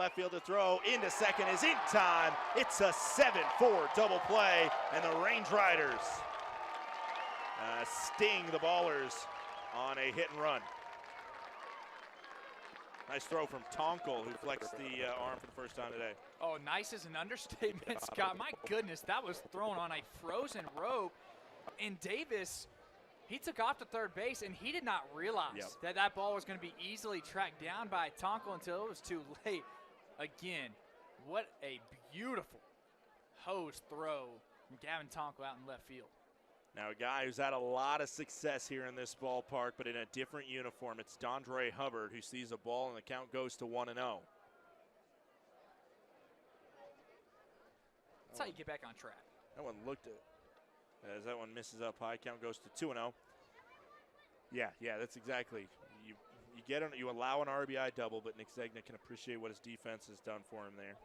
left field to throw. Into second is in time. It's a 7-4 double play, and the Range Riders sting the Ballers on a hit and run. Nice throw from Tonkel, who flexed the arm for the first time today. Oh, nice is an understatement, Scott. My goodness, that was thrown on a frozen rope. And Davis, he took off to third base, and he did not realize that that ball was going to be easily tracked down by Tonkel until it was too late. Again, what a beautiful hose throw from Gavin Tonkel out in left field. Now a guy who's had a lot of success here in this ballpark, but in a different uniform. It's Dondre Hubbard, who sees a ball and the count goes to 1-0. That's how you get back on track. That one looked at, as that one misses up high, count goes to 2-0. Yeah, that's exactly. You allow an RBI double, but Nick Zegna can appreciate what his defense has done for him there.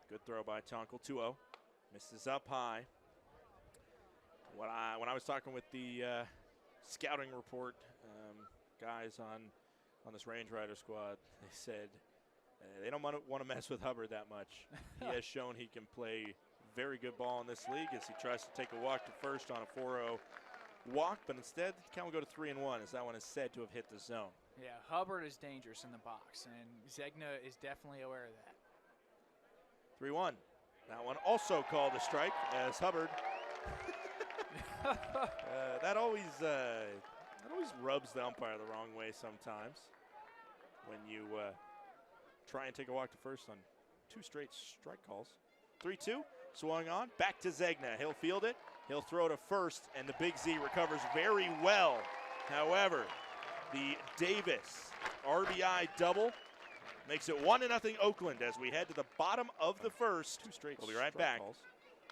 Good throw by Tonkel, 2-0. Misses up high. When I was talking with the scouting report guys on this Range Rider squad, they said they don't want to mess with Hubbard that much. He has shown he can play very good ball in this league as he tries to take a walk to first on a 4-0 walk, but instead the count will go to 3-1 as that one is said to have hit the zone. Yeah, Hubbard is dangerous in the box, and Zegna is definitely aware of that. 3-1. That one also called a strike as Hubbard. That always rubs the umpire the wrong way sometimes when you try and take a walk to first on 2 straight strike calls. 3-2, swung on, back to Zegna. He'll field it, he'll throw to first, and the Big Z recovers very well. However, the Davis RBI double makes it 1-0 Oakland as we head to the bottom of the first. 2 straight. We'll be right back.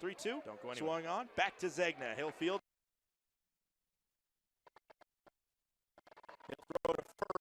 3-2, don't go anywhere. Swung on, back to Zegna. He'll field. He'll throw to first.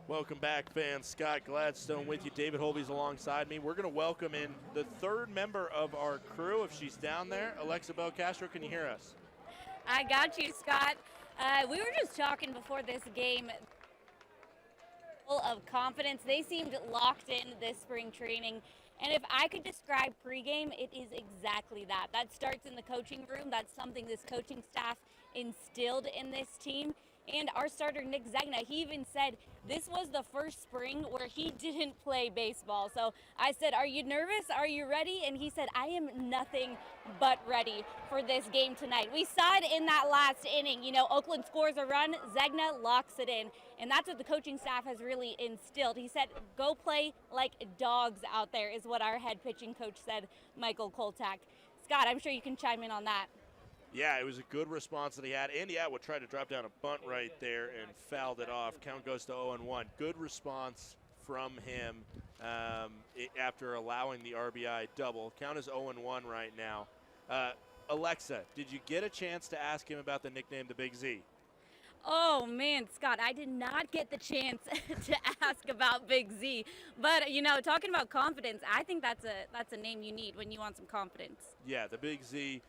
Welcome back, fans. Scott Gladstone with you. David Holby's alongside me. We're going to welcome in the 3rd member of our crew, if she's down there. Alexa Bell Castro, can you hear us? I got you, Scott. We were just talking before this game. Full of confidence. They seemed locked in this spring training. And if I could describe pregame, it is exactly that. That starts in the coaching room. That's something this coaching staff instilled in this team. And our starter, Nick Zegna, he even said this was the first spring where he didn't play baseball. So I said, are you nervous? Are you ready? And he said, I am nothing but ready for this game tonight. We saw it in that last inning. You know, Oakland scores a run, Zegna locks it in. And that's what the coaching staff has really instilled. He said, go play like dogs out there is what our head pitching coach said, Michael Koltak. Scott, I'm sure you can chime in on that. Yeah, it was a good response that he had. Andy Atwood tried to drop down a bunt right there and fouled it off. Count goes to 0-1. Good response from him after allowing the RBI double. Count is 0-1 right now. Alexa, did you get a chance to ask him about the nickname the Big Z? Oh man, Scott, I did not get the chance to ask about Big Z. But you know, talking about confidence, I think that's a name you need when you want some confidence. Yeah, the Big Z,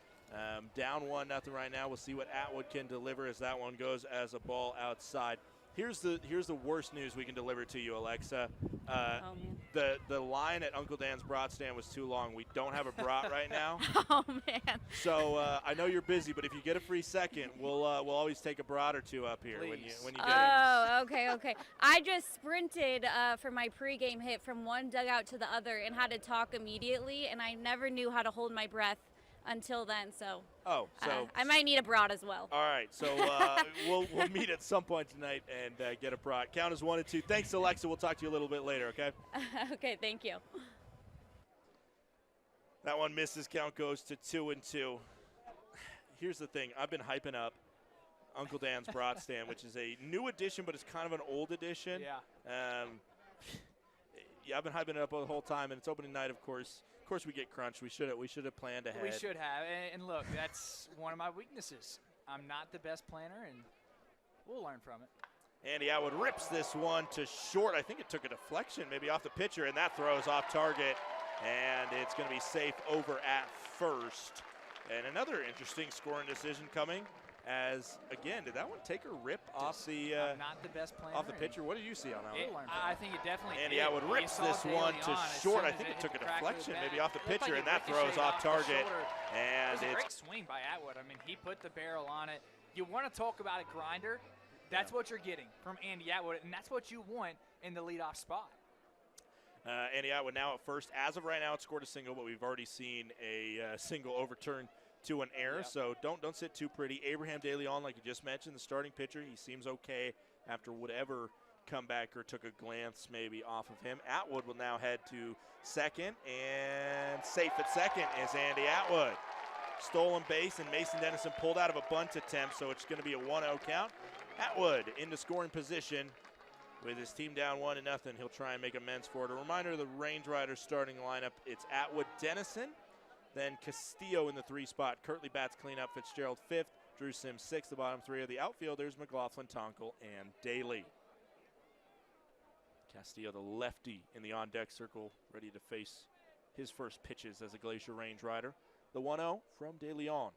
down 1-0 right now. We'll see what Atwood can deliver as that one goes as a ball outside. Here's the worst news we can deliver to you, Alexa. Oh man. The line at Uncle Dan's Brat Stand was too long. We don't have a brat right now. Oh man. So I know you're busy, but if you get a free second, we'll always take a brat or two up here when you get it. Oh, okay. I just sprinted for my pregame hit from one dugout to the other and had to talk immediately, and I never knew how to hold my breath until then. So. Oh, so I might need a brat as well. All right, so we'll meet at some point tonight and get a brat. Count is 1-2. Thanks, Alexa. We'll talk to you a little bit later. Okay. Okay. Thank you. That one misses. Count goes to 2-2. Here's the thing. I've been hyping up Uncle Dan's Brat Stand, which is a new addition, but it's kind of an old addition. Yeah. Yeah, I've been hyping it up the whole time, and it's opening night, of course. Of course, we get crunched. We should have planned ahead. We should have. And look, that's one of my weaknesses. I'm not the best planner, and we'll learn from it. Andy Atwood rips this one to short. I think it took a deflection maybe off the pitcher, and that throws off target. And it's going to be safe over at first. And another interesting scoring decision coming as, again, did that one take a rip off the I'm not the best planner off the pitcher? What did you see on that one? I think it definitely Andy Atwood rips this one to short. I think it took a deflection maybe off the pitcher, and that throws off target. And it's a great swing by Atwood. I mean, he put the barrel on it. You want to talk about a grinder? That's what you're getting from Andy Atwood, and that's what you want in the leadoff spot. Andy Atwood now at first. As of right now, it scored a single, but we've already seen a single overturned to an error, so don't sit too pretty. Abraham De Leon, like you just mentioned, the starting pitcher, he seems okay after whatever comebacker took a glance maybe off of him. Atwood will now head to second, and safe at second is Andy Atwood. Stolen base, and Mason Dennison pulled out of a bunt attempt, so it's going to be a 1-0 count. Atwood into scoring position with his team down 1-0. He'll try and make amends for it. A reminder of the Range Riders starting lineup. It's Atwood, Dennison, then Castillo in the 3 spot. Kirtley bats cleanup. Fitzgerald 5th. Drew Sims 6th. The bottom 3 are the outfielders, McLaughlin, Tonkel, and Daly. Castillo, the lefty, in the on-deck circle, ready to face his first pitches as a Glacier Range Rider. The 1-0 from De Leon.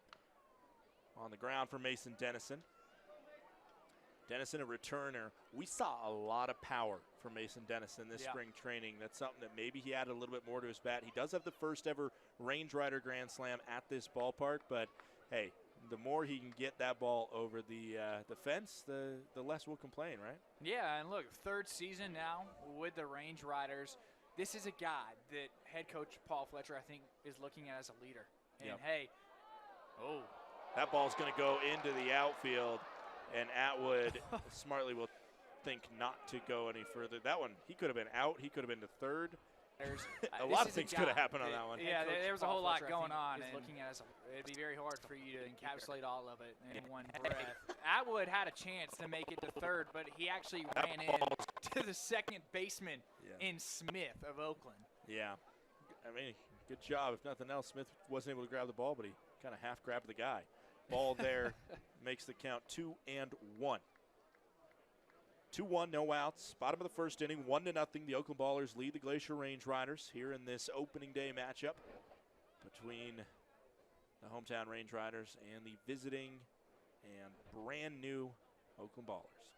On the ground for Mason Dennison. Dennison, a returner. We saw a lot of power from Mason Dennison this spring training. That's something that maybe he added a little bit more to his bat. He does have the first ever Range Rider Grand Slam at this ballpark, but hey, the more he can get that ball over the fence, the less we'll complain, right? Yeah, and look, 3rd season now with the Range Riders. This is a guy that head coach Paul Fletcher, I think, is looking at as a leader. And hey, that ball's going to go into the outfield. And Atwood smartly will think not to go any further. That one, he could have been out. He could have been to third. A lot of things could have happened on that one. Yeah, there was a whole lot going on. Looking at us, it'd be very hard for you to encapsulate all of it in one breath. Atwood had a chance to make it to third, but he actually ran in to the second baseman in Smith of Oakland. Yeah. I mean, good job. If nothing else, Smith wasn't able to grab the ball, but he kind of half grabbed the guy. Ball there makes the count 2-1. 2-1, no outs. Bottom of the first inning, 1-0. The Oakland Ballers lead the Glacier Range Riders here in this opening day matchup between the hometown Range Riders and the visiting and brand new Oakland Ballers.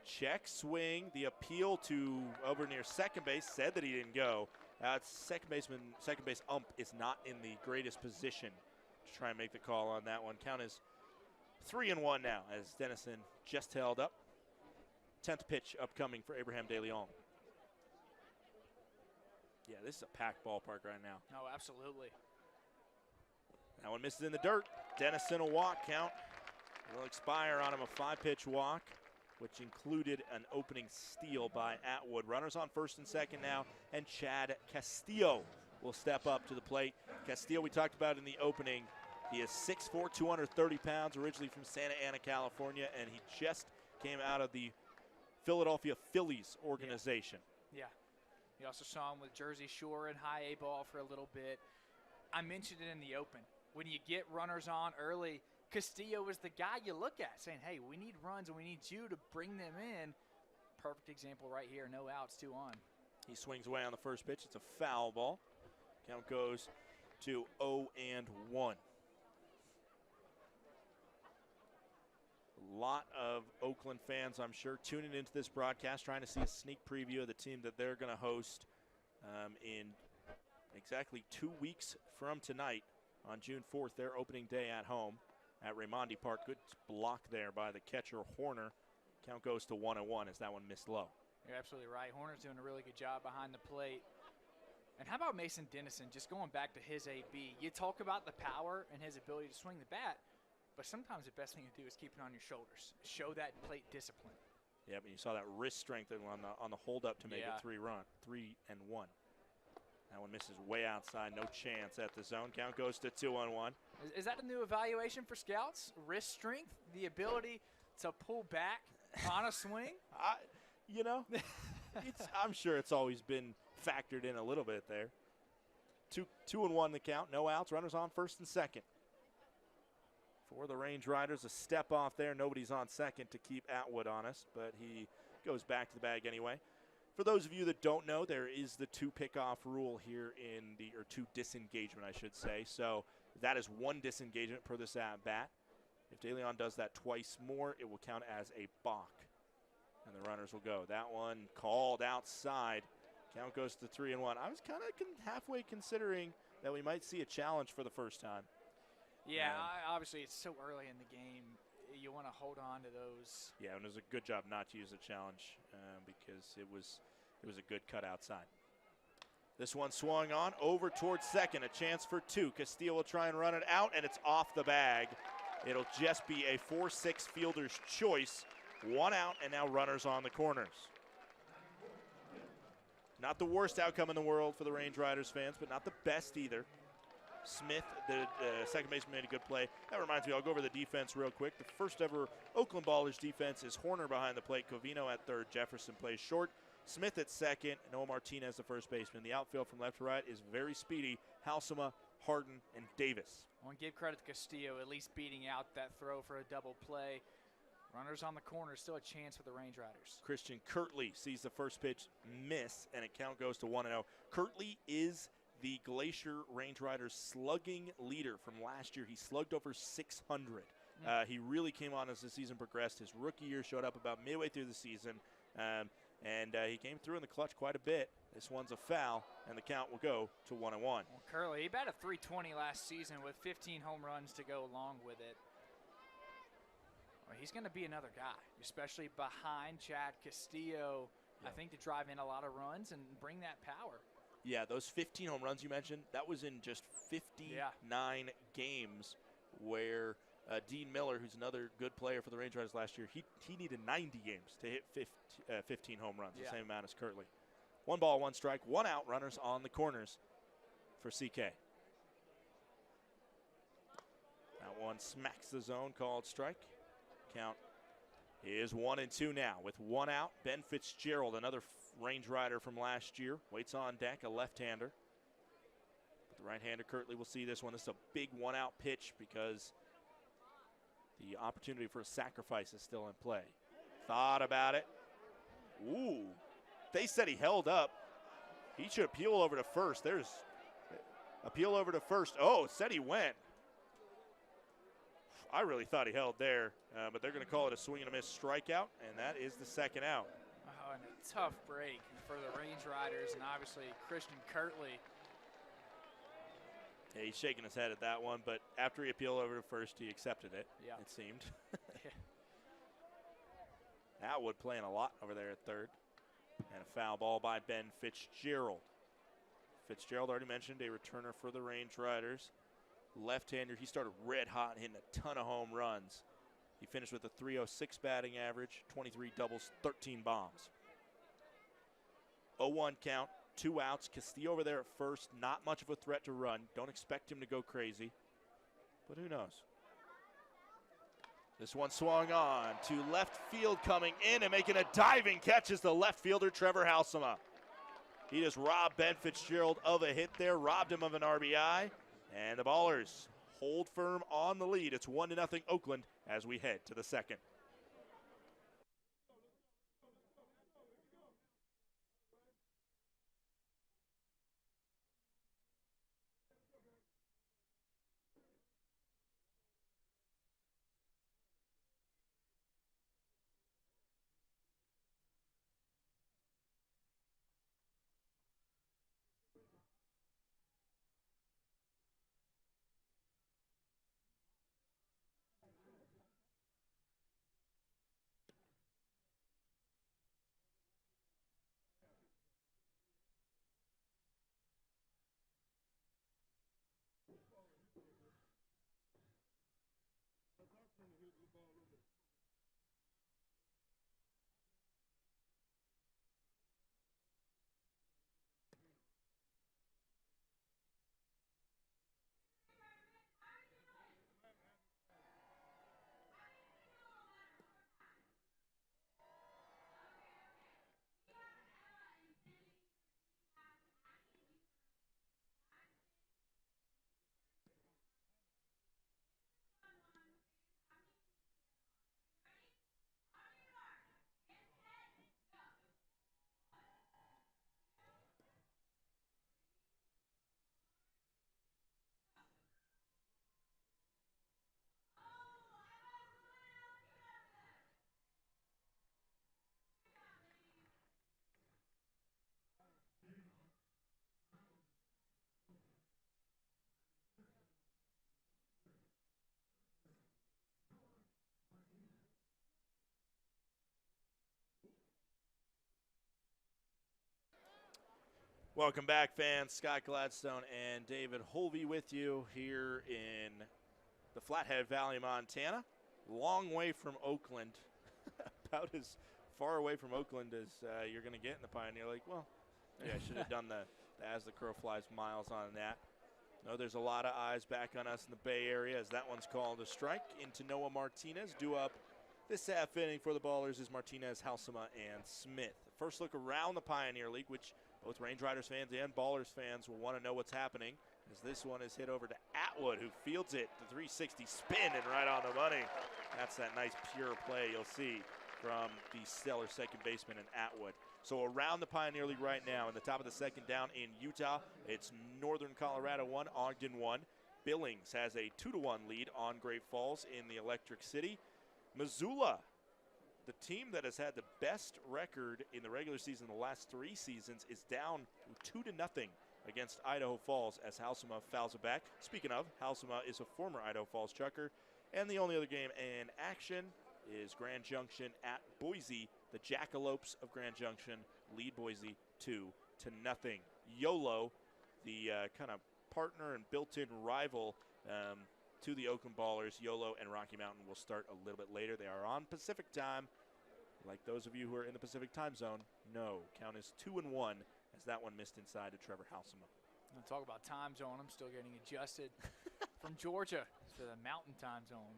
Check swing, the appeal to over near second base, said that he didn't go. Second base ump is not in the greatest position to try and make the call on that one. Count is 3-1 now as Dennison just held up. 10th pitch upcoming for Abraham De Leon. Yeah, this is a packed ballpark right now. Oh, absolutely. That one misses in the dirt. Dennison a walk count. Will expire on him, a 5-pitch walk, which included an opening steal by Atwood. Runners on first and second now, and Chad Castillo will step up to the plate. Castillo, we talked about in the opening, He is 6'4", 230 pounds, originally from Santa Ana, California, and he just came out of the Philadelphia Phillies organization. Yeah. You also saw him with Jersey Shore and high A ball for a little bit. I mentioned it in the open. When you get runners on early, Castillo is the guy you look at saying, hey, we need runs and we need you to bring them in. Perfect example right here. No outs, 2 on. He swings away on the first pitch. It's a foul ball. Count goes to 0-1. A lot of Oakland fans, I'm sure, tuning into this broadcast, trying to see a sneak preview of the team that they're going to host in exactly 2 weeks from tonight on June 4th, their opening day at home at Raimondi Park. Good block there by the catcher, Horner. Count goes to 1-1 as that one missed low. You're absolutely right. Horner's doing a really good job behind the plate. And how about Mason Dennison, just going back to his AB? You talk about the power and his ability to swing the bat, but sometimes the best thing to do is keep it on your shoulders. Show that plate discipline. Yeah, but you saw that wrist strength on the holdup to make it 3-1. That one misses way outside. No chance at the zone. Count goes to 2-1. Is that a new evaluation for scouts? Wrist strength, the ability to pull back on a swing? I'm sure it's always been factored in a little bit there. 2-1 the count. No outs. Runners on first and second. For the Range Riders, a step off there. Nobody's on second to keep Atwood honest, but he goes back to the bag anyway. For those of you that don't know, there is the 2 pickoff rule here or 2 disengagement, I should say. So that is 1 disengagement per this at bat. If De Leon does that twice more, it will count as a balk. And the runners will go. That one called outside. Count goes to 3-1. I was kind of halfway considering that we might see a challenge for the first time. Yeah, obviously it's so early in the game. You want to hold on to those. Yeah, and it was a good job not to use a challenge because it was a good cut outside. This one swung on over towards second. A chance for 2. Castillo will try and run it out, and it's off the bag. It'll just be a 4-6 fielder's choice. 1 out, and now runners on the corners. Not the worst outcome in the world for the Range Riders fans, but not the best either. Smith, the second baseman, made a good play. That reminds me, I'll go over the defense real quick. The first ever Oakland Ballers defense is Horner behind the plate, Covino at third, Jefferson plays short, Smith at second, and Noah Martinez the first baseman. The outfield from left to right is very speedy. Halsema, Harden, and Davis. I want to give credit to Castillo, at least beating out that throw for a double play. Runners on the corner, still a chance for the Range Riders. Christian Kirtley sees the first pitch miss, and a count goes to 1-0. Kirtley is the Glacier Range Riders slugging leader from last year. He slugged over 600. He really came on as the season progressed. His rookie year showed up about midway through the season, and he came through in the clutch quite a bit. This one's a foul, and the count will go to 1-1. Well, Curley, he batted .320 last season with 15 home runs to go along with it. Well, he's going to be another guy, especially behind Chad Castillo, I think, to drive in a lot of runs and bring that power. Yeah, those 15 home runs you mentioned, that was in just 59 games where Dean Miller, who's another good player for the Range Riders last year, he needed 90 games to hit 15 home runs, the same amount as Kirtley. 1 ball, 1 strike, 1 out, runners on the corners for CK. That one smacks the zone, called strike. Count is 1-2 now with 1 out. Ben Fitzgerald, another Range Rider from last year, waits on deck, a left-hander. But the right-hander Kirtley will see this one. This is a big 1-out pitch because the opportunity for a sacrifice is still in play. Thought about it. Ooh, they said he held up. He should appeal over to first. There's appeal over to first. Oh, said he went. I really thought he held there, but they're going to call it a swing and a miss strikeout, and that is the 2nd out. Oh, and a tough break for the Range Riders, and obviously Christian Kirtley. Yeah, he's shaking his head at that one, but after he appealed over to first, he accepted it, it seemed. Atwood playing a lot over there at third. And a foul ball by Ben Fitzgerald. Fitzgerald, already mentioned, a returner for the Range Riders. Left-hander, he started red hot, hitting a ton of home runs. He finished with a .306 batting average, 23 doubles, 13 bombs. 0-1 count, 2 outs. Castillo over there at first, not much of a threat to run. Don't expect him to go crazy. but who knows? This one swung on to left field, coming in and making a diving catch is the left fielder, Trevor Halsema. He just robbed Ben Fitzgerald of a hit there, robbed him of an RBI, and the Ballers hold firm on the lead. It's 1-0 Oakland as we head to the second. Welcome back, fans. Scott Gladstone and David Holvey with you here in the Flathead Valley, Montana. Long way from Oakland, about as far away from Oakland as you're going to get in the Pioneer League. Well, maybe I should have done the as the crow flies miles on that. No, there's a lot of eyes back on us in the Bay Area as that one's called a strike into Noah Martinez. Due up this half inning for the Ballers is Martinez, Halsema, and Smith. First look around the Pioneer League, which both Range Riders fans and Ballers fans will want to know what's happening, as this one is hit over to Atwood, who fields it, the 360 spin and right on the money. That's that nice pure play you'll see from the stellar second baseman in Atwood. So around the Pioneer League right now, in the top of the second down in Utah, it's Northern Colorado 1, Ogden 1. Billings has a 2-1 lead on Great Falls in the Electric City. Missoula, the team that has had the best record in the regular season the last 3 seasons, is down 2-0 against Idaho Falls as Halsema fouls it back. Speaking of, Halsema is a former Idaho Falls Chucker. And the only other game in action is Grand Junction at Boise. The Jackalopes of Grand Junction lead Boise 2-0. YOLO, the kind of partner and built-in rival to the Oakland Ballers, YOLO and Rocky Mountain will start a little bit later. They are on Pacific time. Like those of you who are in the Pacific time zone, no. Count is 2-1 as that one missed inside to Trevor Halsema. Talk about time zone. I'm still getting adjusted from Georgia to the mountain time zone.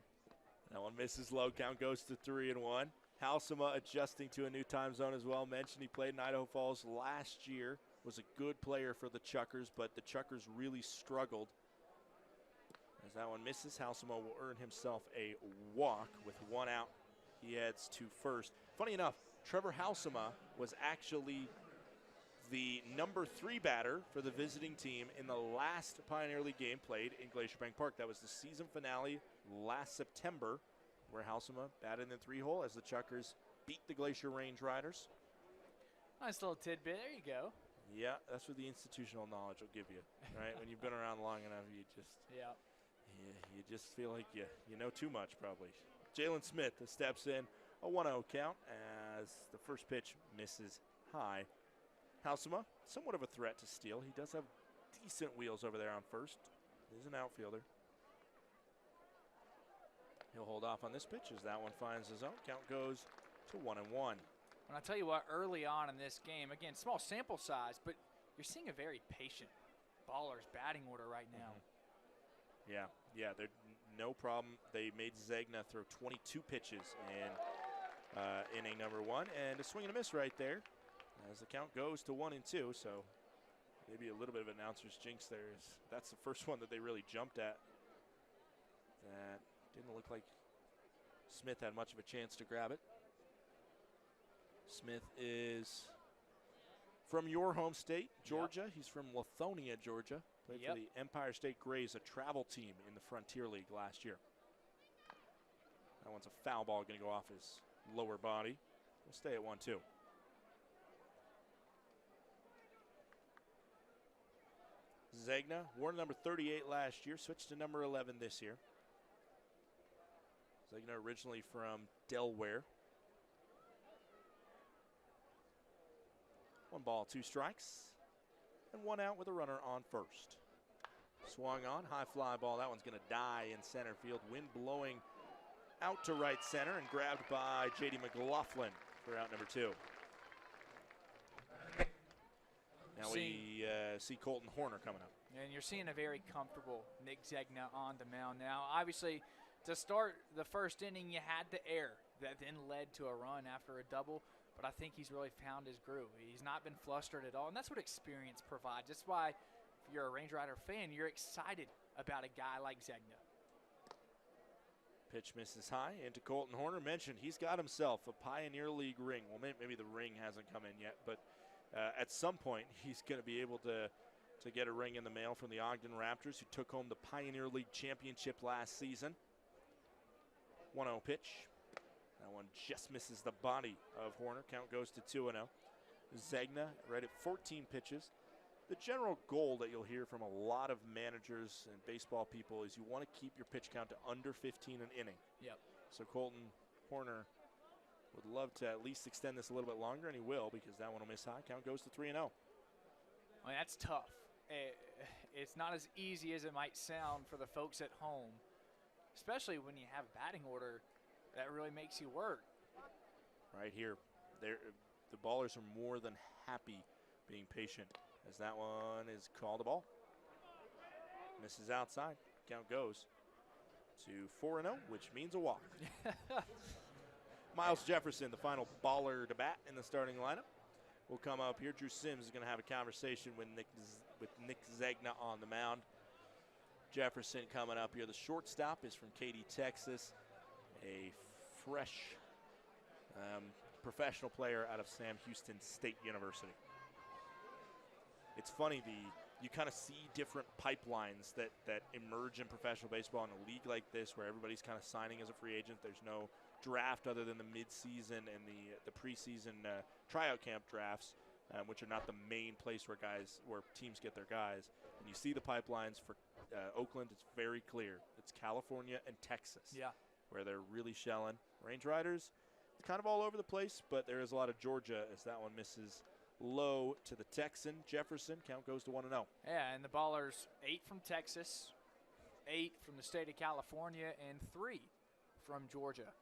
That one misses low. Count goes to 3-1. Halsema adjusting to a new time zone as well. Mentioned he played in Idaho Falls last year. Was a good player for the Chuckers, but the Chuckers really struggled. As that one misses, Halsema will earn himself a walk with 1 out. He heads to first. Funny enough, Trevor Halsema was actually the number 3 batter for the visiting team in the last Pioneer League game played in Glacier Bank Park. That was the season finale last September, where Halsema batted in the 3-hole as the Chuckers beat the Glacier Range Riders. Nice little tidbit. There you go. Yeah, that's what the institutional knowledge will give you, right? When you've been around long enough, you just feel like you know too much, probably. Jalen Smith steps in, a 1-0 count as the first pitch misses high. Halsema, somewhat of a threat to steal. He does have decent wheels over there on first. He's an outfielder. He'll hold off on this pitch as that one finds his own. Count goes to 1-1. And I'll tell you what, early on in this game, again, small sample size, but you're seeing a very patient Ballers batting order right now. Yeah, they're no problem. They made Zegna throw 22 pitches in inning number 1, and a swing and a miss right there as the count goes to 1-2. So maybe a little bit of an announcer's jinx there. That's the first one that they really jumped at. That didn't look like Smith had much of a chance to grab it. Smith is from your home state, Georgia. Yep. He's from Lithonia, Georgia. Played for the Empire State Grays, a travel team in the Frontier League last year. That one's a foul ball, going to go off his lower body. We'll stay at 1-2. Zegna wore number 38 last year, switched to number 11 this year. Zegna originally from Delaware. 1 ball, 2 strikes, and 1 out with a runner on first. Swung on, high fly ball. That one's going to die in center field. Wind blowing out to right center and grabbed by J.D. McLaughlin for out number 2. Now we see Colton Horner coming up. And you're seeing a very comfortable Nick Zegna on the mound now. Obviously, to start the first inning, you had the air that then led to a run after a double. But I think he's really found his groove. He's not been flustered at all, and that's what experience provides. That's why, if you're a Range Rider fan, you're excited about a guy like Zegna. Pitch misses high into Colton Horner. Mentioned he's got himself a Pioneer League ring. Well, maybe the ring hasn't come in yet, but at some point he's going to be able to get a ring in the mail from the Ogden Raptors, who took home the Pioneer League championship last season. 1-0 pitch. That one just misses the body of Horner. Count goes to 2-0. Zegna right at 14 pitches. The general goal that you'll hear from a lot of managers and baseball people is you want to keep your pitch count to under 15 an inning. Yep. So Colton Horner would love to at least extend this a little bit longer, and he will, because that one will miss high. Count goes to 3-0. I mean, that's tough. It's not as easy as it might sound for the folks at home, especially when you have a batting order that really makes you work. Right here, the ballers are more than happy being patient, as that one is called a ball. Misses outside. Count goes to 4-0, which means a walk. Miles Jefferson, the final baller to bat in the starting lineup, will come up here. Drew Sims is going to have a conversation with Nick Zegna on the mound. Jefferson coming up here. The shortstop is from Katy, Texas, a fresh professional player out of Sam Houston State University. It's funny, you kind of see different pipelines that emerge in professional baseball in a league like this, where everybody's kind of signing as a free agent. There's no draft other than the midseason and the preseason tryout camp drafts, which are not the main place where teams get their guys. And you see the pipelines for Oakland. It's very clear. It's California and Texas, where they're really shelling. Range Riders, it's kind of all over the place, but there is a lot of Georgia, as that one misses low to the Texan. Jefferson, count goes to 1-0. Yeah, and the ballers, 8 from Texas, 8 from the state of California, and 3 from Georgia.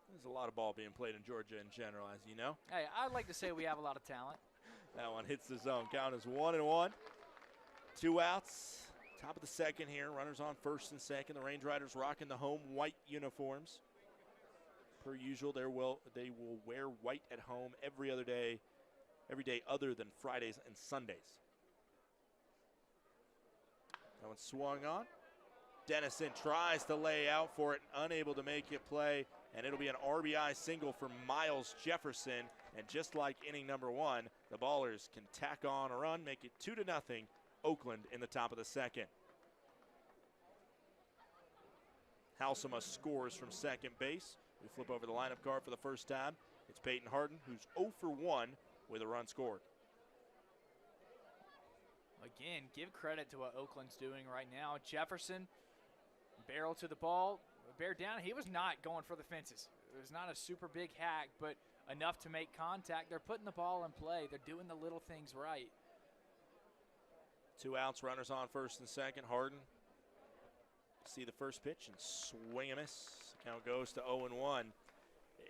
There's a lot of ball being played in Georgia in general, as you know. Hey, I'd like to say we have a lot of talent. That one hits the zone. Count is 1-1. 2 outs. Top of the second here. Runners on first and second. The Range Riders rocking the home white uniforms. Per usual, they will wear white at home every day other than Fridays and Sundays. That one swung on. Dennison tries to lay out for it, unable to make it play, and it'll be an RBI single for Miles Jefferson. And just like inning number 1, the ballers can tack on a run, make it 2-0, Oakland in the top of the second. Halsema scores from second base. We flip over the lineup card for the first time. It's Peyton Harden, who's 0 for 1 with a run scored. Again, give credit to what Oakland's doing right now. Jefferson, barrel to the ball, bear down. He was not going for the fences. It was not a super big hack, but enough to make contact. They're putting the ball in play. They're doing the little things right. 2 outs, runners on first and second. Harden, see the first pitch and swing and miss. Count goes to 0-1.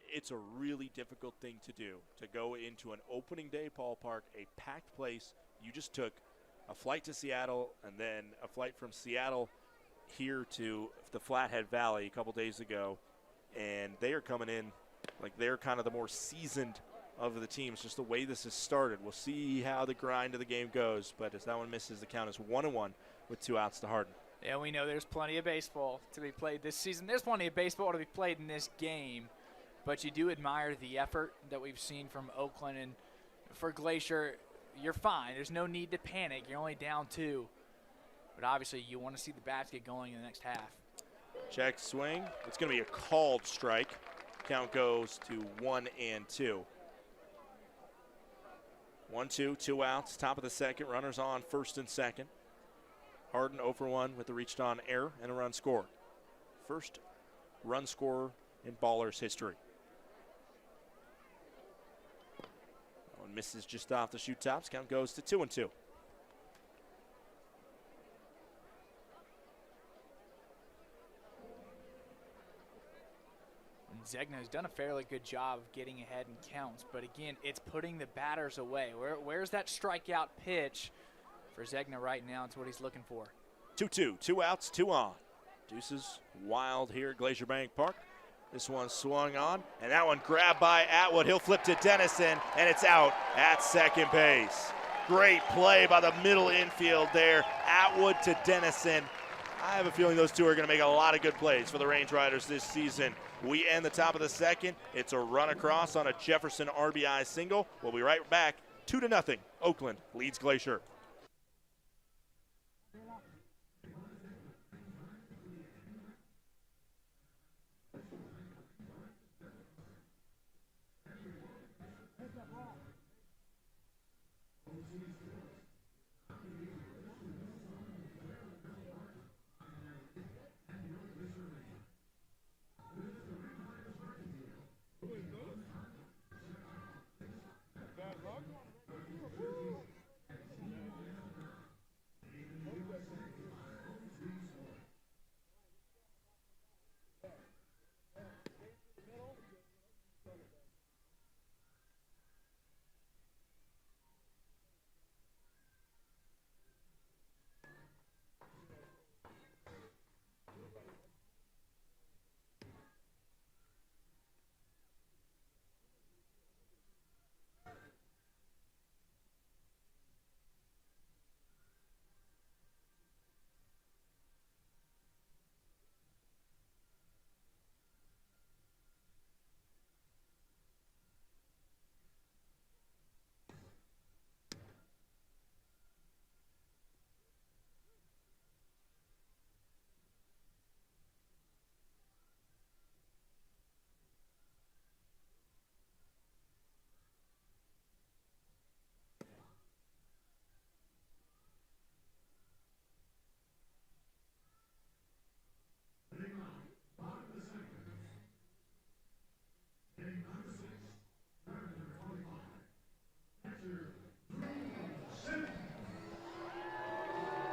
It's a really difficult thing to do, to go into an opening day ballpark, a packed place. You just took a flight to Seattle and then a flight from Seattle here to the Flathead Valley a couple days ago, and they are coming in like they're kind of the more seasoned of the teams, just the way this has started. We'll see how the grind of the game goes, but as that one misses, the count is 1-1 with 2 outs to Hardin. Yeah, we know there's plenty of baseball to be played this season. There's plenty of baseball to be played in this game, but you do admire the effort that we've seen from Oakland. And for Glacier, you're fine. There's no need to panic. You're only down 2. But obviously you want to see the bats get going in the next half. Check swing. It's going to be a called strike. Count goes to 1-2. 1-2, 2 outs, top of the second. Runners on first and second. Hardin 0 for 1 with the reached on error and a run scored. First run scorer in Ballers history. That one misses just off the shoot tops. Count goes to 2-2. Zegna has done a fairly good job of getting ahead in counts, but again, it's putting the batters away. Where's that strikeout pitch for Zegna right now? It's what he's looking for. 2-2, 2 outs, 2 on. Deuces wild here at Glacier Bank Park. This one swung on, and that one grabbed by Atwood. He'll flip to Dennison, and it's out at second base. Great play by the middle infield there. Atwood to Dennison. I have a feeling those two are going to make a lot of good plays for the Range Riders this season. We end the top of the second. It's a run across on a Jefferson RBI single. We'll be right back. 2-0. Oakland leads Glacier.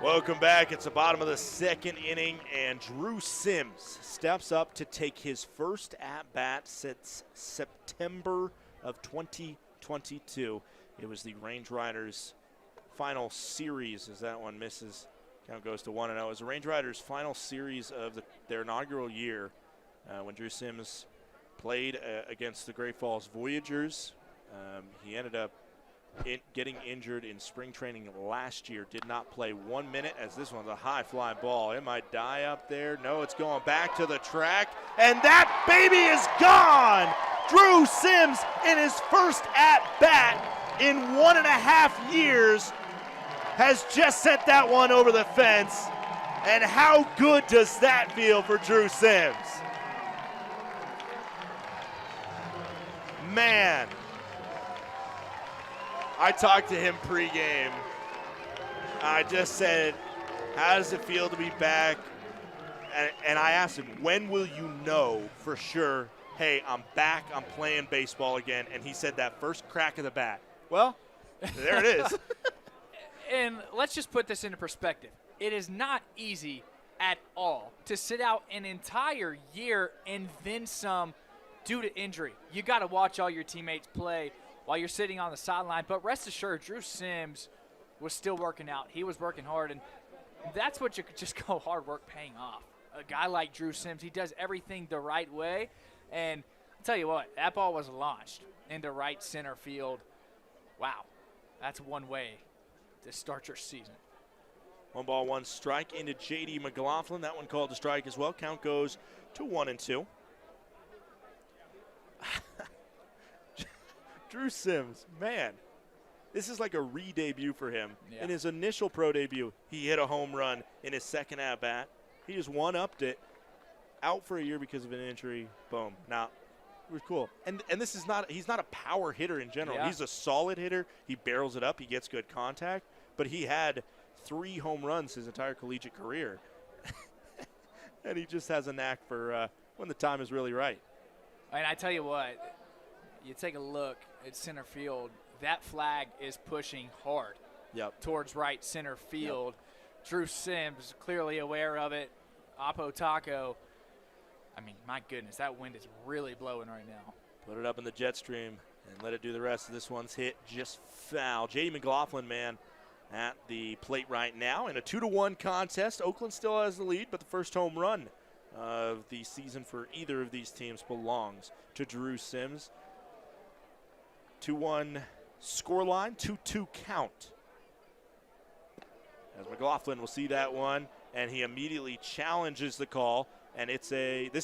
Welcome back. It's the bottom of the second inning, and Drew Sims steps up to take his first at-bat since September of 2022. It was the Range Riders' final series as that one misses. Count goes to 1-0. It was the Range Riders' final series of their inaugural year when Drew Sims played against the Great Falls Voyagers. He ended up getting injured in spring training last year. Did not play 1 minute, as this one's a high fly ball. It might die up there. No, it's going back to the track, and that baby is gone. Drew Sims, in his first at-bat in 1.5 years, has just sent that one over the fence. And how good does that feel for Drew Sims? Man, I talked to him pregame. I just said, how does it feel to be back? And I asked him, when will you know for sure, hey, I'm back, I'm playing baseball again? And he said that first crack of the bat. Well, there it is. And let's just put this into perspective. It is not easy at all to sit out an entire year and then some due to injury. You got to watch all your teammates play while you're sitting on the sideline. But rest assured, Drew Sims was still working out. He was working hard. And that's what you could just call hard work paying off. A guy like Drew Sims, he does everything the right way. And I'll tell you what, that ball was launched into right center field. Wow, that's one way to start your season. 1 ball, 1 strike into J.D. McLaughlin. That one called a strike as well. Count goes to 1-2. Drew Sims, man, this is like a re-debut for him. Yeah. In his initial pro debut, he hit a home run in his second at-bat. He just one-upped it. Out for a year because of an injury. Boom. Now, it was cool. And this is not – he's not a power hitter in general. Yeah. He's a solid hitter. He barrels it up. He gets good contact. But he had 3 home runs his entire collegiate career. And he just has a knack for when the time is really right. And I tell you what, you take a look at center field, that flag is pushing hard towards right center field. Yep. Drew Sims clearly aware of it. Apo Taco, I mean, my goodness, that wind is really blowing right now. Put it up in the jet stream and let it do the rest. This one's hit just foul. J.D. McLaughlin, man, at the plate right now in a 2-1 contest. Oakland still has the lead, but the first home run of the season for either of these teams belongs to Drew Sims. 2-1 scoreline, 2-2 count. As McLaughlin will see that one, and he immediately challenges the call, and this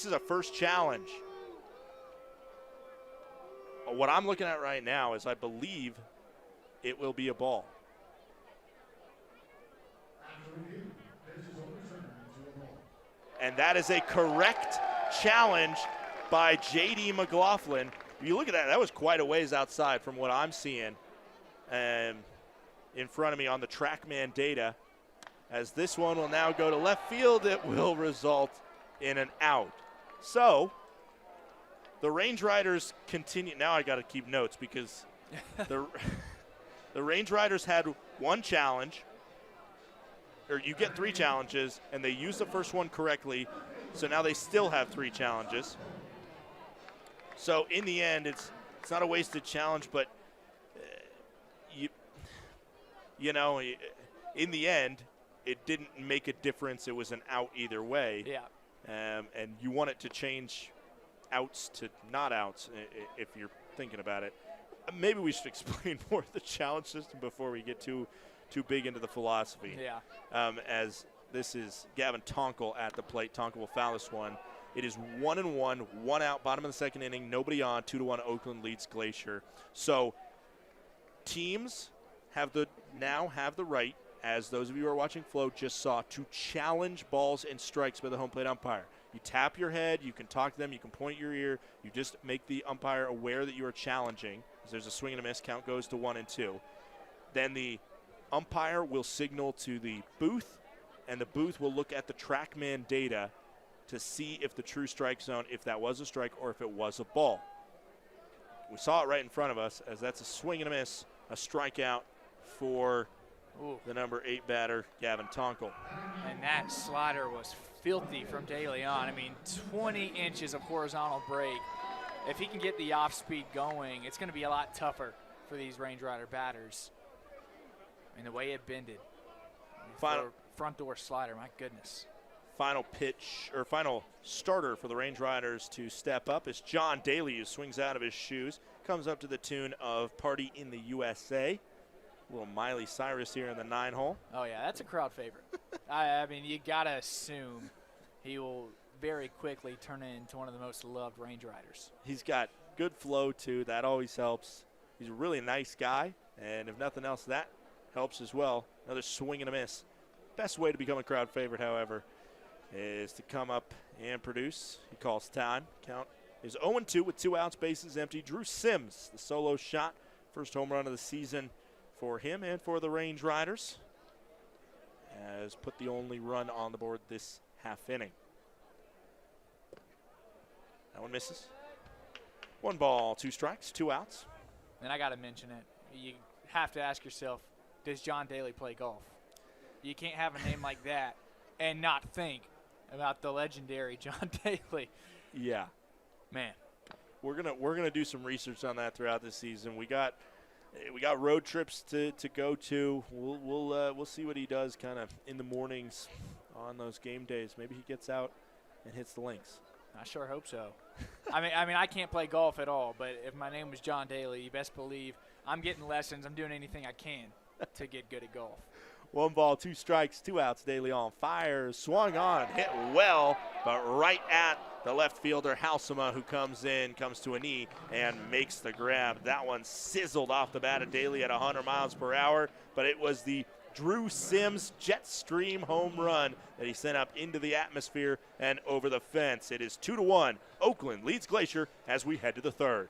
is a first challenge. What I'm looking at right now is I believe it will be a ball. And that is a correct challenge by J.D. McLaughlin. If you look at that, that was quite a ways outside from what I'm seeing in front of me on the TrackMan data. As this one will now go to left field, it will result in an out. So the Range Riders continue. Now I got to keep notes because the Range Riders had 1 challenge. Or you get 3 challenges, and they use the first one correctly, so now they still have 3 challenges. So in the end, it's not a wasted challenge, but you know, in the end, it didn't make a difference. It was an out either way. Yeah. And you want it to change outs to not outs if you're thinking about it. Maybe we should explain more of the challenge system before we get too big into the philosophy. Yeah. As this is Gavin Tonkel at the plate. Tonkel will foul this one. It is 1-1, 1 out, bottom of the second inning, nobody on, 2-1. Oakland leads Glacier. So teams now have the right, as those of you who are watching Flow just saw, to challenge balls and strikes by the home plate umpire. You tap your head, you can talk to them, you can point your ear, you just make the umpire aware that you are challenging. There's a swing and a miss, count goes to 1-2. Then the umpire will signal to the booth, and the booth will look at the TrackMan data to see if the true strike zone, if that was a strike or if it was a ball. We saw it right in front of us, as that's a swing and a miss, a strikeout for the number 8 batter, Gavin Tonkel. And that slider was filthy from De Leon. I mean, 20 inches of horizontal break. If he can get the off speed going, it's going to be a lot tougher for these Range Rider batters. And the way it bended. Final front door slider, my goodness. Final pitch, or final starter for the Range Riders to step up is John Daly, who swings out of his shoes. Comes up to the tune of Party in the USA. A little Miley Cyrus here in the 9-hole. Oh, yeah, that's a crowd favorite. I mean, you got to assume he will very quickly turn into one of the most loved Range Riders. He's got good flow, too. That always helps. He's a really nice guy, and if nothing else, that helps as well. Another swing and a miss. Best way to become a crowd favorite, however, is to come up and produce. He calls time. Count is 0-2 with 2 outs, bases empty. Drew Sims, the solo shot. First home run of the season for him and for the Range Riders. Has put the only run on the board this half inning. That one misses. 1 ball, 2 strikes, 2 outs. And I got to mention it. You have to ask yourself, does John Daly play golf? You can't have a name like that and not think about the legendary John Daly. Yeah. Man. We're gonna do some research on that throughout the season. We got we got road trips to go to. We'll see what he does kind of in the mornings on those game days. Maybe he gets out and hits the links. I sure hope so. I mean, I can't play golf at all, but if my name was John Daly, you best believe I'm getting lessons. I'm doing anything I can to get good at golf. 1 ball, 2 strikes, 2 outs. Daly on fire, swung on, hit well, but right at the left fielder, Halsema, who comes to a knee and makes the grab. That one sizzled off the bat of Daly at 100 miles per hour, but it was the Drew Sims jet stream home run that he sent up into the atmosphere and over the fence. It is 2-1. Oakland leads Glacier as we head to the third.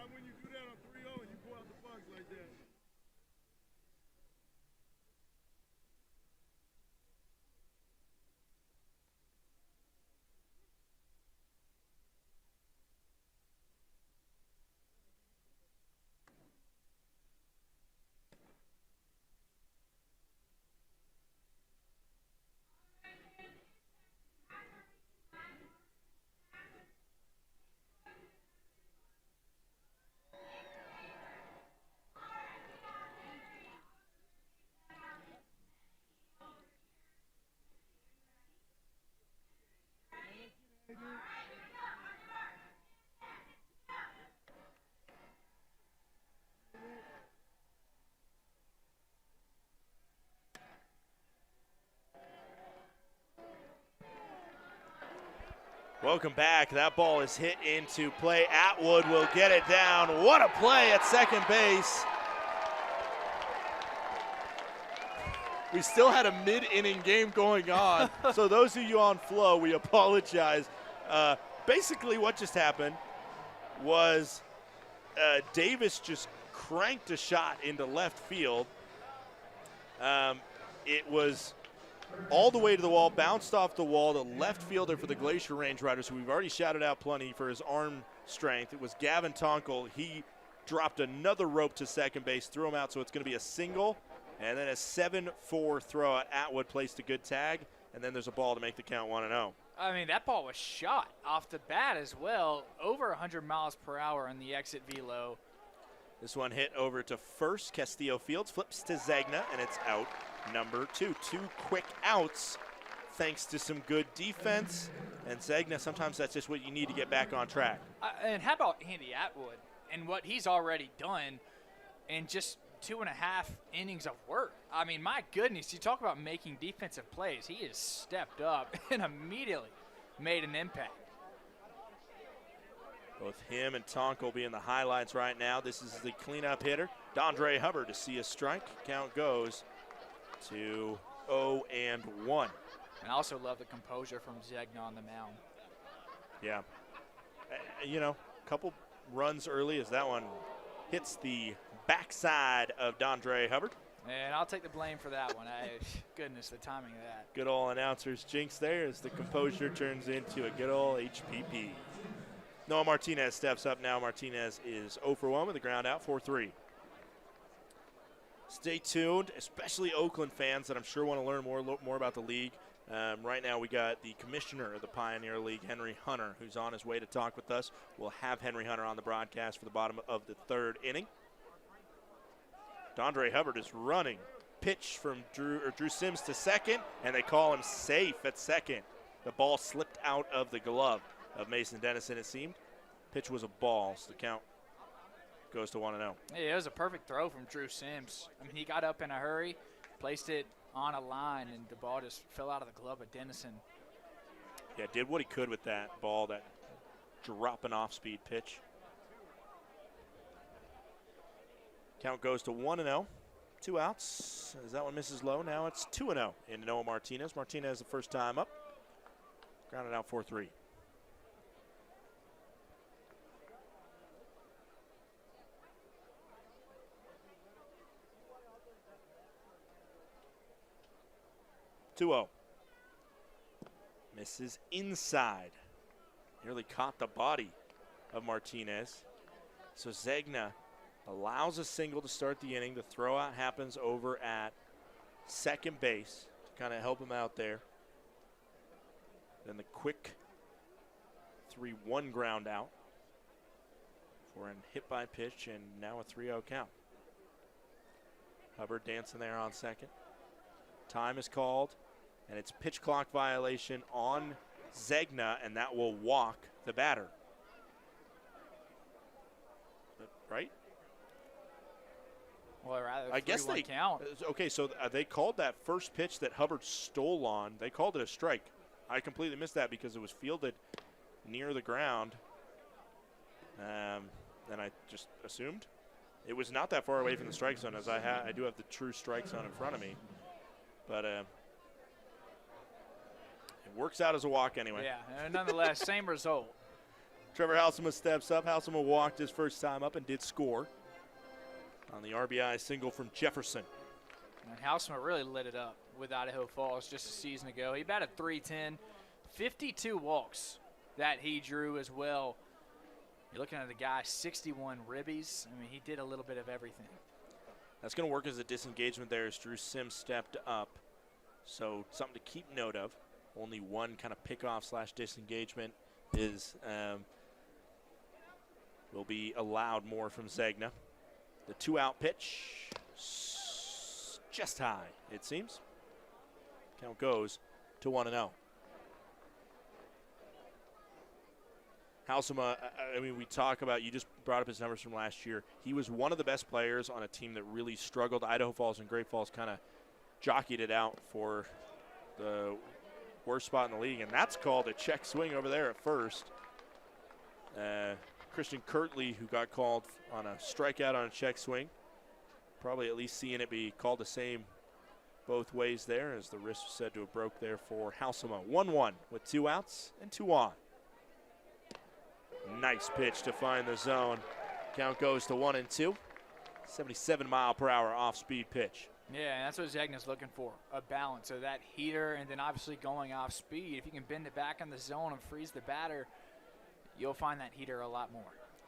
Not when you do that on 3-0 and you pull out the bugs like that. Welcome back. That ball is hit into play. Atwood will get it down. What a play at second base. We still had a mid-inning game going on. So those of you on Flow, we apologize. Basically what just happened was Davis just cranked a shot into left field. It was all the way to the wall, bounced off the wall. The left fielder for the Glacier Range Riders, who we've already shouted out plenty for his arm strength, it was Gavin Tonkel. He dropped another rope to second base, threw him out, so it's going to be a single, and then a 7-4 throw at Atwood placed a good tag, and then there's a ball to make the count 1-0. I mean, that ball was shot off the bat as well, over 100 miles per hour on the exit velo. This one hit over to first. Castillo Fields flips to Zegna, and it's out number 2. 2 quick outs thanks to some good defense. And Zegna, sometimes that's just what you need to get back on track. And how about Andy Atwood and what he's already done in just 2.5 innings of work? I mean, my goodness, you talk about making defensive plays. He has stepped up and immediately made an impact. Both him and Tonkel being the highlights right now. This is the cleanup hitter, Dondre Hubbard, to see a strike. Count goes to 0-1. And I also love the composure from Zegna on the mound. Yeah. You know, a couple runs early as that one hits the backside of Dondre Hubbard. And I'll take the blame for that one. Goodness, the timing of that. Good old announcer's jinx there as the composure turns into a good old HPP. Noah Martinez steps up now. Martinez is 0 for 1 with a ground out, 4-3. Stay tuned, especially Oakland fans that I'm sure want to learn more about the league. Right now we got the commissioner of the Pioneer League, Henry Hunter, who's on his way to talk with us. We'll have Henry Hunter on the broadcast for the bottom of the third inning. Dondre Hubbard is running. Pitch from Drew Sims to second, and they call him safe at second. The ball slipped out of the glove of Mason Dennison, it seemed. Pitch was a ball, so the count goes to 1-0. Yeah, it was a perfect throw from Drew Sims. I mean, he got up in a hurry, placed it on a line, and the ball just fell out of the glove of Dennison. Yeah, did what he could with that ball, that dropping off-speed pitch. Count goes to 1-0. 2 outs. As that one misses low, now it's 2-0 into Noah Martinez. Martinez the first time up. Grounded out 4-3. Misses inside. Nearly caught the body of Martinez. So Zegna allows a single to start the inning. The throwout happens over at second base to kind of help him out there. Then the quick 3-1 ground out for a hit by pitch, and now a 3-0 count. Hubbard dancing there on second. Time is called, and it's pitch clock violation on Zegna, and that will walk the batter. Right? Well, rather, I guess they count. Okay, so they called that first pitch that Hubbard stole on. They called it a strike. I completely missed that because it was fielded near the ground. And I just assumed it was not that far away from the strike zone, as I do have the true strike zone in front of me. But it works out as a walk anyway. Yeah, nonetheless, same result. Trevor Halsema steps up. Halsema walked his first time up and did score on the RBI single from Jefferson. And Halsema really lit it up with Idaho Falls just a season ago. He batted .310, 52 walks that he drew as well. You're looking at the guy, 61 ribbies. I mean, he did a little bit of everything. That's going to work as a disengagement there as Drew Sims stepped up. So something to keep note of. Only one kind of pickoff / disengagement is will be allowed more from Zegna. The 2-out pitch, just high, it seems. Count goes to 1-0. Halsema, I mean, we talk about, you just brought up his numbers from last year. He was one of the best players on a team that really struggled. Idaho Falls and Great Falls kind of jockeyed it out for the worst spot in the league, and that's called a check swing over there at first. Christian Kirtley, who got called on a strikeout on a check swing, probably at least seeing it be called the same both ways there, as the wrist was said to have broke there for Halsema. 1-1 with 2 outs and 2 on. Nice pitch to find the zone. Count goes to 1-2. 77-mile-per-hour off-speed pitch. Yeah, and that's what Zegna's looking for, a balance. So that heater and then obviously going off speed. If you can bend it back in the zone and freeze the batter, you'll find that heater a lot more.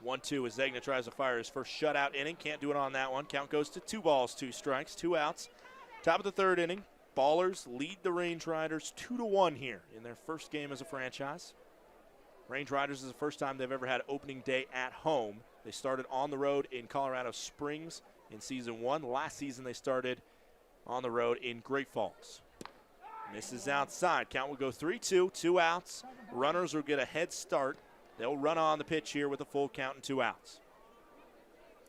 1-2 as Zegna tries to fire his first shutout inning. Can't do it on that one. Count goes to 2 balls, 2 strikes, 2 outs. Top of the third inning. Ballers lead the Range Riders 2-1 here in their first game as a franchise. Range Riders is the first time they've ever had opening day at home. They started on the road in Colorado Springs in season 1. Last season they started on the road in Great Falls. Misses outside. Count will go 3-2, 2 outs. Runners will get a head start. They'll run on the pitch here with a full count and 2 outs.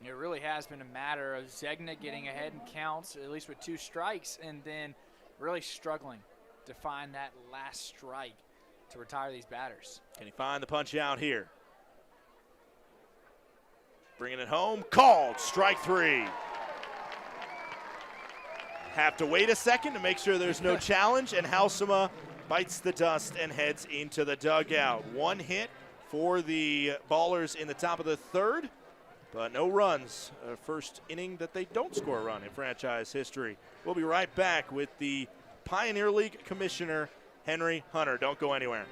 It really has been a matter of Zegna getting ahead in counts, at least with 2 strikes, and then really struggling to find that last strike to retire these batters. Can he find the punch out here? Bringing it home, called, strike 3. Have to wait a second to make sure there's no challenge, and Halsema bites the dust and heads into the dugout. 1 hit for the Ballers in the top of the third, but no runs. First inning that they don't score a run in franchise history. We'll be right back with the Pioneer League Commissioner, Henry Hunter. Don't go anywhere.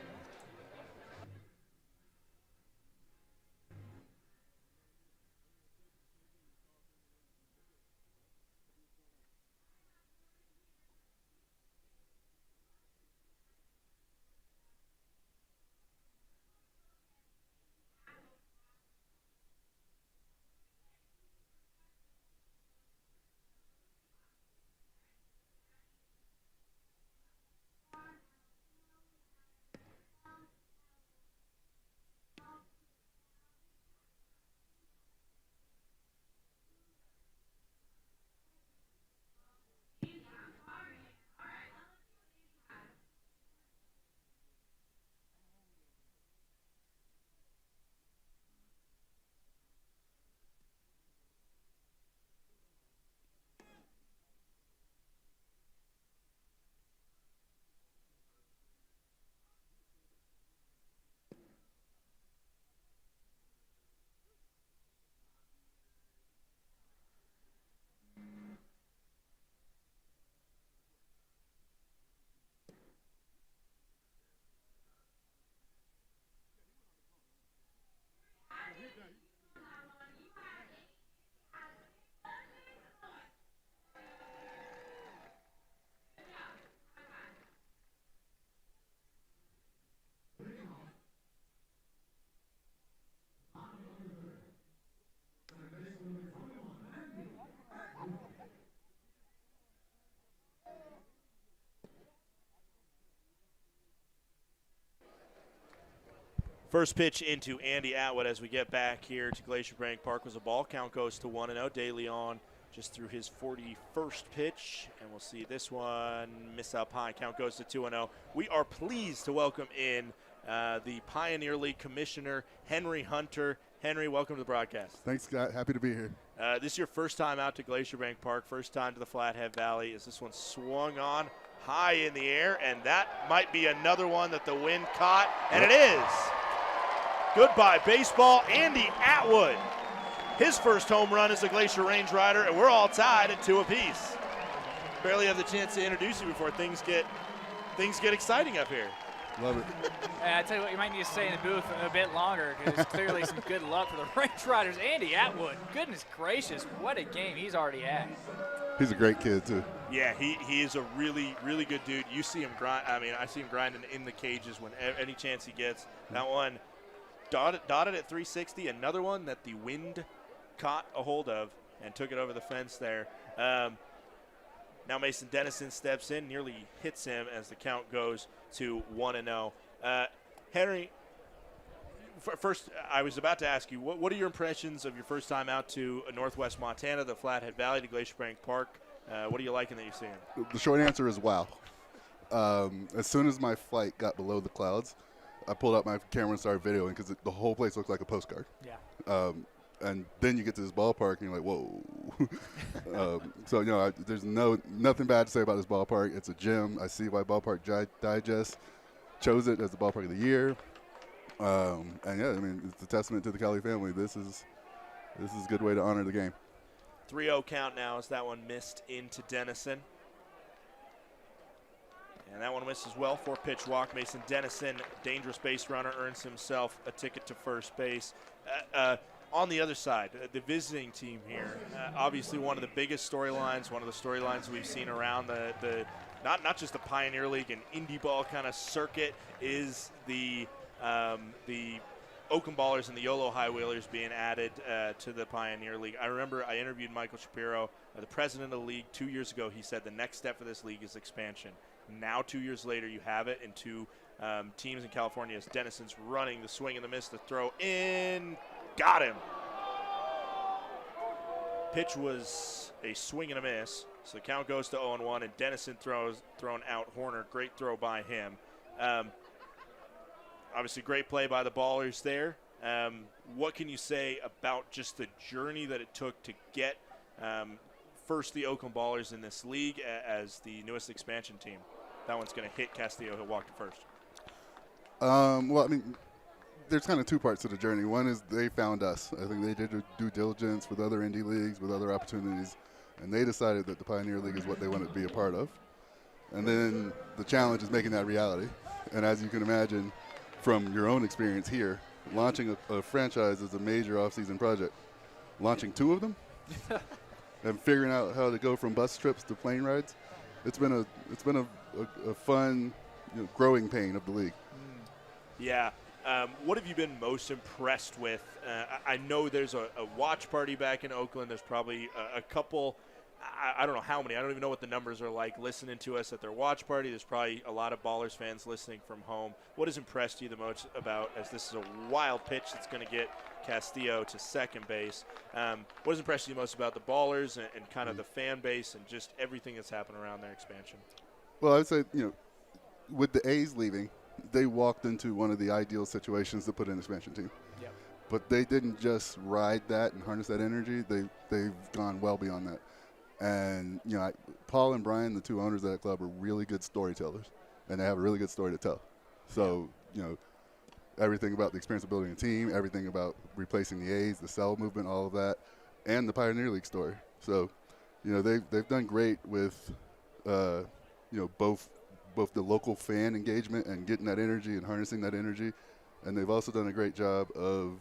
First pitch into Andy Atwood as we get back here to Glacier Bank Park was a ball. Count goes to 1-0. De Leon just threw his 41st pitch, and we'll see this one miss up high. Count goes to 2-0. We are pleased to welcome in the Pioneer League Commissioner, Henry Hunter. Henry, welcome to the broadcast. Thanks, Scott. Happy to be here. This is your first time out to Glacier Bank Park, first time to the Flathead Valley. As this one swung on high in the air, and that might be another one that the wind caught, and it is. Goodbye, baseball. Andy Atwood, his first home run as a Glacier Range Rider, and we're all tied at 2 apiece. Barely have the chance to introduce you before things get exciting up here. Love it. And I tell you what, you might need to stay in the booth a bit longer because it's clearly some good luck for the Range Riders. Andy Atwood, goodness gracious, what a game he's already had. He's a great kid, too. Yeah, he is a really, really good dude. You see him grind. I mean, I see him grinding in the cages when any chance he gets. That one dotted at 360. Another one that the wind caught a hold of and took it over the fence there. Now Mason Dennison steps in, nearly hits him as the count goes to 1-0. Henry, first, I was about to ask you, what are your impressions of your first time out to Northwest Montana, the Flathead Valley, to Glacier Bank Park? What are you liking that you're seeing? The short answer is wow. As soon as my flight got below the clouds, I pulled out my camera and started videoing because the whole place looks like a postcard. Yeah. And then you get to this ballpark and you're like, whoa. So, there's nothing bad to say about this ballpark. It's a gym. I see why Ballpark Digest chose it as the ballpark of the year. And, yeah, I mean, it's a testament to the Kelly family. This is a good way to honor the game. 3-0 count now as that one missed into Dennison. And that one missed as well. 4-pitch walk. Mason Dennison, dangerous base runner, earns himself a ticket to first base. On the other side, the visiting team here, obviously one of the biggest storylines, one of the storylines we've seen around the not just the Pioneer League and indie ball kind of circuit is the Oakland Ballers and the YOLO High Wheelers being added to the Pioneer League. I remember I interviewed Michael Shapiro, the president of the league, 2 years ago. He said the next step for this league is expansion. Now 2 years later, you have it in two teams in California as Dennison's running the swing and the miss, the throw in. Got him. Pitch was a swing and a miss. So the count goes to 0-1, and Dennison thrown out. Horner, great throw by him. Obviously, great play by the Ballers there. What can you say about just the journey that it took to get first the Oakland Ballers in this league as the newest expansion team? That one's going to hit Castillo. He'll walk to first. Well, I mean, there's kind of two parts to the journey. One is they found us. I think they did due diligence with other indie leagues, with other opportunities, and they decided that the Pioneer League is what they wanted to be a part of. And then the challenge is making that reality. And as you can imagine from your own experience here, launching a franchise is a major off-season project. Launching 2 of them and figuring out how to go from bus trips to plane rides, it's been a fun growing pain of the league. Yeah. What have you been most impressed with? I know there's a watch party back in Oakland. There's probably a couple, I don't know how many. I don't even know what the numbers are like listening to us at their watch party. There's probably a lot of Ballers fans listening from home. What has impressed you the most about, as this is a wild pitch that's going to get Castillo to second base, what has impressed you most about the Ballers and kind of the fan base and just everything that's happened around their expansion? Well, I would say, with the A's leaving, they walked into one of the ideal situations to put an expansion team. Yep. But they didn't just ride that and harness that energy. They've gone well beyond that. And, Paul and Brian, the 2 owners of that club, are really good storytellers, and they have a really good story to tell. So, everything about the experience of building a team, everything about replacing the A's, the Cell movement, all of that, and the Pioneer League story. So, they've done great with, both the local fan engagement and getting that energy and harnessing that energy. And they've also done a great job of,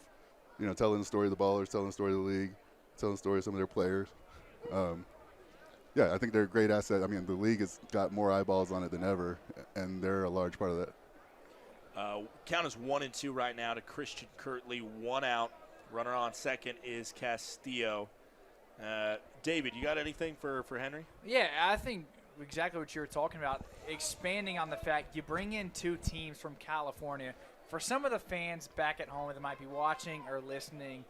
telling the story of the Ballers, telling the story of the league, telling the story of some of their players. I think they're a great asset. I mean, the league has got more eyeballs on it than ever, and they're a large part of that. Count is 1-2 right now to Christian Kirtley. 1 out. Runner on second is Castillo. David, you got anything for Henry? Yeah, I think exactly what you were talking about, expanding on the fact you bring in 2 teams from California For some of the fans back at home that might be watching or listening,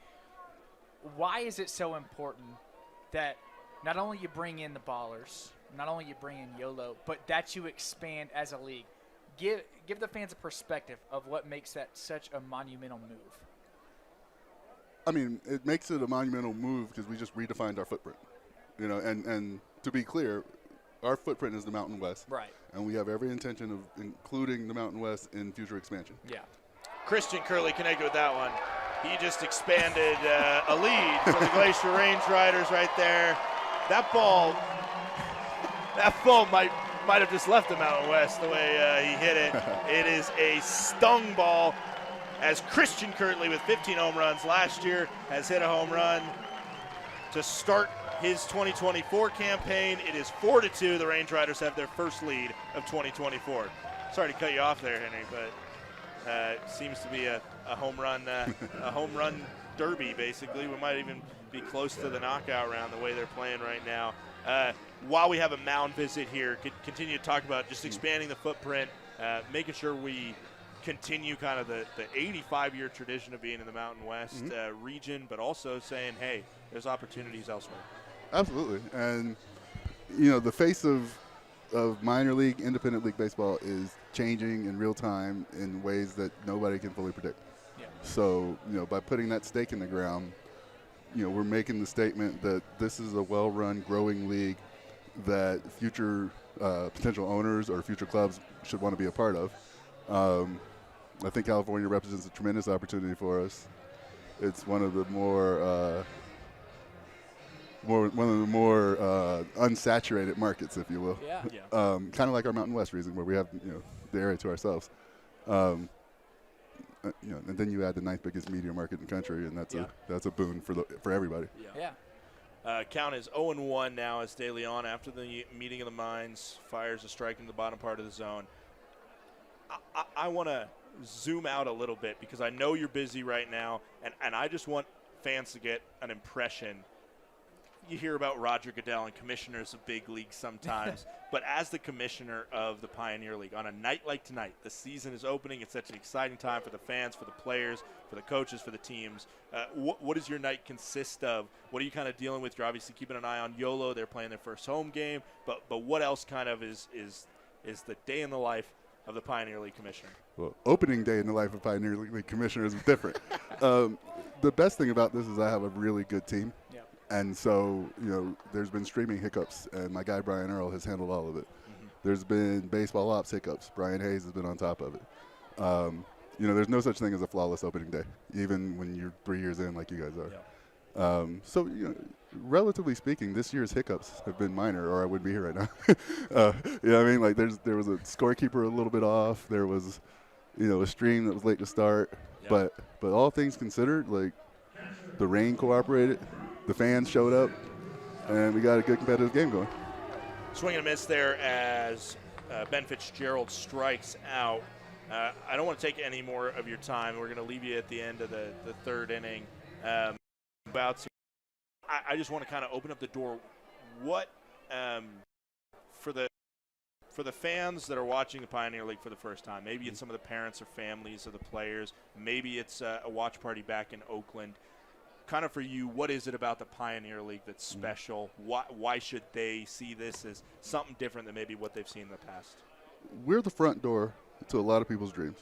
why is it so important that not only you bring in the ballers, not only you bring in YOLO, but that you expand as a league? Give the fans a perspective of what makes that such a monumental move. I mean, it makes it a monumental move because we just redefined our footprint. You know, and to be clear, our footprint is the Mountain West. Right. And we have every intention of including the Mountain West in future expansion. Yeah. Christian Curley connected with that one. He just expanded a lead for the Glacier Range Riders right there. That ball might have just left the Mountain West the way he hit it. It is a stung ball, as Christian Curley with 15 home runs last year has hit a home run to start his 2024 campaign. It is 4-2. The Range Riders have their first lead of 2024. Sorry to cut you off there, Henry, but seems to be a home run derby, basically. We might even be close to the knockout round the way they're playing right now. While we have a mound visit here, continue to talk about just expanding the footprint, making sure we continue kind of the 85-year tradition of being in the Mountain West region, but also saying, hey, there's opportunities elsewhere. Absolutely. And, you know, the face of minor league, independent league baseball is changing in real time in ways that nobody can fully predict. Yeah. So, you know, by putting that stake in the ground, you know, we're making the statement that this is a well-run, growing league that future potential owners or future clubs should want to be a part of. I think California represents a tremendous opportunity for us. It's one of the more unsaturated markets, if you will. Yeah. Kind of like our Mountain West region, where we have, you know, the area to ourselves. You know, and then you add the ninth biggest media market in the country, and that's a boon for everybody. Yeah. Count is 0-1 now as De Leon, after the meeting of the minds, fires a strike in the bottom part of the zone. I want to zoom out a little bit because I know you're busy right now, and I just want fans to get an impression. You hear about Roger Goodell and commissioners of big leagues sometimes, but as the commissioner of the Pioneer League, on a night like tonight, the season is opening. It's such an exciting time for the fans, for the players, for the coaches, for the teams. What does your night consist of? What are you kind of dealing with? You're obviously keeping an eye on YOLO. They're playing their first home game, but what else kind of is the day in the life of the Pioneer League commissioner? Well, opening day in the life of Pioneer League commissioner is different. The best thing about this is I have a really good team. Yep. And so, you know, there's been streaming hiccups, and my guy Brian Earl has handled all of it. There's been baseball ops hiccups. Brian Hayes has been on top of it. You know, there's no such thing as a flawless opening day, even when you're 3 years in like you guys are. Yeah. So, you know, relatively speaking, this year's hiccups have been minor, or I would be here right now. You know what I mean? Like, there was a scorekeeper a little bit off. There was, you know, a stream that was late to start. Yeah. But all things considered, like, the rain cooperated, the fans showed up, and we got a good competitive game going. Swing and a miss there as Ben Fitzgerald strikes out. I don't want to take any more of your time. We're going to leave you at the end of the third inning. I just want to kind of open up the door. What for the fans that are watching the Pioneer League for the first time, maybe it's some of the parents or families of the players, maybe it's a watch party back in Oakland. Kind of for you, what is it about the Pioneer League that's special? Why should they see this as something different than maybe what they've seen in the past? We're the front door to a lot of people's dreams.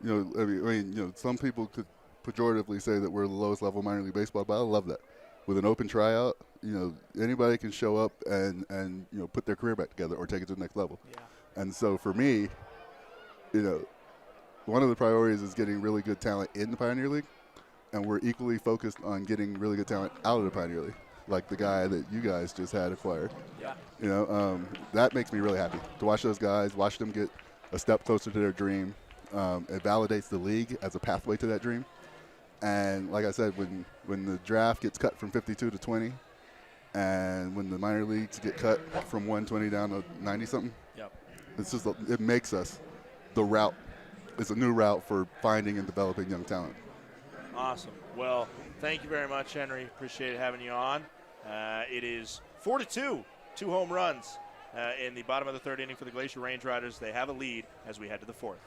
You know, I mean, you know, some people could pejoratively say that we're the lowest level minor league baseball, but I love that. With an open tryout, you know, anybody can show up and you know, put their career back together or take it to the next level. Yeah. And so for me, you know, one of the priorities is getting really good talent in the Pioneer League, and we're equally focused on getting really good talent out of the Pioneer League, like the guy that you guys just had acquired. Yeah. You know, that makes me really happy to watch those guys, watch them get a step closer to their dream. It validates the league as a pathway to that dream. And like I said, when the draft gets cut from 52 to 20, and when the minor leagues get cut from 120 down to 90-something, Yep. it's just it makes us the route. It's a new route for finding and developing young talent. Awesome. Well, thank you very much, Henry. Appreciate having you on. It is 4-2, 2 home runs in the bottom of the third inning for the Glacier Range Riders. They have a lead as we head to the fourth.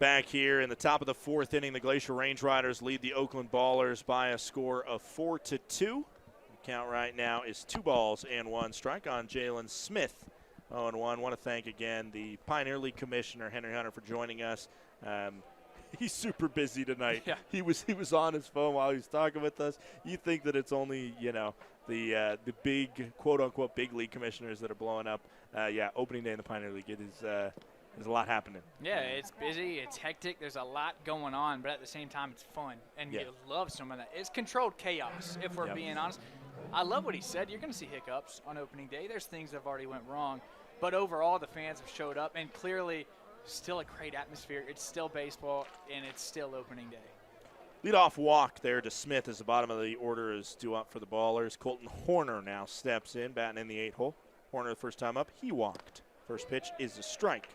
Back here in the top of the fourth inning, the Glacier Range Riders lead the Oakland Ballers by a score of 4-2. The count right now is 2-1 strike on Jalen Smith. 0-1. Want to thank again the Pioneer League Commissioner, Henry Hunter, for joining us. He's super busy tonight. Yeah. He was on his phone while he was talking with us. You think that it's only, the big, quote-unquote, big league commissioners that are blowing up. Opening day in the Pioneer League, there's a lot happening. Yeah, it's busy, it's hectic, there's a lot going on, but at the same time it's fun, and you love some of that. It's controlled chaos, if we're being honest. I love what he said. You're going to see hiccups on opening day. There's things that have already went wrong, but overall the fans have showed up, and clearly still a great atmosphere. It's still baseball, and it's still opening day. Leadoff walk there to Smith as the bottom of the order is due up for the Ballers. Colton Horner now steps in, batting in the 8th hole. Horner the first time up, he walked. First pitch is a strike.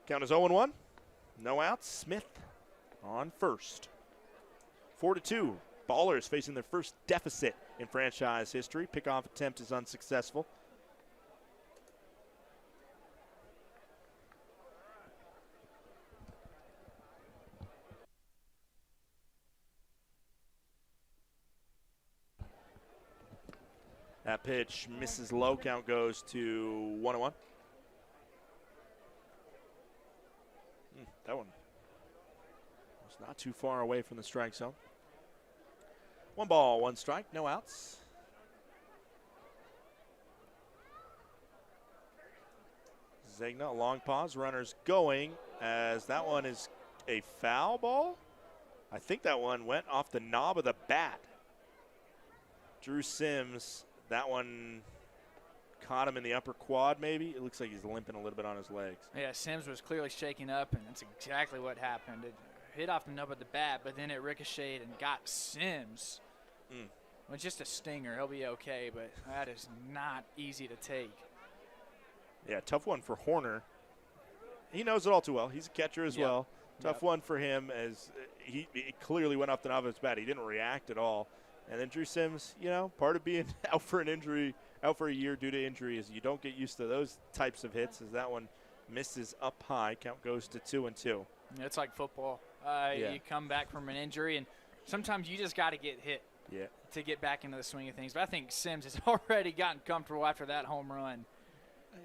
Count is 0-1. No outs. Smith on first. 4-2. Ballers facing their first deficit in franchise history. Pickoff attempt is unsuccessful. That pitch misses low. Count goes to 1-1. That one was not too far away from the strike zone. 1 strike, no outs. Zegna, a long pause, runners going as that one is a foul ball. I think that one went off the knob of the bat. Drew Sims, that one caught him in the upper quad maybe. It looks like he's limping a little bit on his legs. Yeah, Sims was clearly shaking up, and that's exactly what happened. It hit off the nub of the bat, but then it ricocheted and got Sims. It was just a stinger. He'll be okay, but that is not easy to take. Yeah, tough one for Horner. He knows it all too well. He's a catcher as well. Tough one for him as he clearly went off the knob of his bat. He didn't react at all. And then Drew Sims, part of being out for an injury, out for a year due to injury is you don't get used to those types of hits as that one misses up high. Count goes to 2-2. It's like football. You come back from an injury, and sometimes you just got to get hit to get back into the swing of things. But I think Sims has already gotten comfortable after that home run.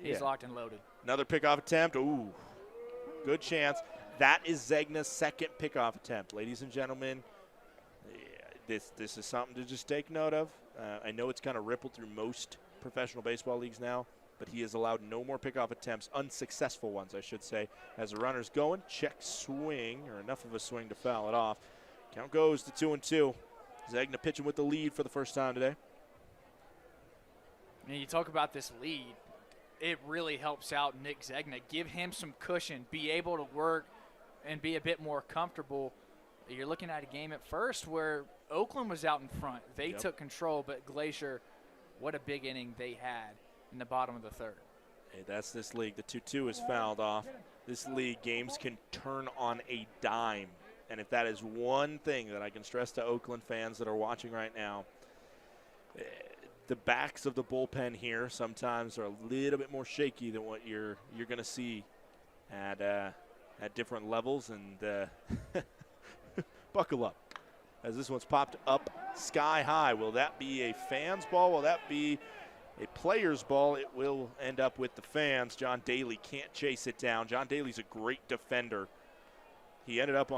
He's locked and loaded. Another pickoff attempt. Ooh, good chance. That is Zegna's second pickoff attempt. Ladies and gentlemen, this is something to just take note of. I know it's kind of rippled through most professional baseball leagues now, but he has allowed no more pickoff attempts, unsuccessful ones, I should say. As the runner's going, check swing, or enough of a swing to foul it off. Count goes to 2-2. Zegna pitching with the lead for the first time today. And you talk about this lead. It really helps out Nick Zegna. Give him some cushion, be able to work and be a bit more comfortable. You're looking at a game at first where Oakland was out in front. They took control, but Glacier, what a big inning they had in the bottom of the third. Hey, that's this league. The 2-2 is fouled off. This league, games can turn on a dime. And if that is one thing that I can stress to Oakland fans that are watching right now, the backs of the bullpen here sometimes are a little bit more shaky than what you're going to see at different levels. And buckle up, as this one's popped up sky high. Will that be a fan's ball? Will that be a player's ball? It will end up with the fans. John Daly can't chase it down. John Daly's a great defender. He ended up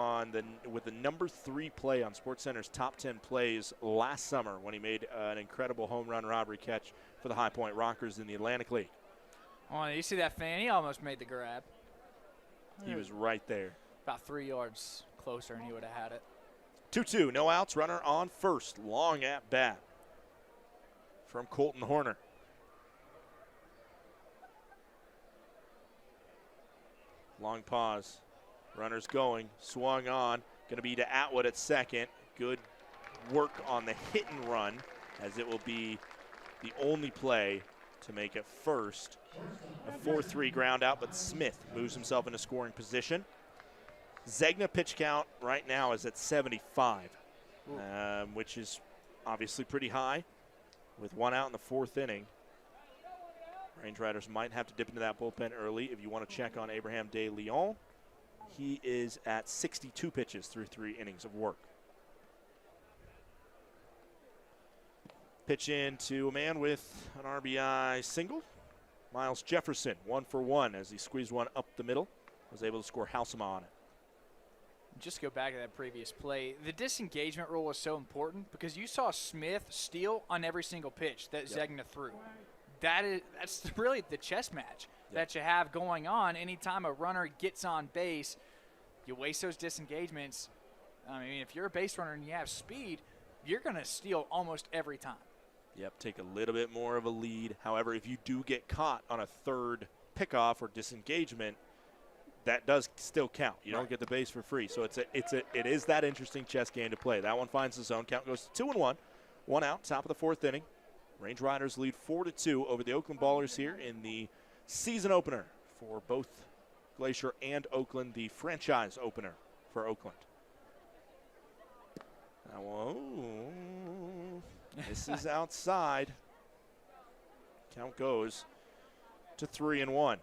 with the number 3 play on SportsCenter's top 10 plays last summer when he made an incredible home run robbery catch for the High Point Rockers in the Atlantic League. Oh, you see that fan? He almost made the grab. He was right there. About 3 yards closer, and he would have had it. 2-2, no outs, runner on first. Long at bat from Colton Horner. Long pause. Runners going, swung on, going to be to Atwood at second. Good work on the hit and run, as it will be the only play to make it first. A 4-3 ground out, but Smith moves himself into scoring position. Zegna pitch count right now is at 75, which is obviously pretty high with 1 out in the 4th inning. Range Riders might have to dip into that bullpen early. If you want to check on Abraham De Leon, he is at 62 pitches through 3 innings of work. Pitch in to a man with an RBI single. Miles Jefferson, 1 for 1 as he squeezed one up the middle. Was able to score Halsema on it. Just go back to that previous play. The disengagement rule is so important because you saw Smith steal on every single pitch that Zegna threw. That's really the chess match that you have going on. Anytime a runner gets on base, you waste those disengagements. I mean, if you're a base runner and you have speed, you're going to steal almost every time. Yep, take a little bit more of a lead. However, if you do get caught on a third pickoff or disengagement, that does still count. You don't get the base for free. So it is that interesting chess game to play. That one finds the zone. Count goes to 2-1. 1 out, top of the 4th inning. Range Riders lead 4-2 over the Oakland Ballers here in the season opener for both Glacier and Oakland, the franchise opener for Oakland. Now, this is outside. Count goes to 3-1.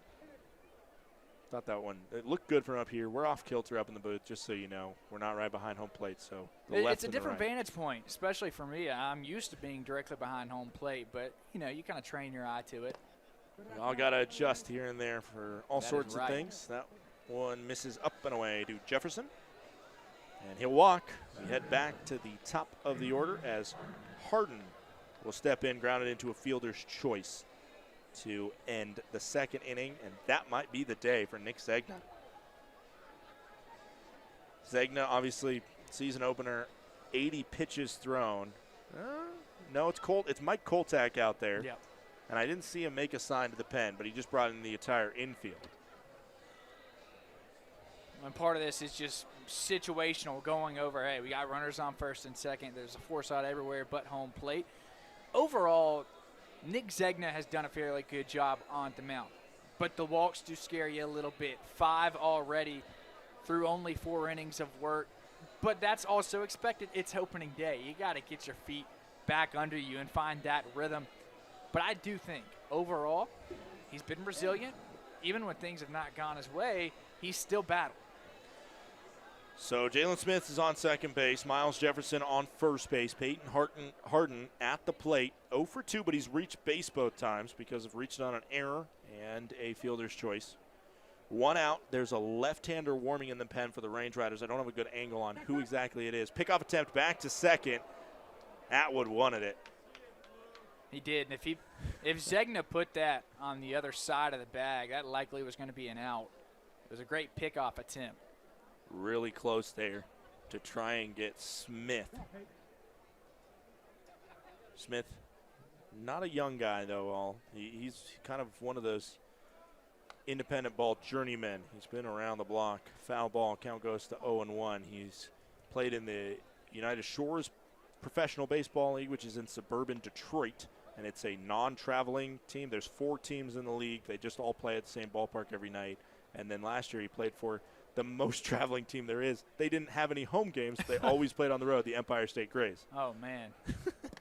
Thought that one, it looked good from up here. We're off kilter up in the booth, just so you know. We're not right behind home plate, so the left it's a and the different right. vantage point, especially for me. I'm used to being directly behind home plate, but, you kind of train your eye to it. We all got to adjust here and there for all sorts right. of things. That one misses up and away to Jefferson. And he'll walk. We head back to the top of the order as Harden will step in, grounded into a fielder's choice to end the 2nd inning, and that might be the day for Nick Zegna. Zegna, obviously, season opener, 80 pitches thrown. No, it's Mike Koltak out there. Yep. And I didn't see him make a sign to the pen, but he just brought in the entire infield. And part of this is just situational, going over, hey, we got runners on first and second. There's a force out everywhere but home plate. Overall, Nick Zegna has done a fairly good job on the mound. But the walks do scare you a little bit. 5 already through only 4 innings of work. But that's also expected. It's opening day. You got to get your feet back under you and find that rhythm. But I do think, overall, he's been resilient. Even when things have not gone his way, he's still battled. So Jalen Smith is on second base. Miles Jefferson on first base. Peyton Harden at the plate. 0 for 2, but he's reached base both times because of reaching on an error and a fielder's choice. 1 out. There's a left-hander warming in the pen for the Range Riders. I don't have a good angle on who exactly it is. Pickoff attempt back to second. Atwood wanted it. He did. And if Zegna put that on the other side of the bag, that likely was going to be an out. It was a great pickoff attempt. Really close there to try and get Smith. Smith, not a young guy, though. He's kind of one of those independent ball journeymen. He's been around the block. Foul ball, count goes to 0-1. He's played in the United Shores Professional Baseball League, which is in suburban Detroit, and it's a non-traveling team. There's 4 teams in the league. They just all play at the same ballpark every night. And then last year he played for the most traveling team there is. They didn't have any home games. They always played on the road, the Empire State Grays. Oh, man.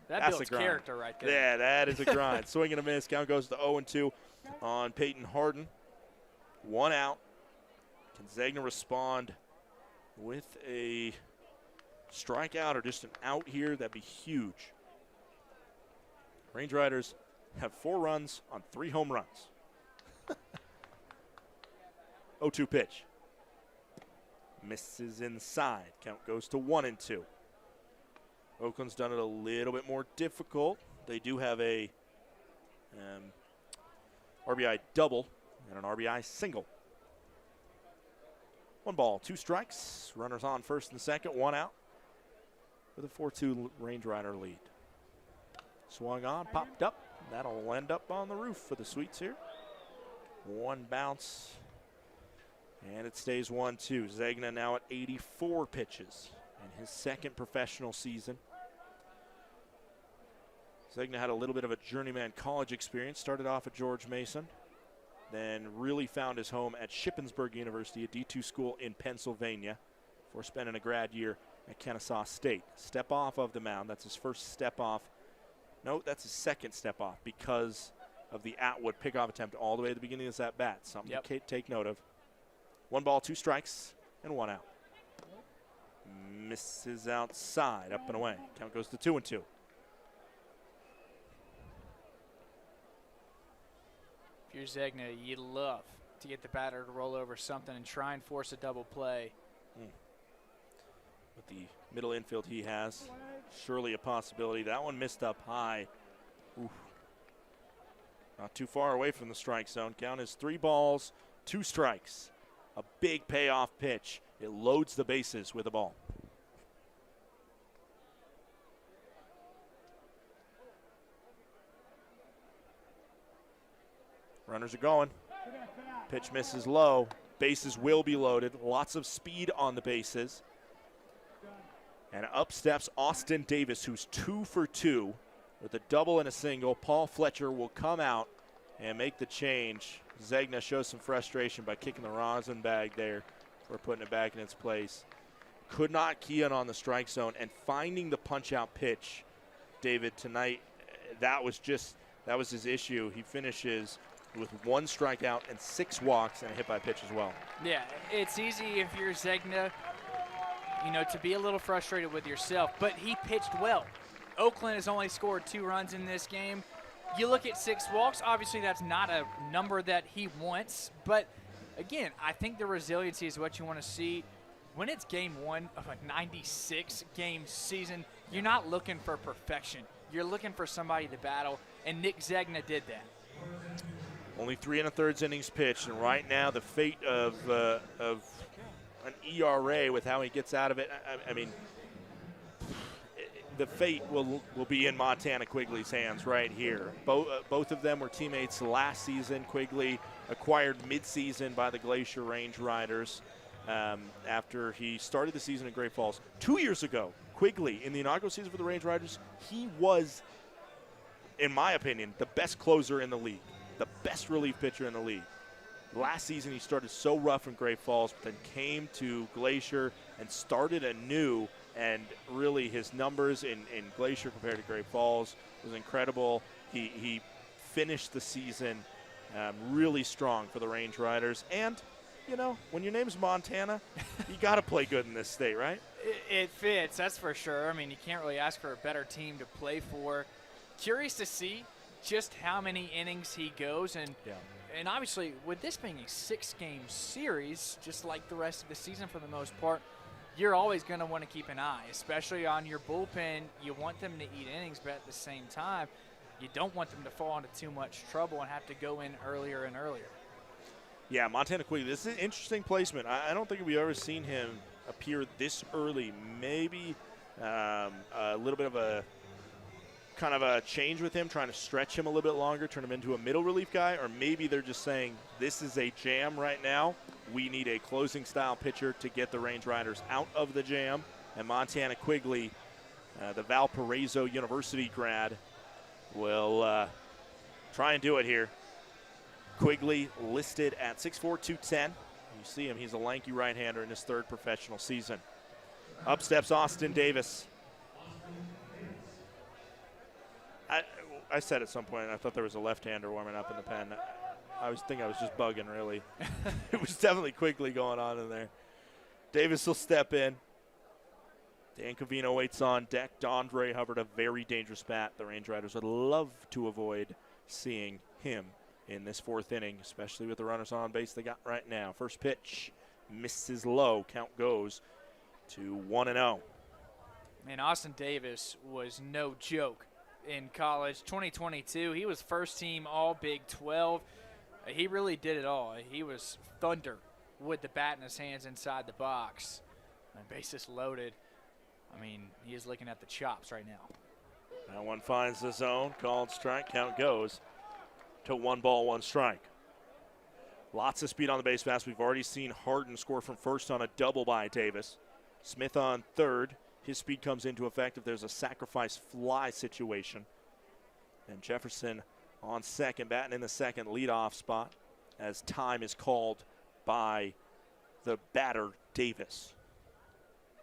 That builds character right there. Yeah, that is a grind. Swing and a miss. Count goes to 0-2 on Peyton Harden. 1 out. Can Zegna respond with a strikeout or just an out here? That'd be huge. Range Riders have 4 runs on 3 home runs. 0-2 pitch. Misses inside. Count goes to 1-2. Oakland's done it a little bit more difficult. They do have a RBI double and an RBI single. 1 ball, 2 strikes. Runners on first and second, 1 out with a 4-2 Range Rider lead. Swung on, popped up. That'll end up on the roof for the Sweets here. 1 bounce. And it stays 1-2. Zegna now at 84 pitches in his 2nd professional season. Zegna had a little bit of a journeyman college experience. Started off at George Mason. Then really found his home at Shippensburg University, a D2 school in Pennsylvania, before spending a grad year at Kennesaw State. Step off of the mound. That's his first step off. No, that's his 2nd step off because of the Atwood pickoff attempt all the way at the beginning of this at-bat. Something Yep. to take note of. 1 ball, 2 strikes, and 1 out. Misses outside, up and away. Count goes to 2-2. If you're Zegna, you'd love to get the batter to roll over something and try and force a double play. With the middle infield he has, surely a possibility. That one missed up high. Oof. Not too far away from the strike zone. Count is 3 balls, 2 strikes. A big payoff pitch. It loads the bases with a ball. Runners are going. Pitch misses low. Bases will be loaded. Lots of speed on the bases. And up steps Austin Davis, who's 2 for 2 with a double and a single. Paul Fletcher will come out and make the change. Zegna shows some frustration by kicking the rosin bag there for putting it back in its place. Could not key in on the strike zone and finding the punch-out pitch. David, tonight, that was his issue. He finishes with 1 strikeout and 6 walks and a hit by pitch as well. Yeah, it's easy if you're Zegna, to be a little frustrated with yourself, but he pitched well. Oakland has only scored 2 runs in this game. You look at 6 walks, obviously that's not a number that he wants, but again, I think the resiliency is what you want to see. When it's game 1 of a 96-game season, you're not looking for perfection. You're looking for somebody to battle, and Nick Zegna did that. Only 3 1/3 innings pitched, and right now the fate of an ERA with how he gets out of it, I mean, the fate will be in Montana Quigley's hands right here. Both of them were teammates last season. Quigley acquired midseason by the Glacier Range Riders after he started the season in Great Falls. 2 years ago, Quigley, in the inaugural season for the Range Riders, he was, in my opinion, the best closer in the league, the best relief pitcher in the league. Last season he started so rough in Great Falls, but then came to Glacier and started anew, and really his numbers in Glacier compared to Great Falls was incredible. He finished the season really strong for the Range Riders, and when your name's Montana, you got to play good in this state, right? It fits, that's for sure. I mean, you can't really ask for a better team to play for. Curious to see just how many innings he goes, and obviously with this being a 6-game series, just like the rest of the season for the most part, you're always going to want to keep an eye, especially on your bullpen. You want them to eat innings, but at the same time, you don't want them to fall into too much trouble and have to go in earlier and earlier. Yeah, Montana Quigley, this is an interesting placement. I don't think we've ever seen him appear this early. Maybe a little bit of a kind of a change with him, trying to stretch him a little bit longer, turn him into a middle relief guy, or maybe they're just saying this is a jam right now. We need a closing style pitcher to get the Range Riders out of the jam. And Montana Quigley, the Valparaiso University grad, will try and do it here. Quigley listed at 6'4", 210. You see him, he's a lanky right-hander in his 3rd professional season. Up steps Austin Davis. I said at some point I thought there was a left-hander warming up in the pen. I was just bugging, really. It was definitely Quigley going on in there. Davis will step in. Dan Covino waits on deck. Dondre Hubbard, a very dangerous bat. The Range Riders would love to avoid seeing him in this 4th inning, especially with the runners on base they got right now. First pitch misses low. Count goes to 1-0. Man, Austin Davis was no joke in college. 2022, he was first team all Big 12. He really did it all. He was thunder with the bat in his hands inside the box. And bases loaded. I mean, he is looking at the chops right now. That one finds the zone. Called strike. Count goes to 1 ball, 1 strike. Lots of speed on the base pass. We've already seen Harden score from first on a double by Davis. Smith on 3rd. His speed comes into effect if there's a sacrifice fly situation. And Jefferson on 2nd, batting in the 2nd leadoff spot as time is called by the batter, Davis.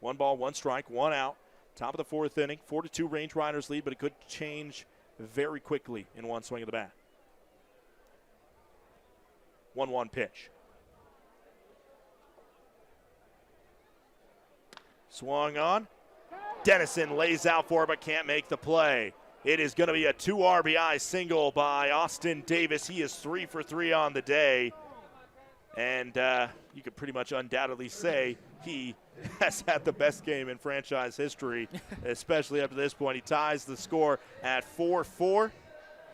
1 ball, 1 strike, 1 out. Top of the 4th inning. 4-2 Range Riders lead, but it could change very quickly in one swing of the bat. 1-1 pitch. Swung on. Dennison lays out for it but can't make the play. It is going to be a 2 RBI single by Austin Davis. He is 3 for 3 on the day. And you could pretty much undoubtedly say he has had the best game in franchise history, especially up to this point. He ties the score at 4-4.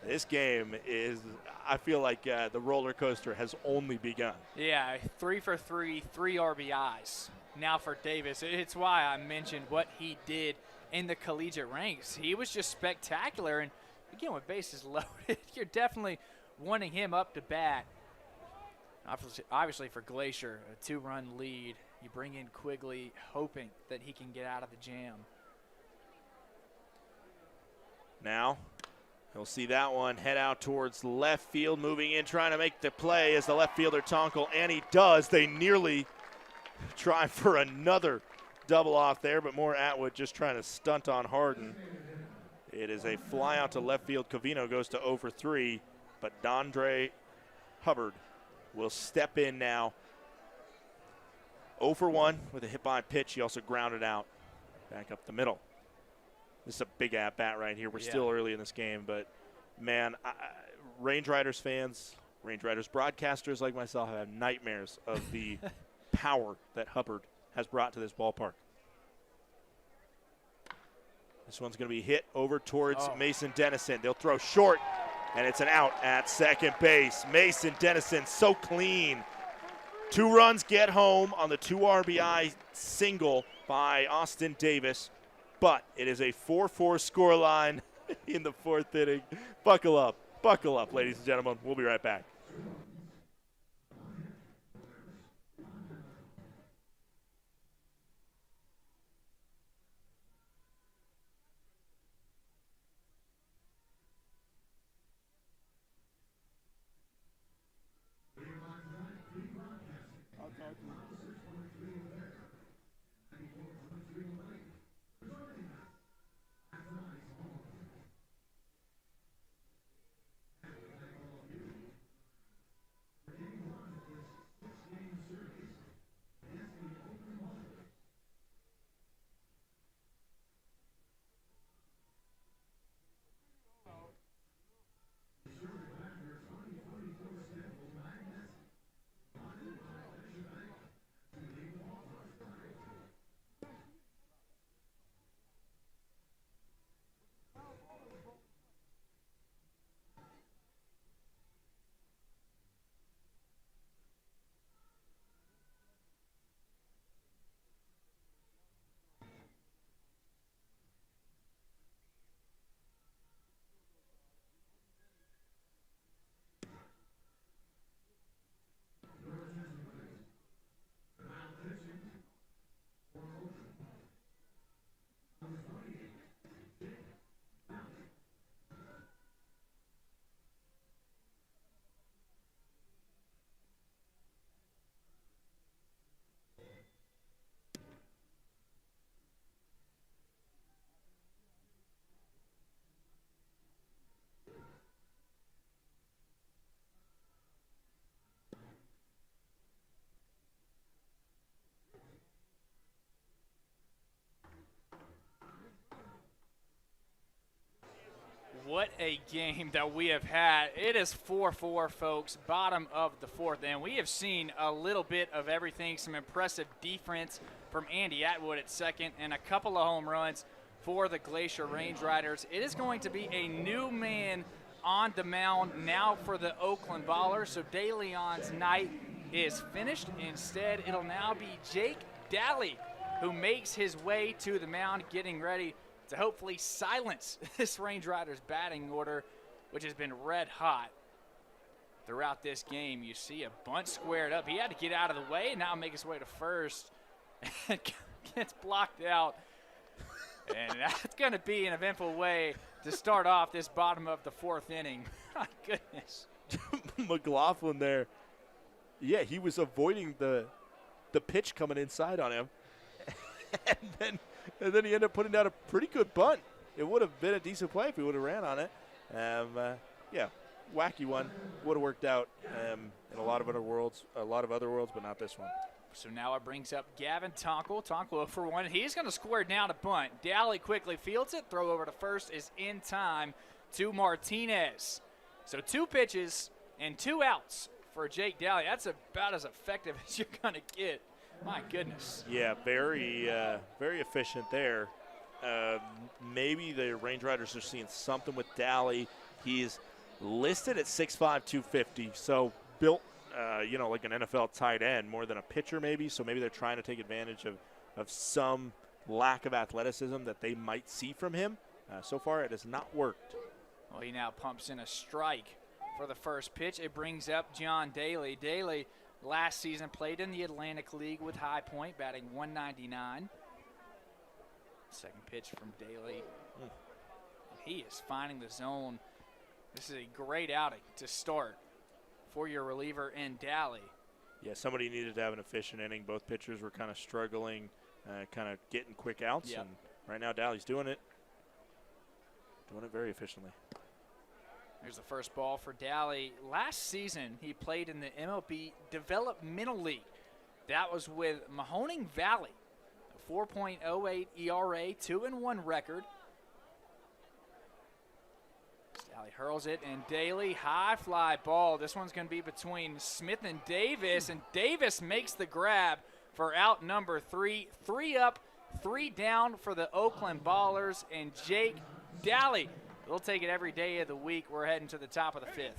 This game is, I feel like the roller coaster has only begun. Yeah, 3 for 3, 3 RBIs. Now for Davis, it's why I mentioned what he did in the collegiate ranks. He was just spectacular, and again, with bases loaded, you're definitely wanting him up to bat. Obviously for Glacier, a 2-run lead. You bring in Quigley, hoping that he can get out of the jam. Now, he'll see that one head out towards left field, moving in, trying to make the play as the left fielder Tonkel, and he does. They nearly try for another double off there, but more Atwood just trying to stunt on Harden. It is a fly out to left field. Covino goes to 0 for 3, but Dondre Hubbard will step in now. 0 for 1 with a hit by pitch. He also grounded out back up the middle. This is a big at-bat right here. We're still early in this game, but, man, Range Riders fans, Range Riders broadcasters like myself have nightmares of the power that Hubbard has brought to this ballpark. This one's going to be hit over towards Mason Dennison. They'll throw short, and it's an out at second base. Mason Dennison so clean. 2 runs get home on the 2 RBI single by Austin Davis, but it is a 4-4 scoreline in the 4th inning. Buckle up, ladies and gentlemen. We'll be right back. What a game that we have had. It is 4-4, folks, bottom of the 4th. And we have seen a little bit of everything, some impressive defense from Andy Atwood at second and a couple of home runs for the Glacier Range Riders. It is going to be a new man on the mound now for the Oakland Ballers. So DeLeon's night is finished. Instead, it'll now be Jake Daly who makes his way to the mound, getting ready to hopefully silence this Range Riders batting order, which has been red hot throughout this game. You see a bunt squared up. He had to get out of the way and now make his way to first. And gets blocked out. And that's going to be an eventful way to start off this bottom of the 4th inning. My goodness. McLaughlin there. Yeah, he was avoiding the pitch coming inside on him. and then he ended up putting down a pretty good bunt. It would have been a decent play if he would have ran on it. Yeah, wacky one. Would have worked out in a lot of other worlds, but not this one. So now it brings up Gavin Tonkel. Tonkel for one. He's going to square down a bunt. Dally quickly fields it. Throw over to first is in time to Martinez. So 2 pitches and 2 outs for Jake Dally. That's about as effective as you're going to get. My goodness. Yeah, very efficient there. Maybe the Range Riders are seeing something with Dally. He's listed at 6'5", 250, so built like an NFL tight end more than a pitcher maybe. So maybe they're trying to take advantage of some lack of athleticism that they might see from him. So far it has not worked. Well, he now pumps in a strike for the first pitch. It brings up John Daly. Daly last season played in the Atlantic League with High Point, batting 199. Second pitch from Daly. He is finding the zone. This is a great outing to start for your reliever in Dally. Yeah, somebody needed to have an efficient inning. Both pitchers were kind of struggling, kind of getting quick outs. Yep. And right now Dally's doing it very efficiently. Here's the first ball for Dally. Last season, he played in the MLB Developmental League. That was with Mahoning Valley, a 4.08 ERA, 2-1 record. Dally hurls it, and Daly, high fly ball. This one's going to be between Smith and Davis, and Davis makes the grab for out number 3. 3 up, 3 down for the Oakland Ballers, and Jake Dally. They'll take it every day of the week. We're heading to the top of the 5th.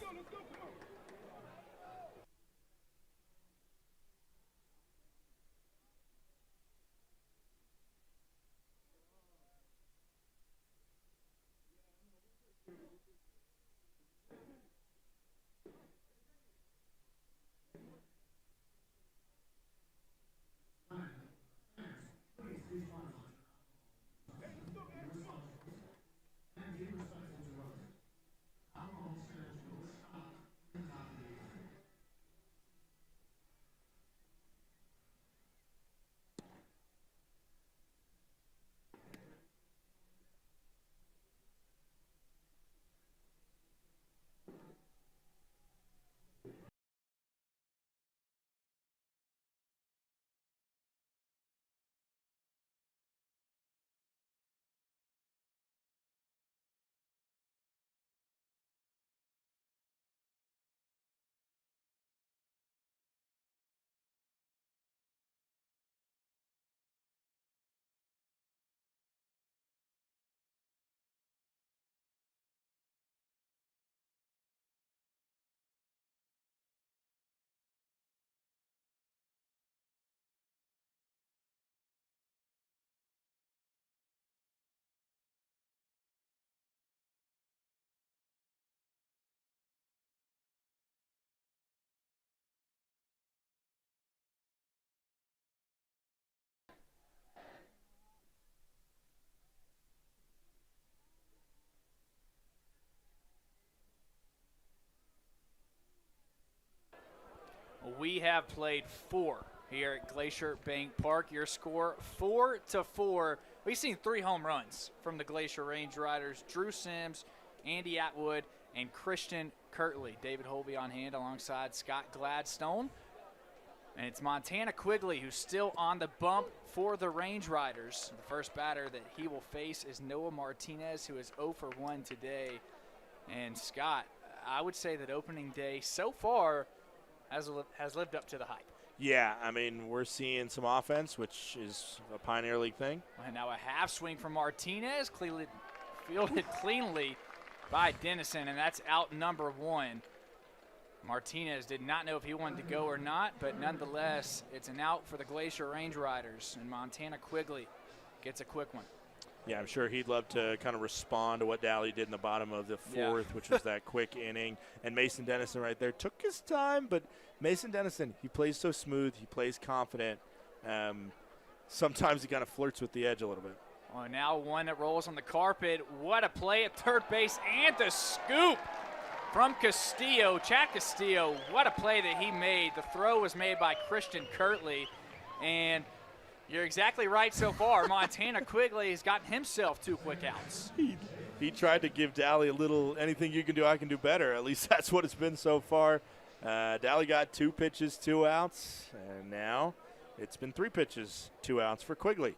We have played 4 here at Glacier Bank Park. Your score 4-4. We've seen 3 home runs from the Glacier Range Riders. Drew Sims, Andy Atwood, and Christian Kirtley. David Holby on hand alongside Scott Gladstone. And it's Montana Quigley who's still on the bump for the Range Riders. The first batter that he will face is Noah Martinez, who is 0 for 1 today. And Scott, I would say that opening day so far has lived up to the hype. Yeah, I mean, we're seeing some offense, which is a Pioneer League thing. And now a half swing from Martinez, fielded cleanly by Dennison, and that's out number 1. Martinez did not know if he wanted to go or not, but nonetheless, it's an out for the Glacier Range Riders, and Montana Quigley gets a quick one. Yeah, I'm sure he'd love to kind of respond to what Dally did in the bottom of the 4th, which was that quick inning. And Mason Dennison right there took his time, but Mason Dennison, he plays so smooth. He plays confident. Sometimes he kind of flirts with the edge a little bit. Well, now one that rolls on the carpet. What a play at third base, and the scoop from Castillo. Chad Castillo, what a play that he made. The throw was made by Christian Kirtley, and you're exactly right so far. Montana Quigley has gotten himself 2 quick outs. he tried to give Dally a little, anything you can do, I can do better. At least that's what it's been so far. Dally got 2 pitches, 2 outs, and now it's been 3 pitches, 2 outs for Quigley.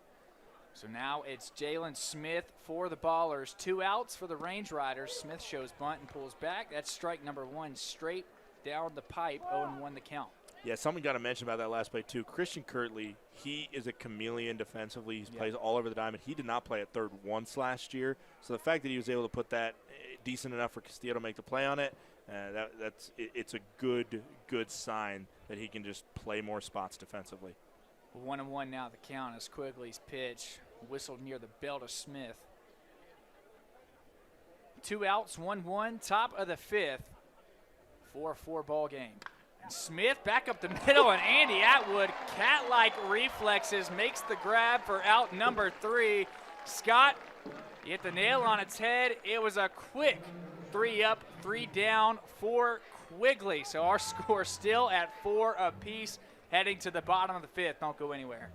So now it's Jalen Smith for the Ballers. 2 outs for the Range Riders. Smith shows bunt and pulls back. That's strike number 1 straight down the pipe, 0-1 the count. Yeah, someone got to mention about that last play, too. Christian Kirtley, he is a chameleon defensively. He plays all over the diamond. He did not play at third once last year. So the fact that he was able to put that decent enough for Castillo to make the play on it, it's a good sign that he can just play more spots defensively. 1-1 now the count as Quigley's pitch whistled near the belt of Smith. 2 outs, 1-1, top of the 5th. 4-4 ball game. And Smith back up the middle, and Andy Atwood, cat-like reflexes, makes the grab for out number 3. Scott, you hit the nail on its head. It was a quick 3 up, 3 down for Quigley. So our score still at 4 apiece, heading to the bottom of the 5th. Don't go anywhere.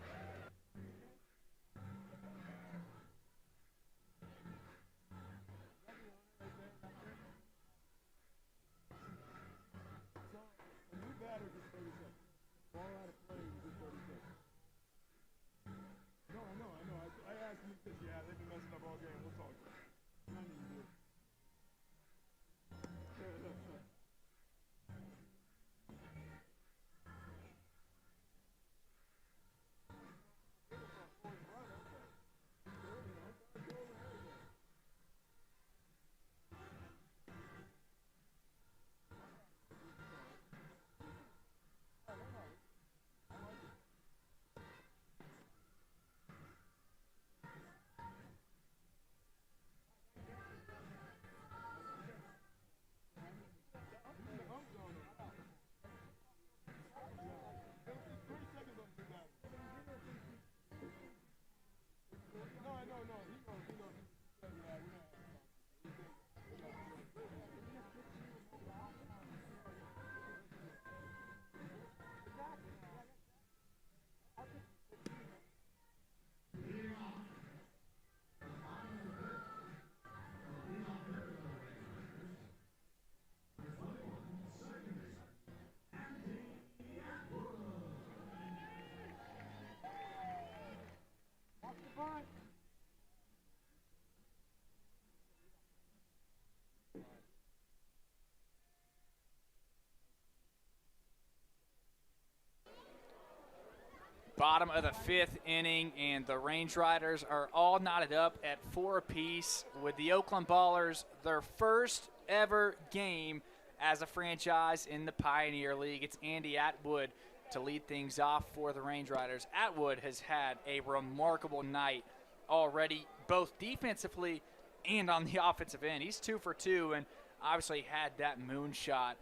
Bottom of the 5th inning, and the Range Riders are all knotted up at 4 apiece with the Oakland Ballers, their first ever game as a franchise in the Pioneer League. It's Andy Atwood to lead things off for the Range Riders. Atwood has had a remarkable night already, both defensively and on the offensive end. He's 2 for 2 and obviously had that moonshot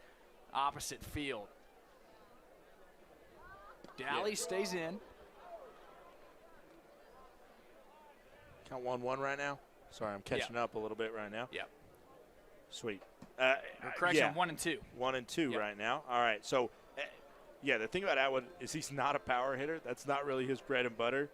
opposite field. Dally stays in. Count 1-1 right now. Sorry, I'm catching up a little bit right now. Yep. Sweet. Correction, 1 and 2. 1 and 2 right now. All right. So, the thing about Atwood is he's not a power hitter. That's not really his bread and butter.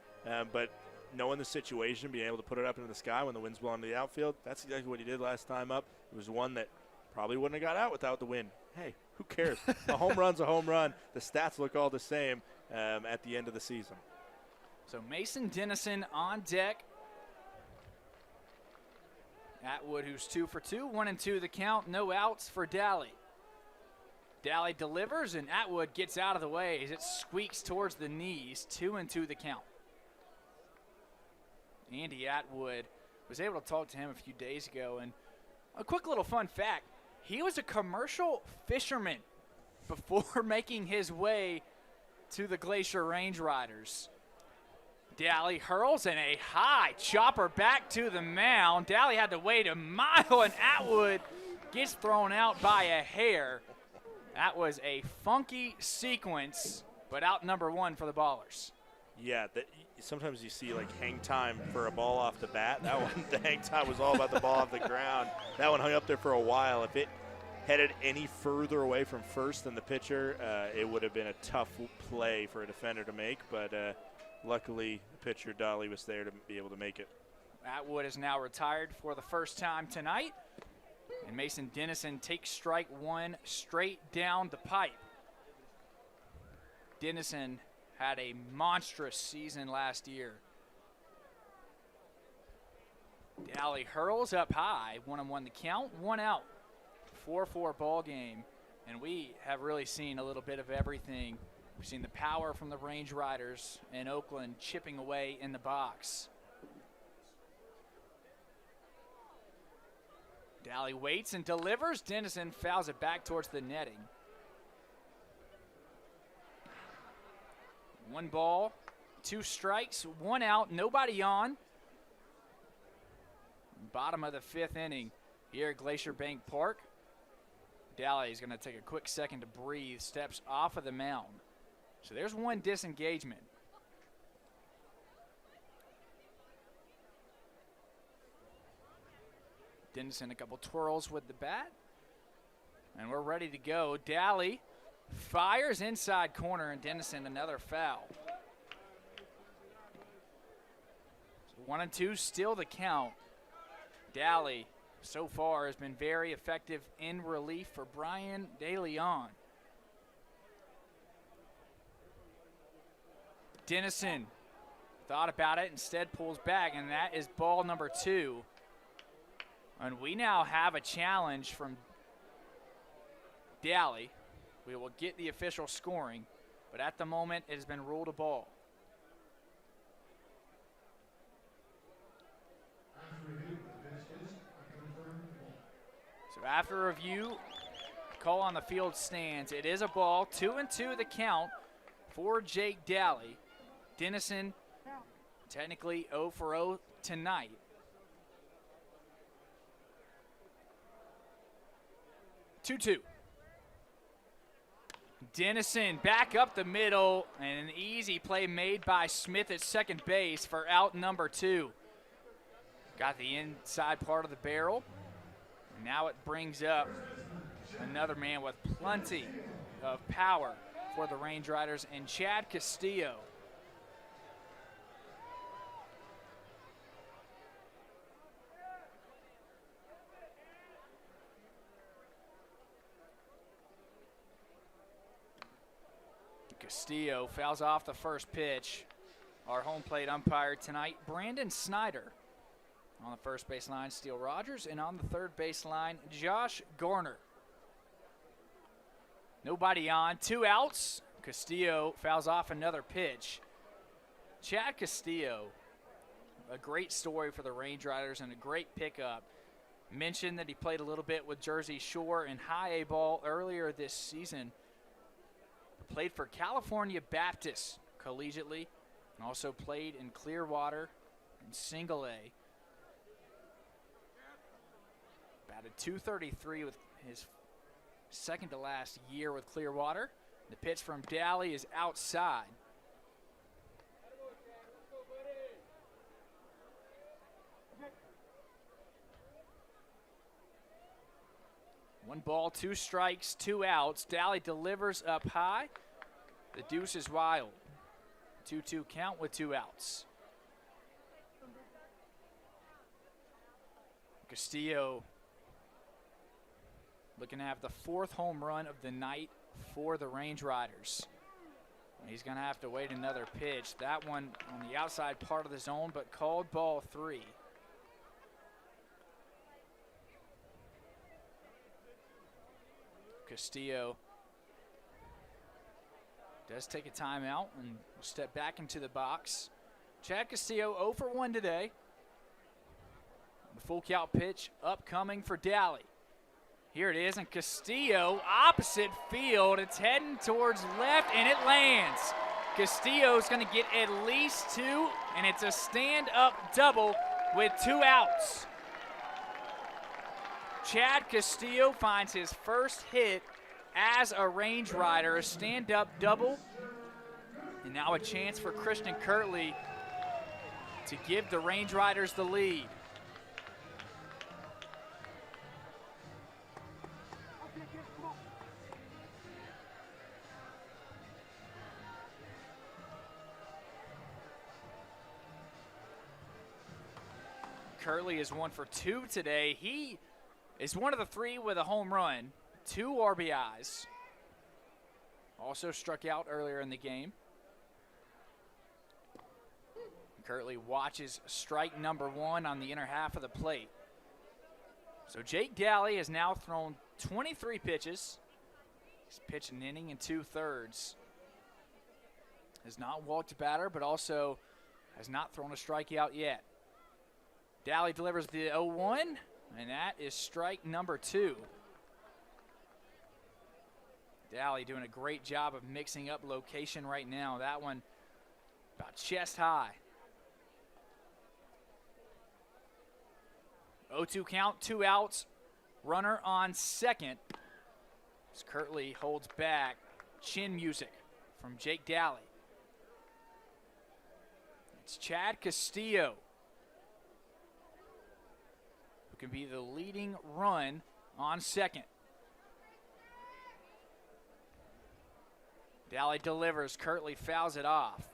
But knowing the situation, being able to put it up into the sky when the wind's blowing to the outfield, that's exactly what he did last time up. It was one that probably wouldn't have got out without the wind. Hey, who cares? A home run's a home run. The stats look all the same at the end of the season. So Mason Dennison on deck. Atwood, who's 2 for 2, 1 and 2 the count, no outs for Dally. Dally delivers, and Atwood gets out of the way as it squeaks towards the knees. 2 and 2 the count. Andy Atwood was able to talk to him a few days ago, and a quick little fun fact. He was a commercial fisherman before making his way to the Glacier Range Riders. Dally hurls and a high chopper back to the mound. Dally had to wait a mile, and Atwood gets thrown out by a hair. That was a funky sequence, but out number 1 for the Ballers. Yeah, sometimes you see like hang time for a ball off the bat. That one, the hang time was all about the ball off the ground. That one hung up there for a while. If it headed any further away from first than the pitcher, it would have been a tough play for a defender to make, but luckily, the pitcher, Dolly, was there to be able to make it. Atwood is now retired for the first time tonight. And Mason Dennison takes strike one straight down the pipe. Dennison had a monstrous season last year. Daly hurls up high, 1-1 the count, 1 out. 4-4 ball game, and we have really seen a little bit of everything. We've seen the power from the Range Riders in Oakland chipping away in the box. Daly waits and delivers. Dennison fouls it back towards the netting. 1 ball, 2 strikes, 1 out, nobody on. Bottom of the 5th inning here at Glacier Bank Park. Daly is going to take a quick second to breathe, steps off of the mound. So there's 1 disengagement. Dennison a couple twirls with the bat. And we're ready to go. Daly fires inside corner, and Dennison another foul. So 1-2 still the count. Daly so far has been very effective in relief for Brian DeLeon. Dennison thought about it, instead pulls back, and that is ball number 2. And we now have a challenge from Daly. We will get the official scoring, but at the moment it has been ruled a ball. So after review, call on the field stands. It is a ball, 2-2 the count for Jake Daly. Dennison technically 0 for 0 tonight. Two. Dennison back up the middle, and an easy play made by Smith at second base for out number 2. Got the inside part of the barrel. And now it brings up another man with plenty of power for the Range Riders, and Chad Castillo. Castillo fouls off the first pitch. Our home plate umpire tonight, Brandon Snyder. On the first base line, Steele Rogers, and on the third base line, Josh Garner. Nobody on, 2 outs. Castillo fouls off another pitch. Chad Castillo, a great story for the Range Riders and a great pickup. Mentioned that he played a little bit with Jersey Shore in high A ball earlier this season. Played for California Baptist collegiately, and also played in Clearwater and Single A. Batted .233 with his second to last year with Clearwater. The pitch from Daly is outside. One ball, 2 strikes, 2 outs. Daly delivers up high. The deuce is wild. 2-2 count with 2 outs. Castillo looking to have the 4th home run of the night for the Range Riders. He's going to have to wait another pitch. That one on the outside part of the zone, but called ball 3. Castillo does take a timeout and will step back into the box. Chad Castillo 0 for 1 today. The full count pitch upcoming for Daly. Here it is, and Castillo opposite field. It's heading towards left, and it lands. Castillo's going to get at least 2, and it's a stand-up double with 2 outs. Chad Castillo finds his first hit as a Range Rider, a stand-up double. And now a chance for Christian Kirtley to give the Range Riders the lead. Kirtley is 1 for 2 today. He is one of the 3 with a home run, 2 RBIs. Also struck out earlier in the game. Kirtley watches strike number 1 on the inner half of the plate. So Jake Daly has now thrown 23 pitches. He's pitched an inning and 2/3. Has not walked a batter, but also has not thrown a strikeout yet. Daly delivers the 0-1, and that is strike number 2. Daly doing a great job of mixing up location right now. That one about chest high. 0-2 count, 2 outs. Runner on second. As Kirtley holds back. Chin music from Jake Daly. It's Chad Castillo, who can be the leading run on second. Daly delivers. Kirtley fouls it off.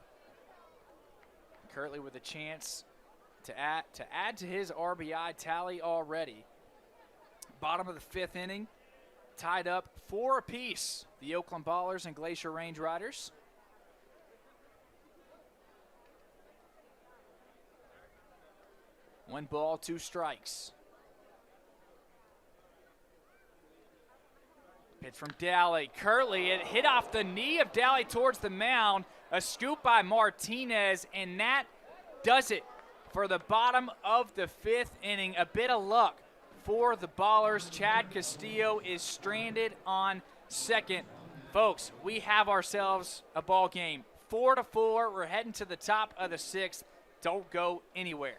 Kirtley with a chance to add to his RBI tally already. Bottom of the 5th inning, tied up 4 apiece. The Oakland Ballers and Glacier Range Riders. One ball, 2 strikes. Pitch from Daly. Kirtley, it hit off the knee of Daly towards the mound. A scoop by Martinez, and that does it for the bottom of the 5th inning. A bit of luck for the Ballers. Chad Castillo is stranded on second. Folks, we have ourselves a ball game. 4-4. We're heading to the top of the 6th. Don't go anywhere.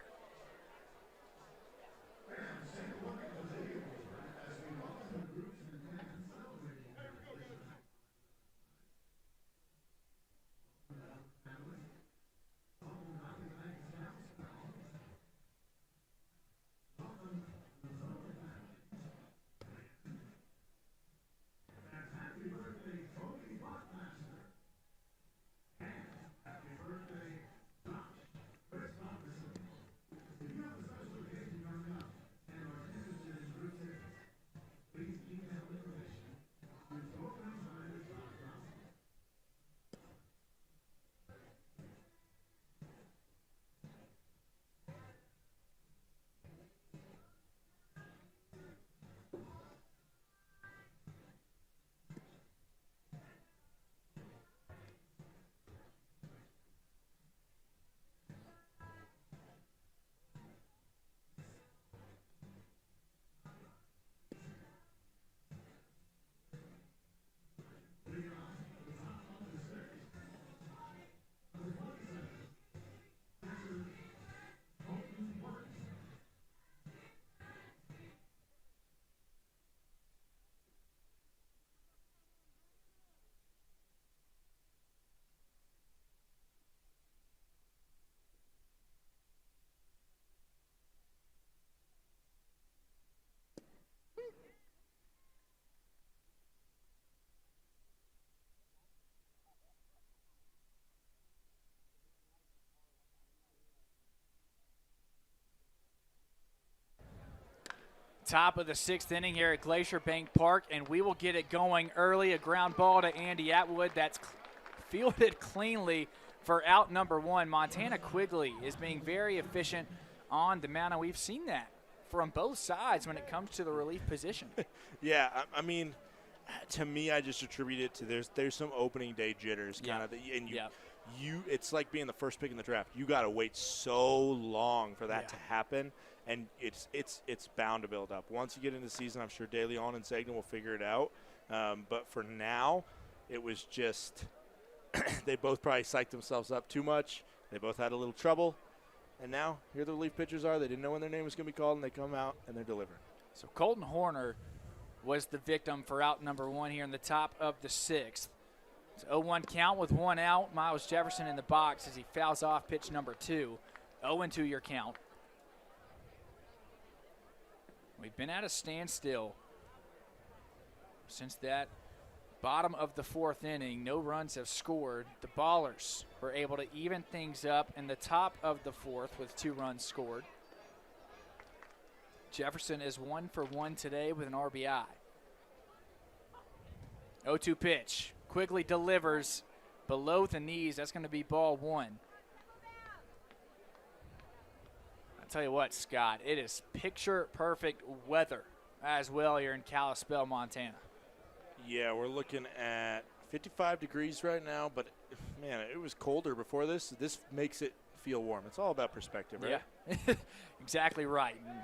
Top of the 6th inning here at Glacier Bank Park, and we will get it going early. A ground ball to Andy Atwood that's fielded cleanly for out number 1. Montana Quigley is being very efficient on the mound, and we've seen that from both sides when it comes to the relief position. Yeah, I mean, to me, I just attribute it to there's some opening day jitters kind of, and you it's like being the first pick in the draft. You got to wait so long for that to happen. And it's bound to build up. Once you get into the season, I'm sure De Leon and Segna will figure it out. But for now, it was just they both probably psyched themselves up too much. They both had a little trouble. And now here the relief pitchers are. They didn't know when their name was going to be called, and they come out and they're delivering. So Colton Horner was the victim for out number 1 here in the top of the 6th. It's 0-1 count with 1 out. Miles Jefferson in the box as he fouls off pitch number 2. 0-2 your count. We've been at a standstill since that bottom of the 4th inning. No runs have scored. The Ballers were able to even things up in the top of the 4th with 2 runs scored. Jefferson is 1 for 1 today with an RBI. 0-2 pitch. Quigley delivers below the knees. That's going to be ball 1. I'll tell you what, Scott, it is picture-perfect weather as well here in Kalispell, Montana. Yeah, we're looking at 55 degrees right now, but, man, it was colder before this. This makes it feel warm. It's all about perspective, right? Yeah, exactly right. And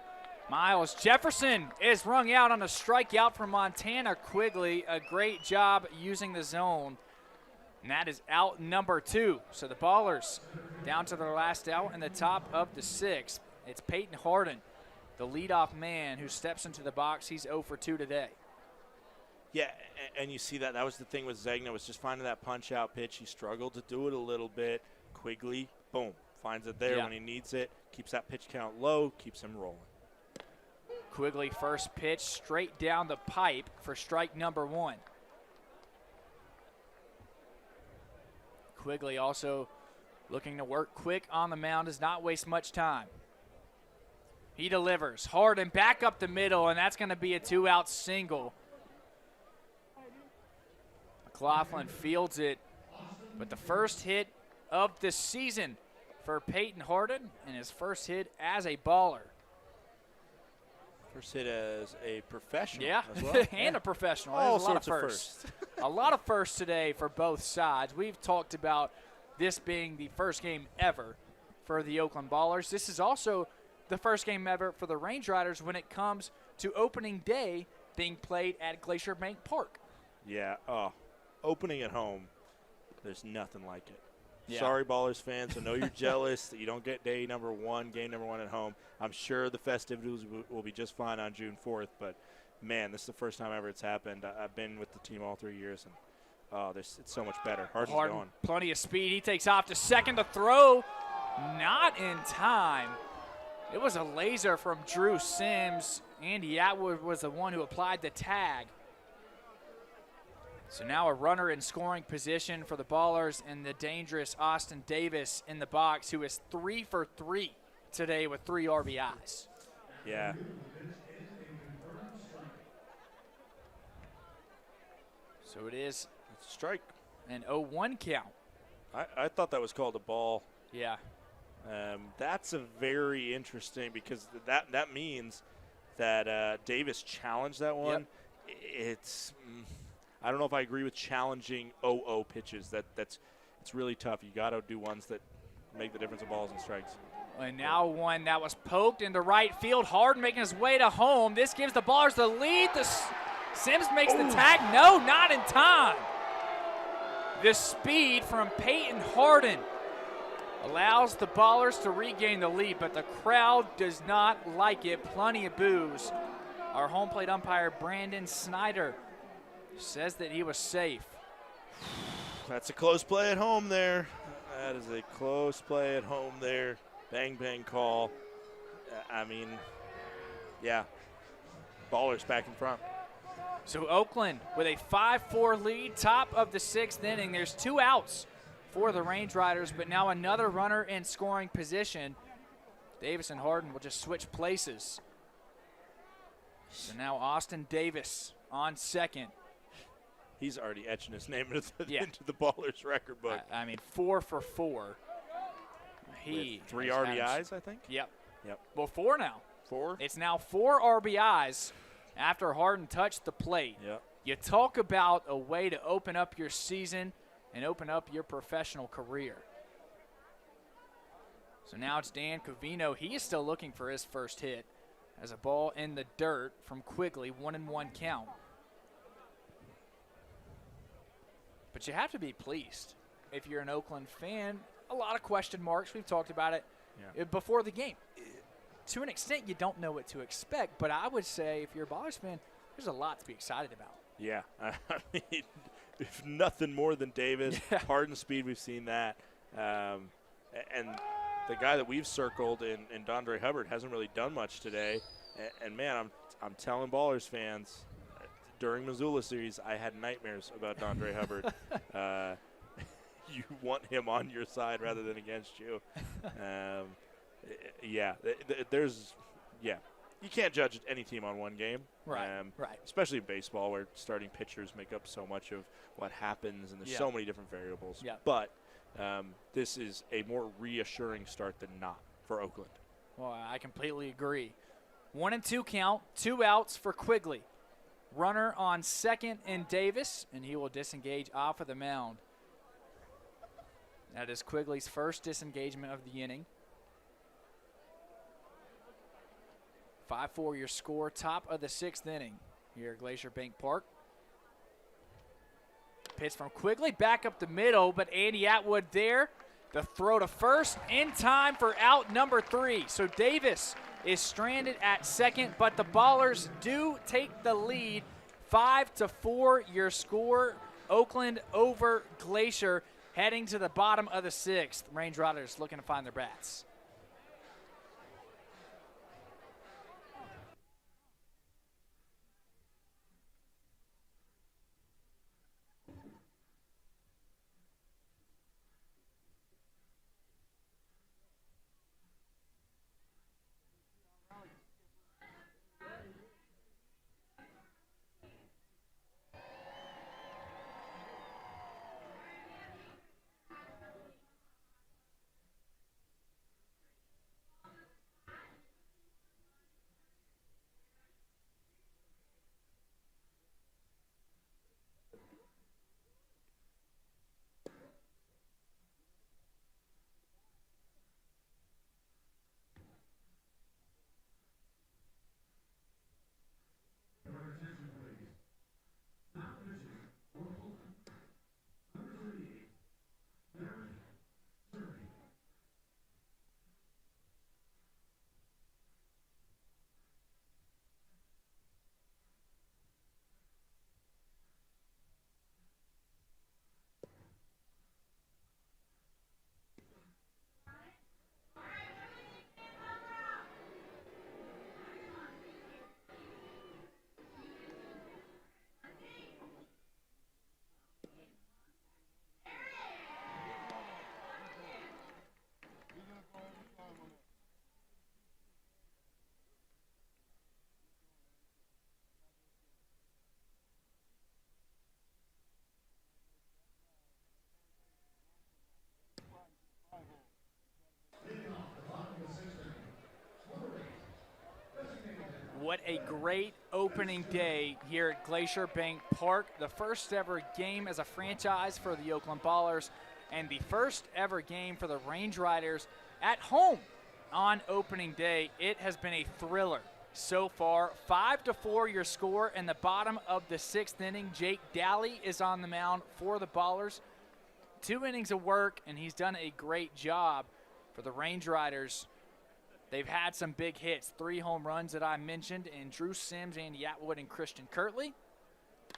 Miles Jefferson is rung out on a strikeout from Montana Quigley. A great job using the zone. And that is out number 2. So the Ballers down to their last out in the top of the 6th. It's Peyton Harden, the leadoff man, who steps into the box. He's 0 for 2 today. Yeah, and you see that. That was the thing with Zegna, was just finding that punch-out pitch. He struggled to do it a little bit. Quigley, boom, finds it there when he needs it. Keeps that pitch count low, keeps him rolling. Quigley first pitch straight down the pipe for strike number 1. Quigley also looking to work quick on the mound, does not waste much time. He delivers. Harden back up the middle, and that's going to be a 2-out single. McLaughlin fields it, but the first hit of the season for Peyton Harden, and his first hit as a Baller. First hit as a professional as well. And a professional. All There's a lot sorts of firsts. A lot of firsts today for both sides. We've talked about this being the first game ever for the Oakland Ballers. This is also the first game ever for the Range Riders when it comes to opening day being played at Glacier Bank Park. Yeah, opening at home, there's nothing like it. Yeah. Sorry, Ballers fans. I know you're jealous that you don't get game number 1 at home. I'm sure the festivities will be just fine on June 4th, but, man, this is the first time ever it's happened. I've been with the team all 3 years, and it's so much better. Harden's going. Plenty of speed. He takes off to second to throw. Not in time. It was a laser from Drew Sims. Andy Atwood was the one who applied the tag. So now a runner in scoring position for the Ballers, and the dangerous Austin Davis in the box, who is 3 for 3 today with 3 RBIs. Yeah. So it is It's a strike. an 0-1 count. I thought that was called a ball. Yeah. That's a very interesting, because that means that Davis challenged that one. Yep. It's I don't know if I agree with challenging 0-0 pitches. It's really tough. You got to do ones that make the difference of balls and strikes. And now one that was poked into right field. Harden making his way to home. This gives the Ballers the lead. Sims makes the tag. No, not in time. The speed from Peyton Harden allows the Ballers to regain the lead, but the crowd does not like it. Plenty of boos. Our home plate umpire, Brandon Snyder, says that he was safe. That's a close play at home there. That is a close play at home there. Bang, bang call. I mean, yeah. Ballers back in front. So Oakland with a 5-4 lead, top of the 6th inning. There's 2 outs for the Range Riders, but now another runner in scoring position. Davis and Harden will just switch places. So now Austin Davis on second. He's already etching his name into the Ballers record book. I mean, 4 for 4. He with 3 RBIs, I think? Yep. Yep. Well, 4 now. 4? It's now 4 RBIs after Harden touched the plate. Yep. You talk about a way to open up your season and open up your professional career. So now it's Dan Covino. He is still looking for his first hit as a ball in the dirt from Quigley, 1-1 count. But you have to be pleased if you're an Oakland fan. A lot of question marks. We've talked about it before the game. To an extent, you don't know what to expect, but I would say if you're a Ballers fan, there's a lot to be excited about. Yeah. I mean, if nothing more than Davis, Harden speed, we've seen that. And the guy that we've circled in Dondre Hubbard hasn't really done much today. And man, I'm telling Ballers fans, during Missoula series, I had nightmares about Dondre Hubbard. You want him on your side rather than against you. you can't judge any team on one game. Right. Especially in baseball, where starting pitchers make up so much of what happens, and there's so many different variables. Yeah. But this is a more reassuring start than not for Oakland. Well, I completely agree. 1-2 count, 2 outs for Quigley. Runner on second in Davis, and he will disengage off of the mound. That is Quigley's first disengagement of the inning. 5-4 your score, top of the 6th inning here at Glacier Bank Park. Pitch from Quigley, back up the middle, but Andy Atwood there. The throw to first in time for out number 3. So Davis is stranded at second, but the Ballers do take the lead. 5-4 your score. Oakland over Glacier, heading to the bottom of the 6th. Range Riders looking to find their bats. What a great opening day here at Glacier Bank Park. The first ever game as a franchise for the Oakland Ballers, and the first ever game for the Range Riders at home on opening day. It has been a thriller so far. 5-4 your score in the bottom of the 6th inning. Jake Daly is on the mound for the Ballers. 2 innings of work, and he's done a great job for the Range Riders. They've had some big hits, 3 home runs that I mentioned, and Drew Sims, Andy Atwood, and Christian Kirtley.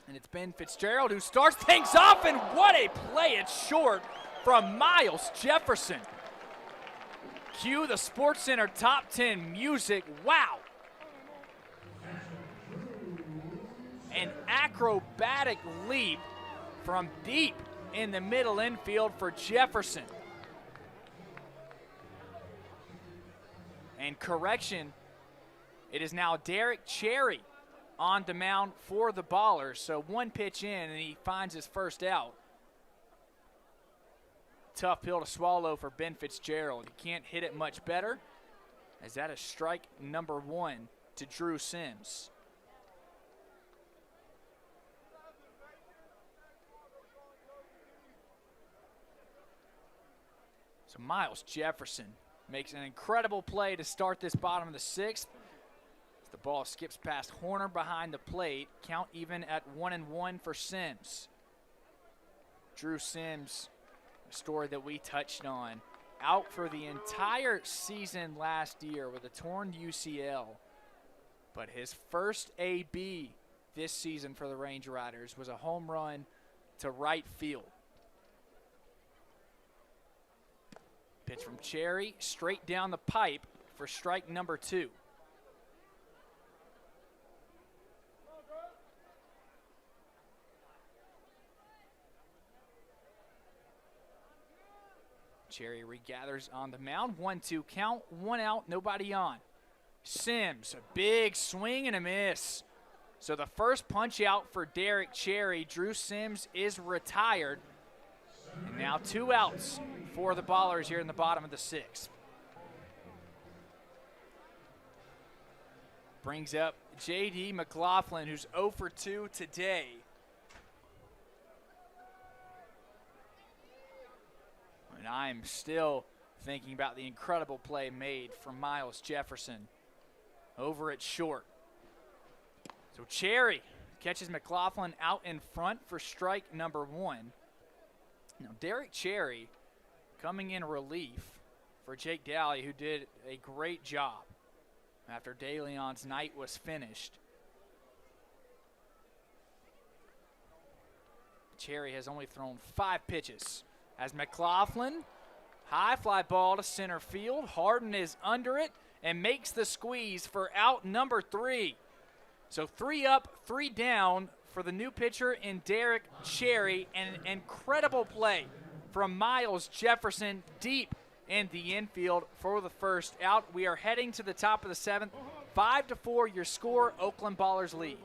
And it's Ben Fitzgerald who starts things off, and what a play. It's short from Miles Jefferson. Cue the SportsCenter Top 10 music. Wow. An acrobatic leap from deep in the middle infield for Jefferson. And correction, it is now Derek Cherry on the mound for the Ballers. So 1 pitch in, and he finds his first out. Tough pill to swallow for Ben Fitzgerald. He can't hit it much better, as that is strike number 1 to Drew Sims. So Miles Jefferson makes an incredible play to start this bottom of the 6th. As the ball skips past Horner behind the plate. Count even at 1-1 for Sims. Drew Sims, a story that we touched on, out for the entire season last year with a torn UCL. But his first AB this season for the Range Riders was a home run to right field. Pitch from Cherry, straight down the pipe for strike number 2. Cherry regathers on the mound. 1-2 count, 1 out, nobody on. Sims, a big swing and a miss. So the first punch out for Derek Cherry. Drew Sims is retired. And now 2 outs for the Ballers here in the bottom of the 6th. Brings up J.D. McLaughlin, who's 0 for 2 today. And I'm still thinking about the incredible play made from Miles Jefferson over at short. So Cherry catches McLaughlin out in front for strike number 1. Now Derek Cherry coming in relief for Jake Daly, who did a great job after DeLeon's night was finished. Cherry has only thrown 5 pitches. As McLaughlin, high fly ball to center field. Harden is under it and makes the squeeze for out number 3. So 3 up, 3 down for the new pitcher in Derek Cherry, and an incredible play from Miles Jefferson deep in the infield for the first out. We are heading to the top of the 7th. 5-4 your score. Oakland Ballers lead.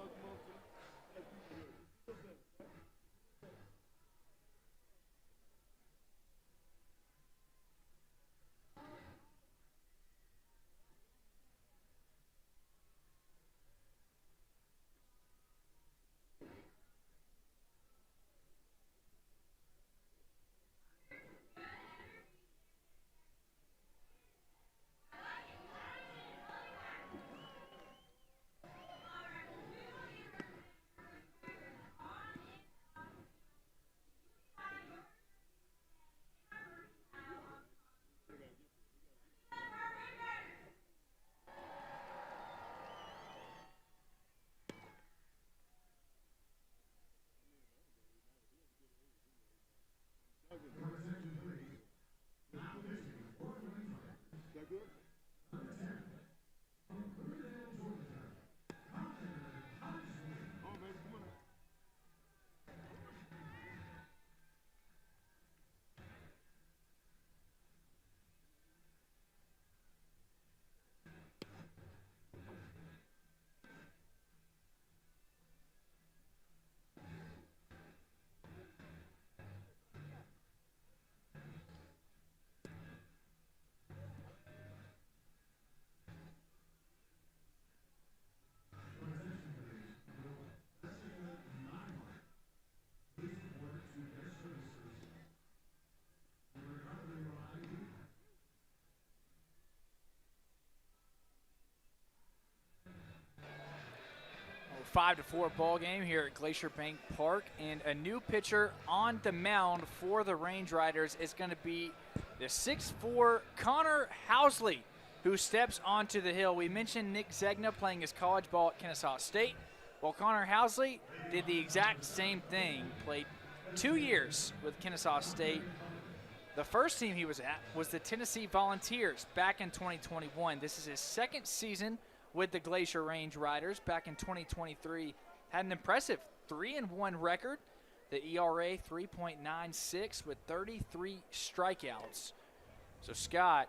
A 5-4 ball game here at Glacier Bank Park, and a new pitcher on the mound for the Range Riders is going to be the 6'4" Connor Housley, who steps onto the hill. We mentioned Nick Zegna playing his college ball at Kennesaw State. Well, Connor Housley did the exact same thing, played 2 years with Kennesaw State. The first team he was at was the Tennessee Volunteers back in 2021. This is his 2nd season with the Glacier Range Riders. Back in 2023, had an impressive 3-1 record. The ERA 3.96 with 33 strikeouts. So Scott,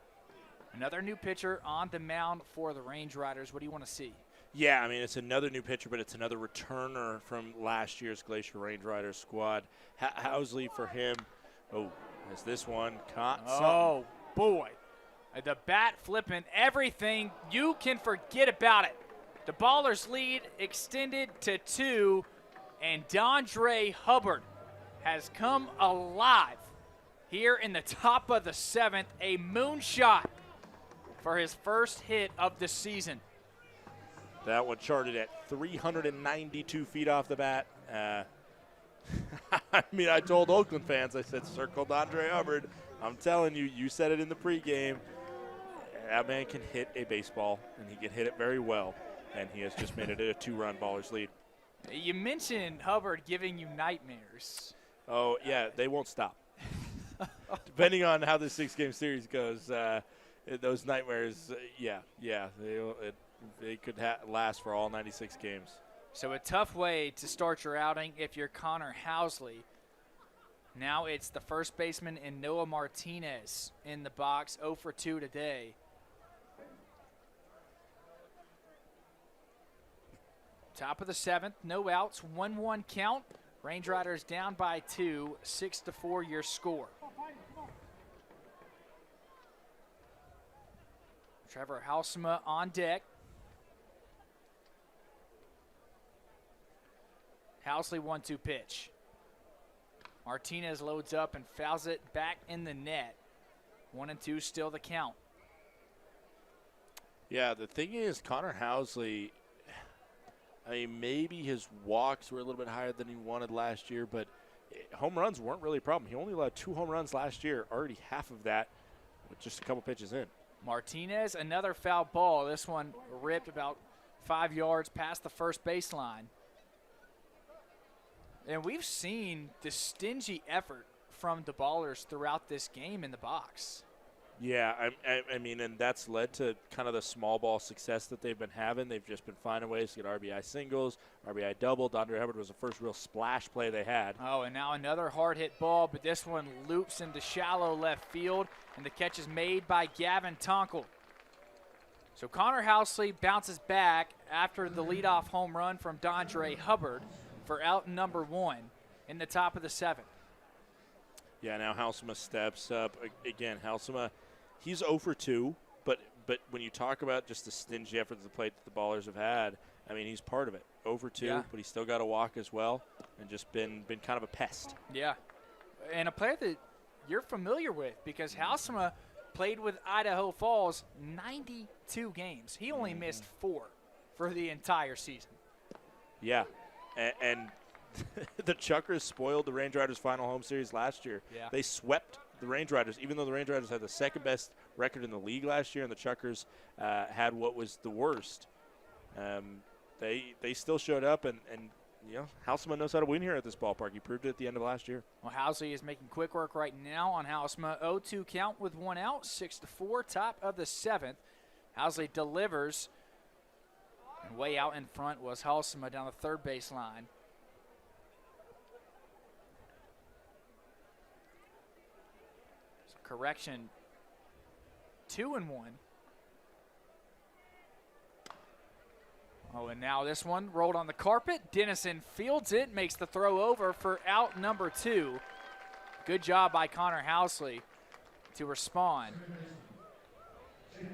another new pitcher on the mound for the Range Riders. What do you want to see? Yeah, I mean, it's another new pitcher, but it's another returner from last year's Glacier Range Riders squad. Housley for him. Oh, is this one caught? Oh, boy. The bat flipping everything. You can forget about it. The Ballers lead extended to 2, and Dondre Hubbard has come alive here in the top of the 7th. A moonshot for his first hit of the season. That one charted at 392 feet off the bat. I mean, I told Oakland fans, I said, circle Dondre Hubbard. I'm telling you, you said it in the pregame. That man can hit a baseball, and he can hit it very well, and he has just made it a 2-run Ballers lead. You mentioned Hubbard giving you nightmares. Oh, yeah, they won't stop. Depending on how this 6-game series goes, those nightmares, they could last for all 96 games. So a tough way to start your outing if you're Connor Housley. Now it's the first baseman in Noah Martinez in the box, 0 for 2 today. Top of the 7th, no outs, 1-1 count. Range Riders down by 2, 6-4 your score. Trevor Halsema on deck. Housley 1-2 pitch. Martinez loads up and fouls it back in the net. 1-2 still the count. Yeah, the thing is, Connor Housley, I mean, maybe his walks were a little bit higher than he wanted last year, but home runs weren't really a problem. He only allowed 2 home runs last year, already half of that with just a couple pitches in. Martinez, another foul ball. This one ripped about 5 yards past the first baseline. And we've seen the stingy effort from the Ballers throughout this game in the box. Yeah, I mean, and that's led to kind of the small ball success that they've been having. They've just been finding ways to get RBI singles, RBI double. Andre Hubbard was the first real splash play they had. Oh, and now another hard hit ball, but this one loops into shallow left field, and the catch is made by Gavin Tonkel. So Connor Housley bounces back after the leadoff home run from Andre Hubbard for out number 1 in the top of the 7th. Yeah, now Halsema steps up. Again, Halsema, he's 0 for 2, but when you talk about just the stingy effort at the plate that the Ballers have had, I mean, he's part of it. 0 for 2, yeah. But he's still got a walk as well and just been kind of a pest. Yeah, and a player that you're familiar with because Halsema played with Idaho Falls 92 games. He only missed 4 for the entire season. Yeah, and the Chuckers spoiled the Range Riders' final home series last year. Yeah. They swept the Range Riders, even though the Range Riders had the second best record in the league last year, and the Chuckers had what was the worst. They still showed up, and you know, Halsema knows how to win here at this ballpark. He proved it at the end of last year. Well, Housley is making quick work right now on Halsema. 0-2 count with 1 out, 6-4, top of the 7th. Housley delivers, and way out in front was Halsema down the third base line. So correction, 2-1. Oh, and now this one rolled on the carpet. Dennison fields it, makes the throw over for out number 2. Good job by Connor Housley to respond.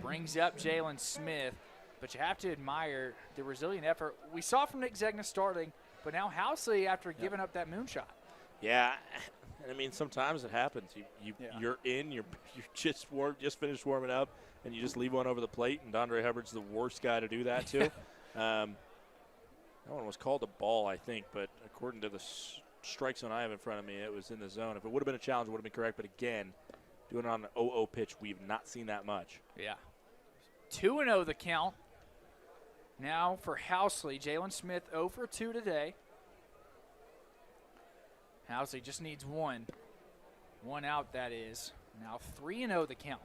Brings up Jalen Smith, but you have to admire the resilient effort we saw from Nick Zegna starting, but now Housley after giving up that moonshot. Yeah, I mean, sometimes it happens. You're in, you just finished warming up, and you just leave one over the plate, and Andre Hubbard's the worst guy to do that to. That one was called a ball, I think, but according to the strike zone I have in front of me, it was in the zone. If it would have been a challenge, it would have been correct. But again, doing it on an 0-0 pitch, we've not seen that much. Yeah. 2-0 the count. Now for Housley, Jalen Smith 0 for 2 today. Housley just needs 1. 1 out, that is. Now 3-0 the count.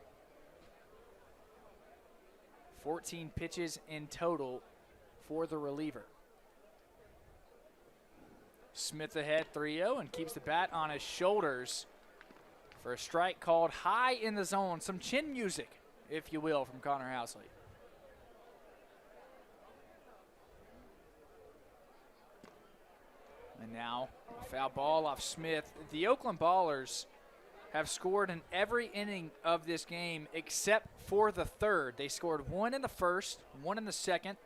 14 pitches in total for the reliever. Smith ahead 3-0 and keeps the bat on his shoulders for a strike called high in the zone. Some chin music, if you will, from Connor Housley. And now a foul ball off Smith. The Oakland Ballers have scored in every inning of this game except for the third. They scored 1 in the first, 1 in the second,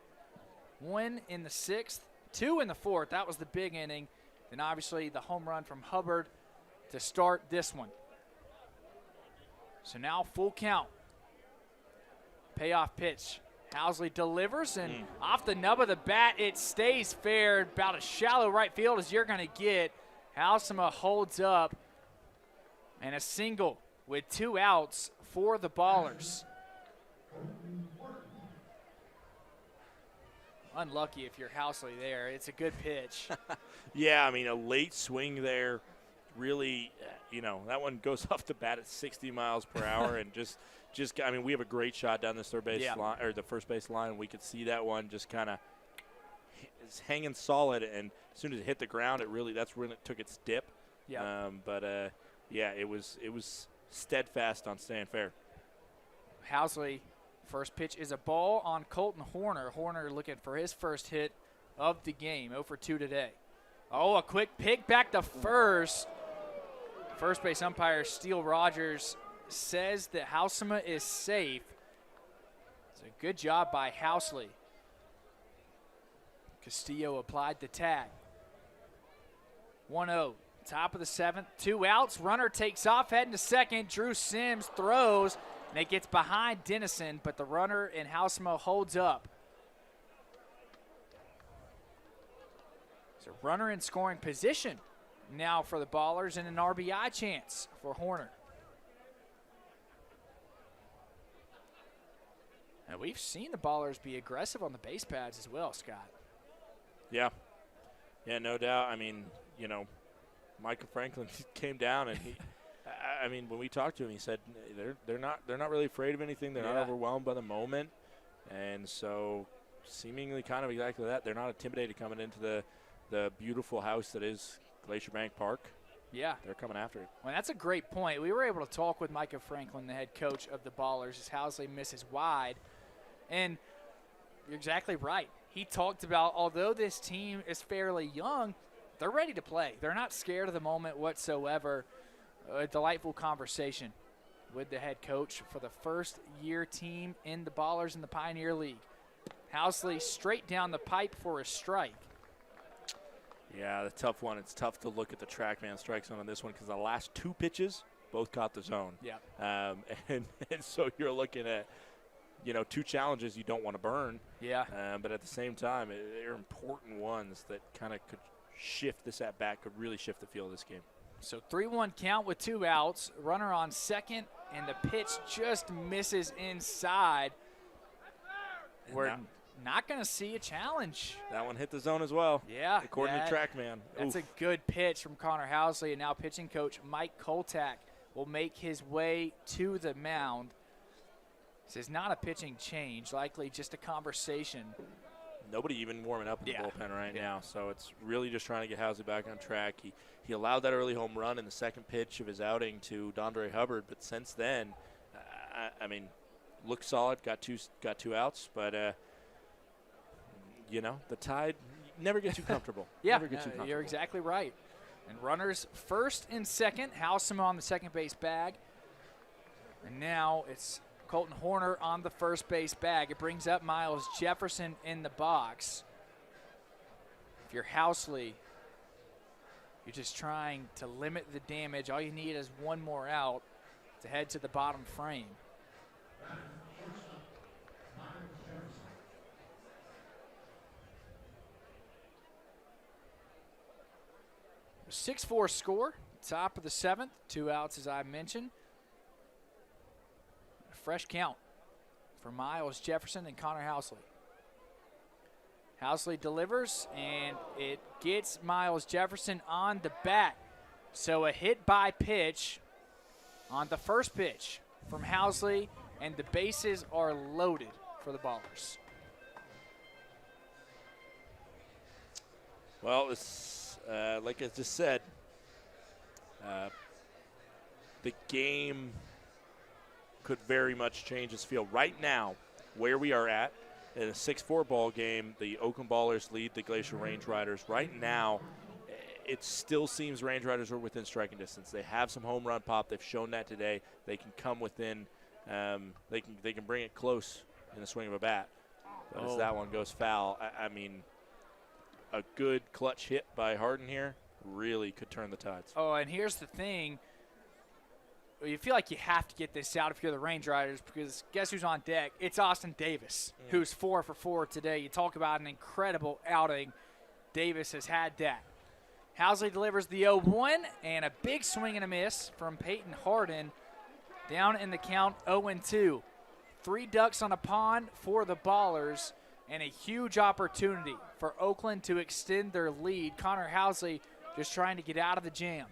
1 in the sixth, 2 in the fourth. That was the big inning. Then obviously the home run from Hubbard to start this one. So now full count. Payoff pitch. Housley delivers, and off the nub of the bat, it stays fair. About as shallow right field as you're going to get. Halsema holds up, and a single with 2 outs for the Ballers. Unlucky if you're Housley there. It's a good pitch. Yeah, I mean, a late swing there. Really, you know, that one goes off the bat at 60 miles per hour, and just I mean, we have a great shot down this third base line or the first base line. We could see that one just kind of is hanging solid, and as soon as it hit the ground, that's when it took its dip. Yeah. Yeah, it was steadfast on staying fair. Housley, first pitch is a ball on Colton Horner. Horner looking for his first hit of the game. 0 for 2 today. Oh, a quick pick back to first. First base umpire Steele Rogers says that Housema is safe. It's a good job by Housley. Castillo applied the tag. 1-0. Top of the 7th. 2 outs. Runner takes off, heading to second. Drew Sims throws, and it gets behind Dennison, but the runner in Housema holds up. There's a runner in scoring position now for the Ballers and an RBI chance for Horner. And we've seen the Ballers be aggressive on the base pads as well, Scott. Yeah. Yeah, no doubt. I mean, Micah Franklin came down and I mean, when we talked to him, he said they're not really afraid of anything. They're not overwhelmed by the moment. And so seemingly kind of exactly that. They're not intimidated coming into the beautiful house that is Glacier Bank Park. Yeah. They're coming after it. Well, that's a great point. We were able to talk with Micah Franklin, the head coach of the Ballers, as Housley misses wide. And you're exactly right. He talked about, although this team is fairly young, they're ready to play. They're not scared of the moment whatsoever. A delightful conversation with the head coach for the first-year team in the Ballers in the Pioneer League. Housley straight down the pipe for a strike. Yeah, the tough one. It's tough to look at the TrackMan strike zone on this one because the last 2 pitches both caught the zone. Yeah. And so you're looking at, 2 challenges you don't want to burn. Yeah. But at the same time, they're important ones that kind of could shift this at bat, could really shift the feel of this game. So 3-1 count with 2 outs. Runner on second, and the pitch just misses inside. We're not going to see a challenge. That one hit the zone as well. Yeah. According to TrackMan. That's a good pitch from Connor Housley, and now pitching coach Mike Koltak will make his way to the mound. This is not a pitching change, likely just a conversation. Nobody even warming up in the bullpen right now, so it's really just trying to get Housley back on track. He allowed that early home run in the second pitch of his outing to Dondre Hubbard, but since then, I mean, looked solid, got two outs, but the Tide never get too comfortable. Never get too comfortable. You're exactly right. And runners first and second, Housema on the second base bag, and now it's Colton Horner on the first base bag. It brings up Miles Jefferson in the box. If you're Housley, you're just trying to limit the damage. All you need is one more out to head to the bottom frame. A 6-4 score, top of the 7th, 2 outs as I mentioned. Fresh count for Miles Jefferson and Connor Housley. Housley delivers, and it gets Miles Jefferson on the bat. So a hit by pitch on the first pitch from Housley, and the bases are loaded for the Ballers. Well, it's, like I just said, the game could very much change its feel. Right now, where we are at, in a 6-4 ball game, the Oakland Ballers lead the Glacier Range Riders. Right now, it still seems Range Riders are within striking distance. They have some home run pop. They've shown that today. They can come within. They can bring it close in the swing of a bat. But as that one goes foul, I mean, a good clutch hit by Harden here really could turn the tides. Oh, and here's the thing. You feel like you have to get this out if you're the Range Riders, because guess who's on deck? It's Austin Davis, who's 4 for 4 today. You talk about an incredible outing. Davis has had that. Housley delivers the 0-1, and a big swing and a miss from Peyton Harden. Down in the count, 0-2. 3 ducks on a pond for the Ballers, and a huge opportunity for Oakland to extend their lead. Connor Housley just trying to get out of the jam.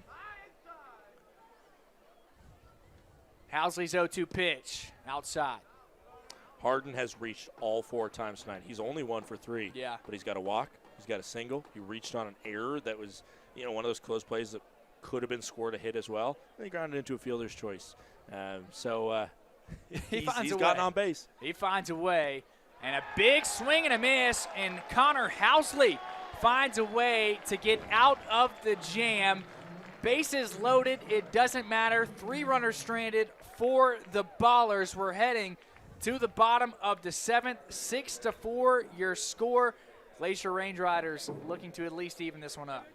Housley's 0-2 pitch outside. Harden has reached all 4 times tonight. He's only 1 for 3. Yeah. But he's got a walk. He's got a single. He reached on an error that was, one of those close plays that could have been scored a hit as well. And he grounded into a fielder's choice. He's gotten on base. He finds a way. And a big swing and a miss, and Connor Housley finds a way to get out of the jam. Bases loaded, it doesn't matter. 3 runners stranded for the Ballers. We're heading to the bottom of the 7th, 6-4 your score. Glacier Range Riders looking to at least even this one up.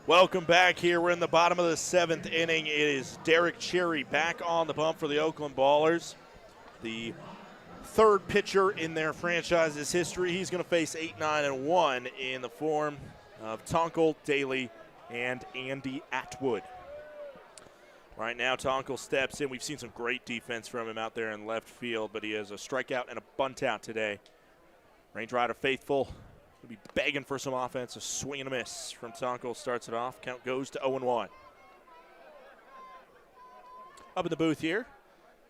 Welcome back here. We're in the bottom of the 7th inning. It is Derek Cherry back on the bump for the Oakland Ballers. The 3rd pitcher in their franchise's history. He's going to face 8-9-1 in the form of Tonkel, Daly, and Andy Atwood. Right now, Tonkel steps in. We've seen some great defense from him out there in left field, but he has a strikeout and a bunt out today. Range Rider faithful. Will be begging for some offense. A swing and a miss from Tonkel starts it off. Count goes to 0-1. Up in the booth here,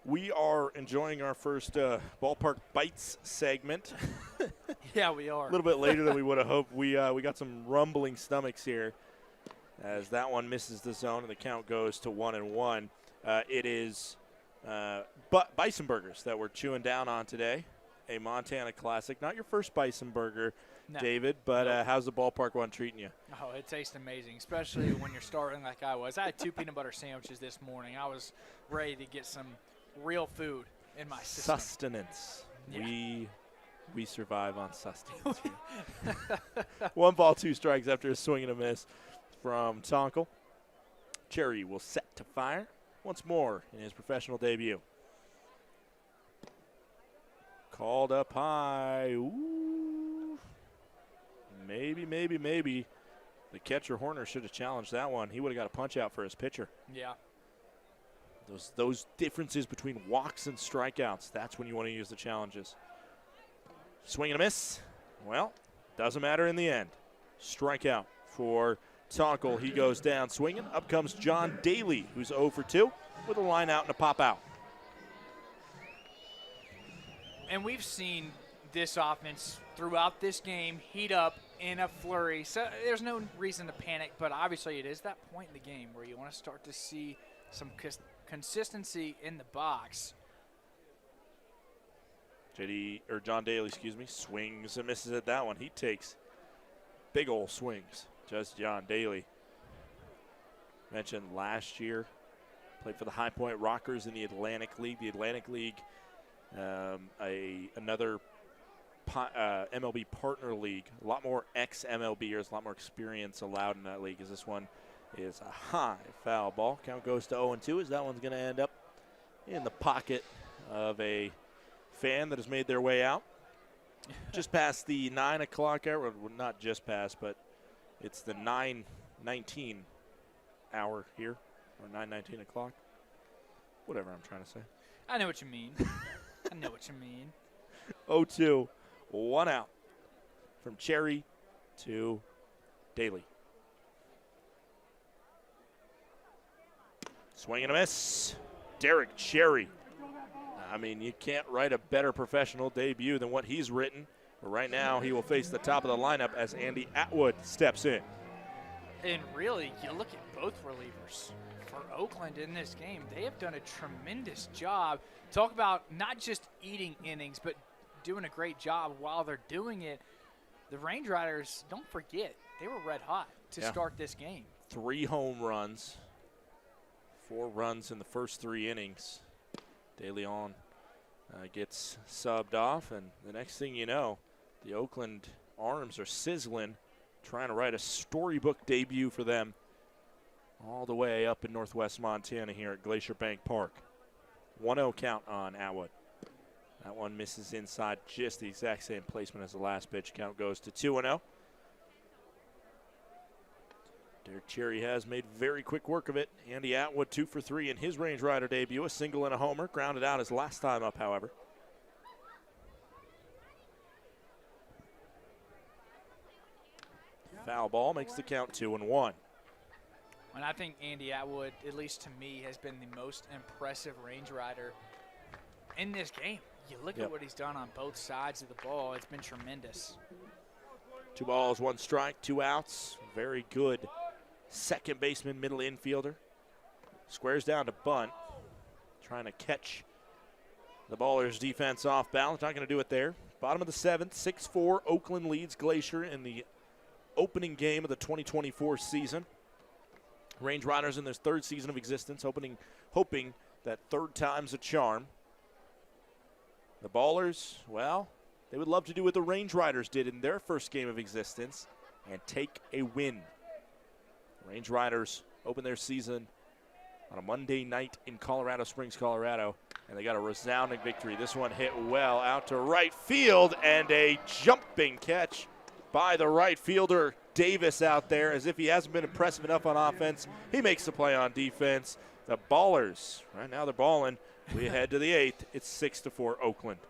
we are enjoying our first Ballpark Bites segment. Yeah, we are. A little bit later than we would have hoped. We got some rumbling stomachs here as that one misses the zone and the count goes to 1-1. It is bison burgers that we're chewing down on today. A Montana classic. Not your first bison burger, no, David, but how's the Ballpark one treating you? Oh, it tastes amazing, especially when you're starting like I was. I had 2 peanut butter sandwiches this morning. I was ready to get some real food in my system. Sustenance. Yeah. We survive on sustenance. 1 ball, 2 strikes after a swing and a miss from Tonkel. Cherry will set to fire once more in his professional debut. Called up high. Ooh. Maybe. The catcher Horner should have challenged that one. He would have got a punch out for his pitcher. Yeah. Those differences between walks and strikeouts, that's when you want to use the challenges. Swing and a miss. Well, doesn't matter in the end. Strikeout for Tonkel. He goes down swinging. Up comes John Daly, who's 0 for 2 with a line out and a pop out. And we've seen this offense throughout this game heat up in a flurry. So there's no reason to panic, but obviously it is that point in the game where you want to start to see some consistency in the box. John Daly, swings and misses at that one. He takes big old swings. Just John Daly. Mentioned last year, played for the High Point Rockers in the Atlantic League. The Atlantic League, another MLB partner league. A lot more ex-MLBers, a lot more experience allowed in that league, as this one is a high foul ball. Count goes to 0-2 as that one's going to end up in the pocket of a fan that has made their way out. Just past the 9 o'clock hour. Well, not just past, but it's the 9:19 hour here, or 9:19 o'clock. whatever I'm trying to say. I know what you mean. I know what you mean. 0-2, 1 out from Cherry to Daly. Swing and a miss. Derek Cherry. I mean, you can't write a better professional debut than what he's written. But right now, he will face the top of the lineup as Andy Atwood steps in. And really, you look at both relievers for Oakland in this game. They have done a tremendous job. Talk about not just eating innings, but doing a great job while they're doing it. The Range Riders, don't forget, they were red hot to start this game. 3 home runs, 4 runs in the first 3 innings. De Leon gets subbed off, and the next thing you know, the Oakland arms are sizzling, trying to write a storybook debut for them all the way up in northwest Montana here at Glacier Bank Park. 1-0 count on Atwood. That one misses inside, just the exact same placement as the last pitch. Count goes to 2-0. Derek Cherry has made very quick work of it. Andy Atwood 2 for 3 in his Range Rider debut. A single and a homer. Grounded out his last time up, however. Foul ball makes the count 2-1. And I think Andy Atwood, at least to me, has been the most impressive Range Rider in this game. You look at what he's done on both sides of the ball. It's been tremendous. 2 balls, 1 strike, 2 outs. Very good second baseman, middle infielder. Squares down to bunt. Trying to catch the Ballers' defense off balance. Not going to do it there. Bottom of the 7th, 6-4. Oakland leads Glacier in the opening game of the 2024 season. Range Riders in their 3rd season of existence, hoping that 3rd time's a charm. The Ballers, well, they would love to do what the Range Riders did in their first game of existence and take a win. Range Riders open their season on a Monday night in Colorado Springs, Colorado, and they got a resounding victory. This one hit well out to right field, and a jumping catch by the right fielder, Davis, out there. As if he hasn't been impressive enough on offense, he makes the play on defense. The Ballers, right now they're balling. We head to the 8th. It's 6-4 Oakland.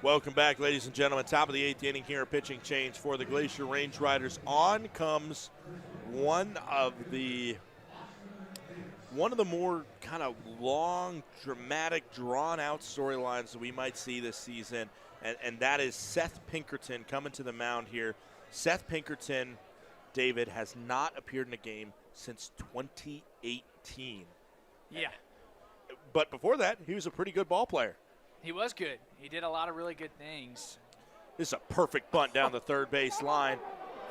Welcome back, ladies and gentlemen. Top of the 8th inning here, pitching change for the Glacier Range Riders. On comes one of the more kind of long, dramatic, drawn-out storylines that we might see this season, and that is Seth Pinkerton coming to the mound here. Seth Pinkerton, David, has not appeared in a game since 2018. Yeah. But before that, he was a pretty good ball player. He was good. He did a lot of really good things. This is a perfect bunt down the third base line,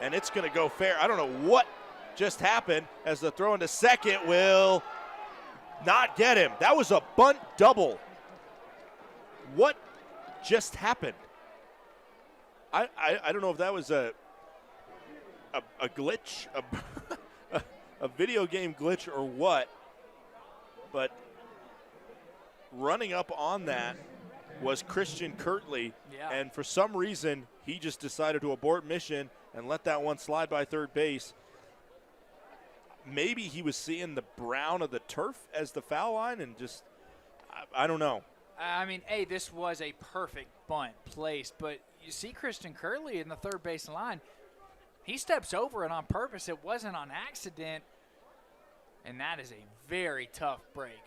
and it's going to go fair. I don't know what just happened as the throw into second will not get him. That was a bunt double. What just happened? I don't know if that was a glitch, a video game glitch or what, but running up on that was Christian Kirtley, and for some reason he just decided to abort mission and let that one slide by third base. Maybe he was seeing the brown of the turf as the foul line and just, I don't know. I mean, this was a perfect bunt placed, but you see Christian Kirtley in the third base line. He steps over it on purpose. It wasn't on accident, and that is a very tough break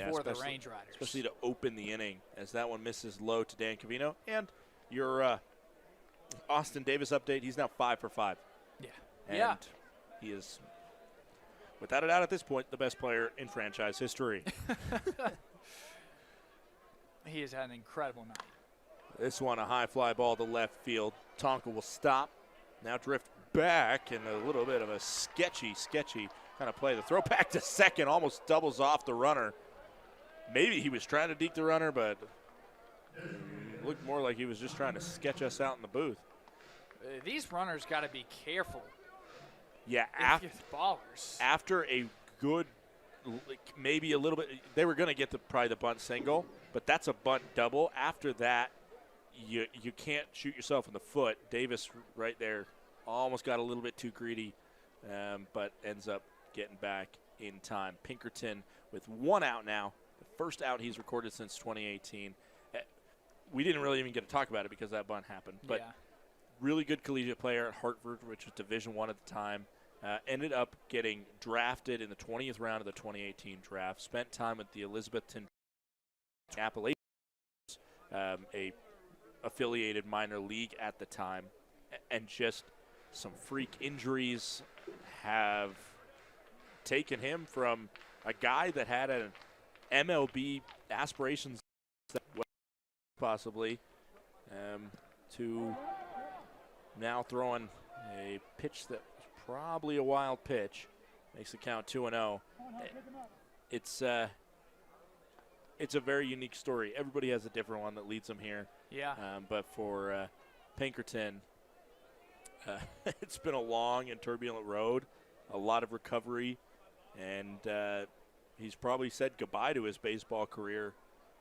for the Range Riders. Especially to open the inning as that one misses low to Dan Covino. And your Austin Davis update, he's now 5 for 5. Yeah. And he is, without a doubt at this point, the best player in franchise history. He has had an incredible night. This one, a high fly ball to left field. Tonka will stop. Now drift back in a little bit of a sketchy kind of play. The throw back to second almost doubles off the runner. Maybe he was trying to deke the runner, but it looked more like he was just trying to sketch us out in the booth. These runners got to be careful. Yeah, ballers. After a good, maybe a little bit, they were going to get probably the bunt single, but that's a bunt double. After that, you can't shoot yourself in the foot. Davis right there almost got a little bit too greedy, but ends up getting back in time. Pinkerton with one out now, the first out he's recorded since 2018. We didn't really even get to talk about it because that bunt happened, but really good collegiate player at Hartford, which was Division I at the time. Ended up getting drafted in the 20th round of the 2018 draft. Spent time with the Elizabethton Appalachians, a affiliated minor league at the time, and just some freak injuries have taken him from a guy that had an MLB aspirations possibly to now throwing a pitch that was probably a wild pitch. Makes the count 2-0. It's a very unique story. Everybody has a different one that leads them here. Yeah. But for Pinkerton, it's been a long and turbulent road, a lot of recovery, and he's probably said goodbye to his baseball career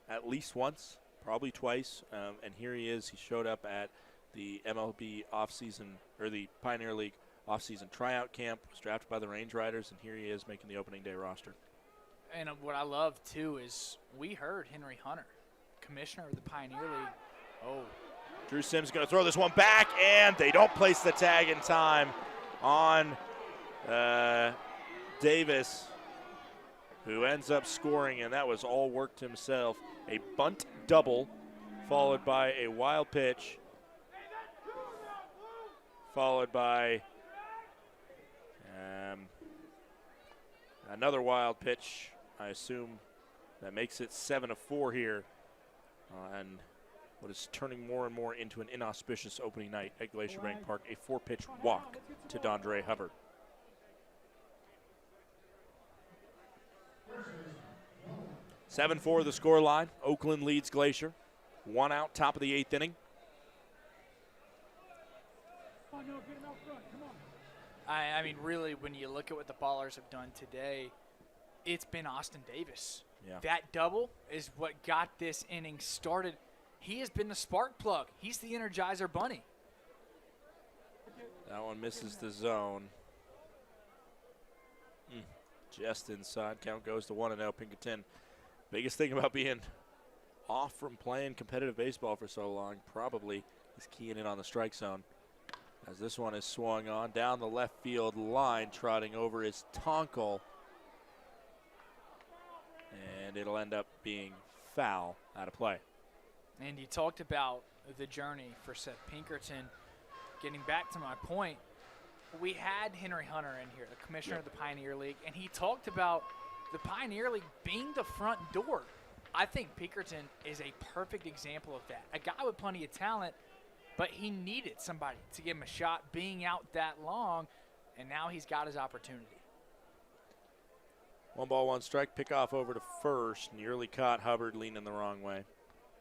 at least once, probably twice. And here he is. He showed up at the MLB offseason, or the Pioneer League offseason tryout camp, was drafted by the Range Riders, and here he is making the opening day roster. And what I love, too, is we heard Henry Hunter, commissioner of the Pioneer League. Oh. Drew Sims going to throw this one back, and they don't place the tag in time on Davis, who ends up scoring, and that was all worked himself. A bunt double, followed by a wild pitch, followed by another wild pitch, I assume, that makes it 7-4 here on what is turning more and more into an inauspicious opening night at Glacier Bank Park. A 4-pitch walk to Dondre Hubbard. (7-4) the score line. Oakland leads Glacier. 1 out, top of the 8th inning. I mean, really, when you look at what the Ballers have done today, it's been Austin Davis. Yeah. That double is what got this inning started. He has been the spark plug. He's the Energizer Bunny. That one misses the zone. Just inside. Count goes to 1-0. Pinkerton. Biggest thing about being off from playing competitive baseball for so long probably is keying in on the strike zone. As this one is swung on down the left field line, trotting over is Tonkel. And it'll end up being foul out of play. And you talked about the journey for Seth Pinkerton. Getting back to my point, we had Henry Hunter in here, the commissioner of the Pioneer League, and he talked about the Pioneer League being the front door. I think Pinkerton is a perfect example of that. A guy with plenty of talent, but he needed somebody to give him a shot being out that long, and now he's got his opportunity. 1 ball, 1 strike, pick off over to first. Nearly caught Hubbard leaning the wrong way.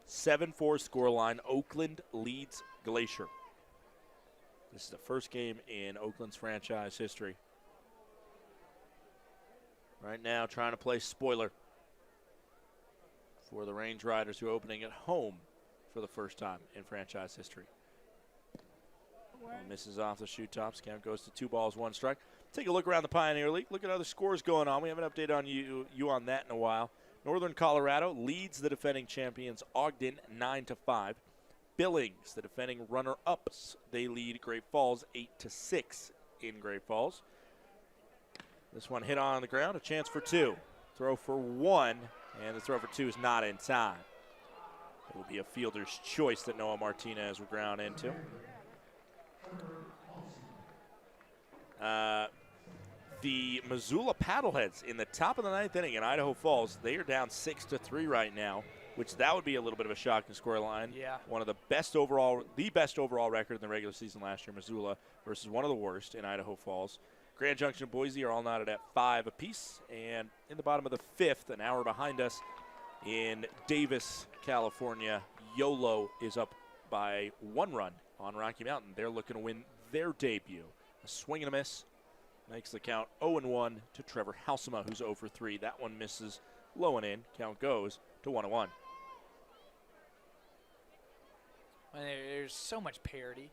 7-4 scoreline. Oakland leads Glacier. This is the first game in Oakland's franchise history. Right now, trying to play spoiler for the Range Riders, who are opening at home for the first time in franchise history. Misses off the shoe tops. Count goes to 2 balls, 1 strike. Take a look around the Pioneer League. Look at other scores going on. We haven't updated on you on that in a while. Northern Colorado leads the defending champions Ogden 9-5. Billings, the defending runner-ups, they lead Great Falls 8-6 in Great Falls. This one hit on the ground, a chance for 2. Throw for 1, and the throw for 2 is not in time. It will be a fielder's choice that Noah Martinez will ground into. The Missoula Paddleheads in the top of the 9th inning in Idaho Falls, they are down 6-3 right now, which that would be a little bit of a shocking scoreline. Yeah. One of the best overall record in the regular season last year, Missoula, versus one of the worst in Idaho Falls. Grand Junction and Boise are all knotted at 5 apiece, and in the bottom of the 5th, an hour behind us, in Davis, California, YOLO is up by 1 run on Rocky Mountain. They're looking to win their debut. A swing and a miss makes the count 0-1 to Trevor Halsema, who's 0 for 3. That one misses low and in. Count goes to 1-1. There's so much parity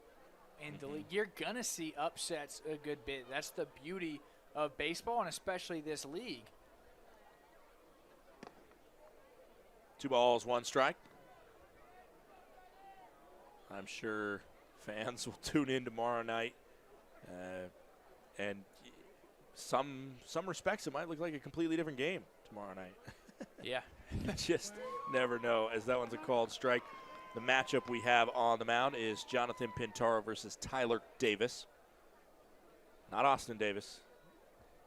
in the league. You're going to see upsets a good bit. That's the beauty of baseball, and especially this league. 2 balls, 1 strike. I'm sure fans will tune in tomorrow night. And some respects, it might look like a completely different game tomorrow night. Yeah. You just never know, as that one's a called strike. The matchup we have on the mound is Jonathan Pintaro versus Tyler Davis. Not Austin Davis.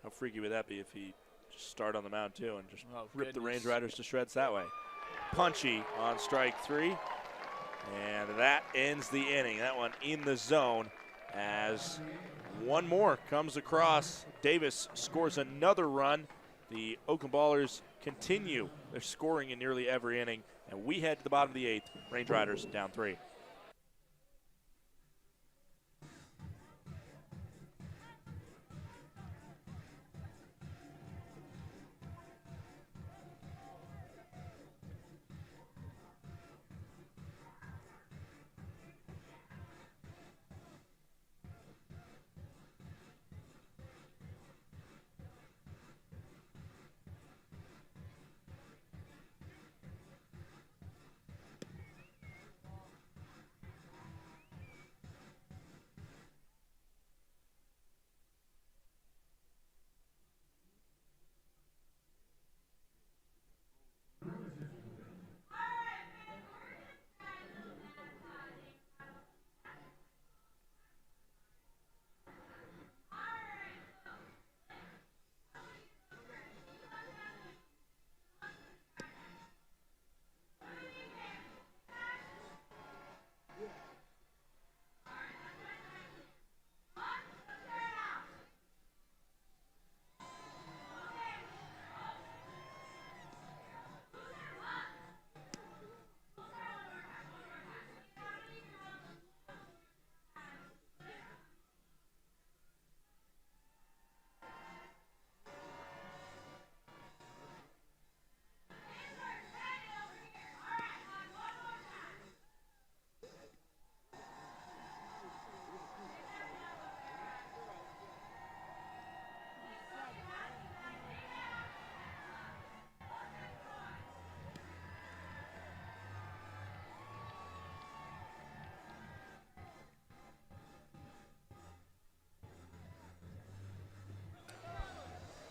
How freaky would that be if he just started on the mound, too, and just ripped the Range Riders to shreds that way. Punchy on strike 3. And that ends the inning. That one in the zone as one more comes across. Davis scores another run. The Oakland Ballers continue their scoring in nearly every inning. And we head to the bottom of the 8th. Range Riders down 3.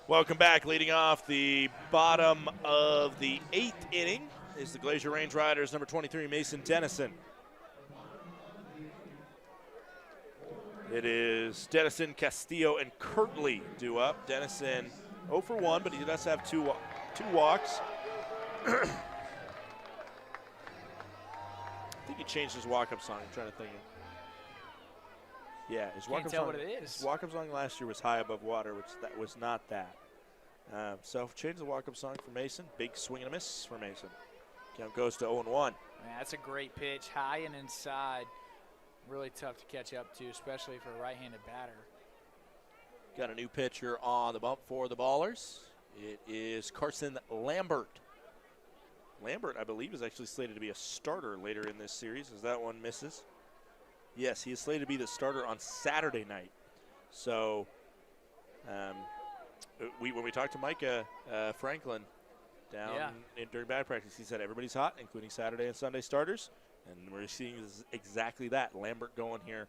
Welcome back. Leading off the bottom of the 8th inning is the Glacier Range Riders, number 23, Mason Dennison. It is Dennison, Castillo, and Kirtley due up. Dennison 0 for 1, but he does have two walks. I think he changed his walk-up song. I'm trying to think. Yeah, his Can't tell what it is. His walk-up song last year was High Above Water, which that was not that. So change the walk-up song for Mason. Big swing and a miss for Mason. Count goes to 0-1. Man, that's a great pitch, high and inside. Really tough to catch up to, especially for a right-handed batter. Got a new pitcher on the bump for the Ballers. It is Carson Lambert. Lambert, I believe, is actually slated to be a starter later in this series as that one misses. Yes, he is slated to be the starter on Saturday night. So when we talked to Micah Franklin down during bad practice, he said everybody's hot, including Saturday and Sunday starters. And we're seeing exactly that. Lambert going here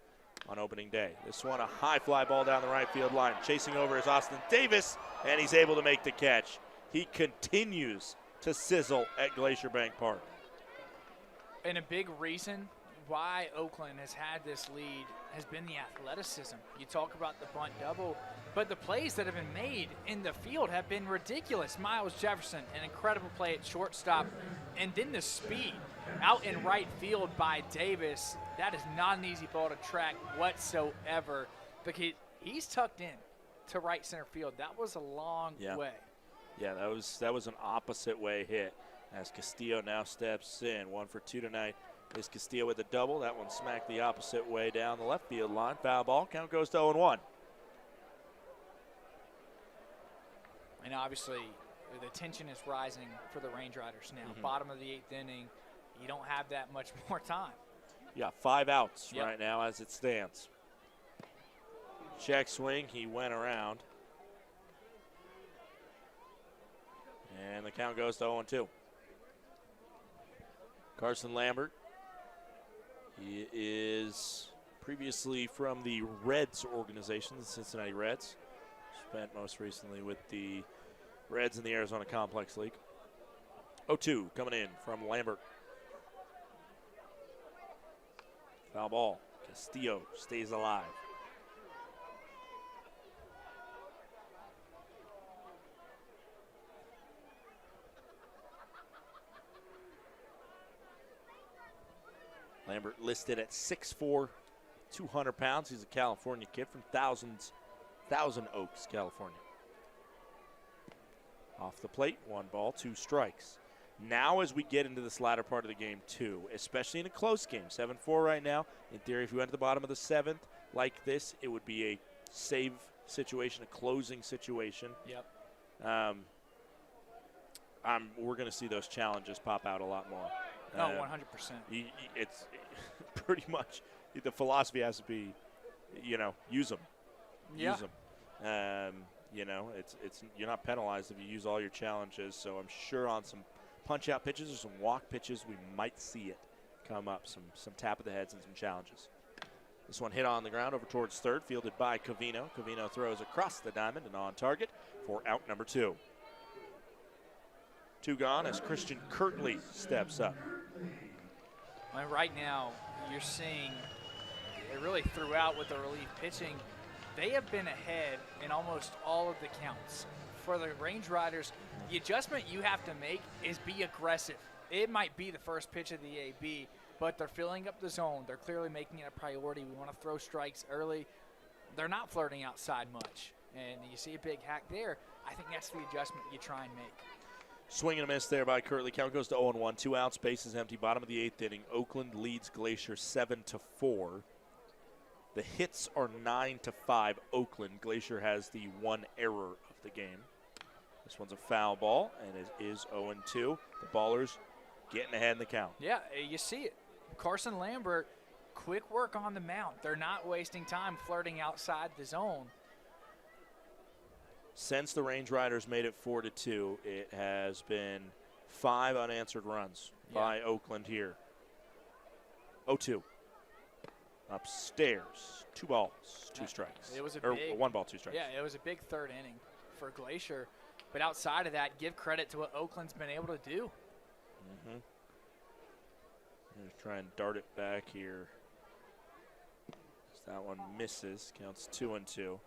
on opening day. This one, a high fly ball down the right field line. Chasing over is Austin Davis, and he's able to make the catch. He continues to sizzle at Glacier Bank Park. And a big reason why Oakland has had this lead has been the athleticism. You talk about the bunt double, but the plays that have been made in the field have been ridiculous. Miles Jefferson, an incredible play at shortstop, and then the speed out in right field by Davis. That is not an easy ball to track whatsoever, because he's tucked in to right center field. That was a long way. Yeah, that was an opposite way hit as Castillo now steps in. 1 for 2 tonight is Castillo with a double. That one smacked the opposite way down the left field line. Foul ball. Count goes to 0-1. And obviously the tension is rising for the Range Riders now. Bottom of the 8th inning. You don't have that much more time. Yeah, 5 outs right now as it stands. Check swing. He went around. And the count goes to 0-2. Carson Lambert. He is previously from the Reds organization, the Cincinnati Reds. Spent most recently with the Reds in the Arizona Complex League. 0-2 coming in from Lambert. Foul ball. Castillo stays alive. Lambert listed at 6'4", 200 pounds. He's a California kid from Thousand Oaks, California. Off the plate, 1 ball, 2 strikes. Now as we get into this latter part of the game too, especially in a close game, 7-4 right now. In theory, if we went to the bottom of the 7th like this, it would be a save situation, a closing situation. Yep. We're going to see those challenges pop out a lot more. No, 100%. It's pretty much the philosophy has to be, use them. Yeah. Use them. It's you're not penalized if you use all your challenges. So I'm sure on some punch-out pitches or some walk pitches, we might see it come up. Some tap of the heads and some challenges. This one hit on the ground over towards third, fielded by Covino. Covino throws across the diamond and on target for out number 2. 2 gone as Christian Kirtley steps up. And right now, you're seeing it really throughout with the relief pitching. They have been ahead in almost all of the counts. For the Range Riders, the adjustment you have to make is be aggressive. It might be the first pitch of the AB, but they're filling up the zone. They're clearly making it a priority. We want to throw strikes early. They're not flirting outside much. And you see a big hack there. I think that's the adjustment you try and make. Swing and a miss there by Kirtley. Count goes to 0-1. 2 outs, bases empty. Bottom of the 8th inning. Oakland leads Glacier 7-4. The hits are 9-5. Oakland. Glacier has the 1 error of the game. This one's a foul ball, and it is 0-2. The Ballers getting ahead in the count. Yeah, you see it. Carson Lambert, quick work on the mound. They're not wasting time flirting outside the zone. Since the Range Riders made it 4-2, it has been 5 unanswered runs by Oakland here. 0-2. Upstairs, 2 balls, 2 strikes. It was a big, 1 ball, 2 strikes. Yeah, it was a big third inning for Glacier. But outside of that, give credit to what Oakland's been able to do. Just try and dart it back here. That one misses. Counts 2-2.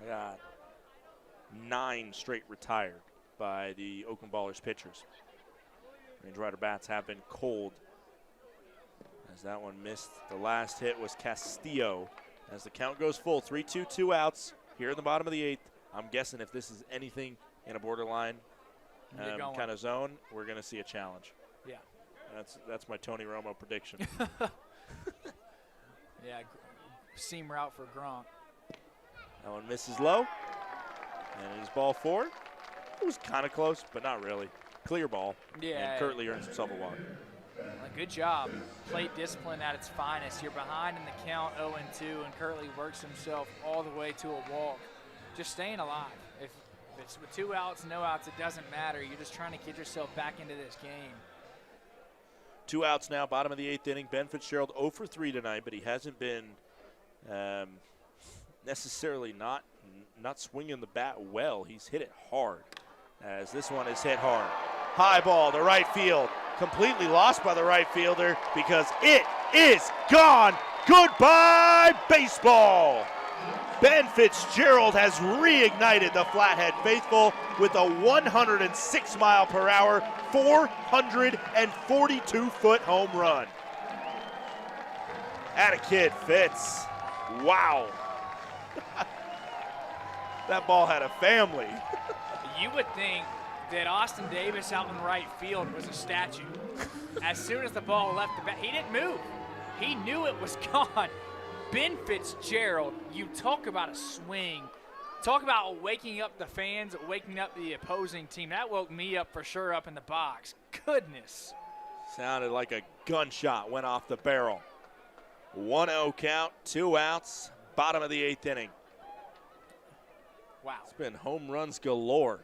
I got 9 straight retired by the Oakland Ballers pitchers. Range Rider bats have been cold, as that one missed. The last hit was Castillo. As the count goes full, 3-2, 2 outs here in the bottom of the 8th. I'm guessing if this is anything in a borderline kind of zone, we're going to see a challenge. Yeah. That's my Tony Romo prediction. Yeah, seam route for Gronk. That one misses low, and it is ball 4. It was kind of close, but not really. Clear ball. Yeah. And Kirtley earns himself a walk. Good job. Plate discipline at its finest. You're behind in the count 0-2, and Kirtley works himself all the way to a walk. Just staying alive. If it's with 2 outs, no outs, it doesn't matter. You're just trying to get yourself back into this game. 2 outs now, bottom of the 8th inning. Ben Fitzgerald 0 for 3 tonight, but he hasn't been necessarily not swinging the bat well. He's hit it hard, as this one is hit hard. High ball to right field, completely lost by the right fielder because it is gone. Goodbye, baseball. Ben Fitzgerald has reignited the Flathead faithful with a 106-mile-per-hour, 442-foot home run. Atta kid, Fitz. Wow. That ball had a family. You would think that Austin Davis out in right field was a statue. As soon as the ball left the bat, he didn't move. He knew it was gone. Ben Fitzgerald, you talk about a swing. Talk about waking up the fans, waking up the opposing team. That woke me up for sure up in the box. Goodness. Sounded like a gunshot went off the barrel. 1-0 count, 2 outs, bottom of the 8th inning. Wow. It's been home runs galore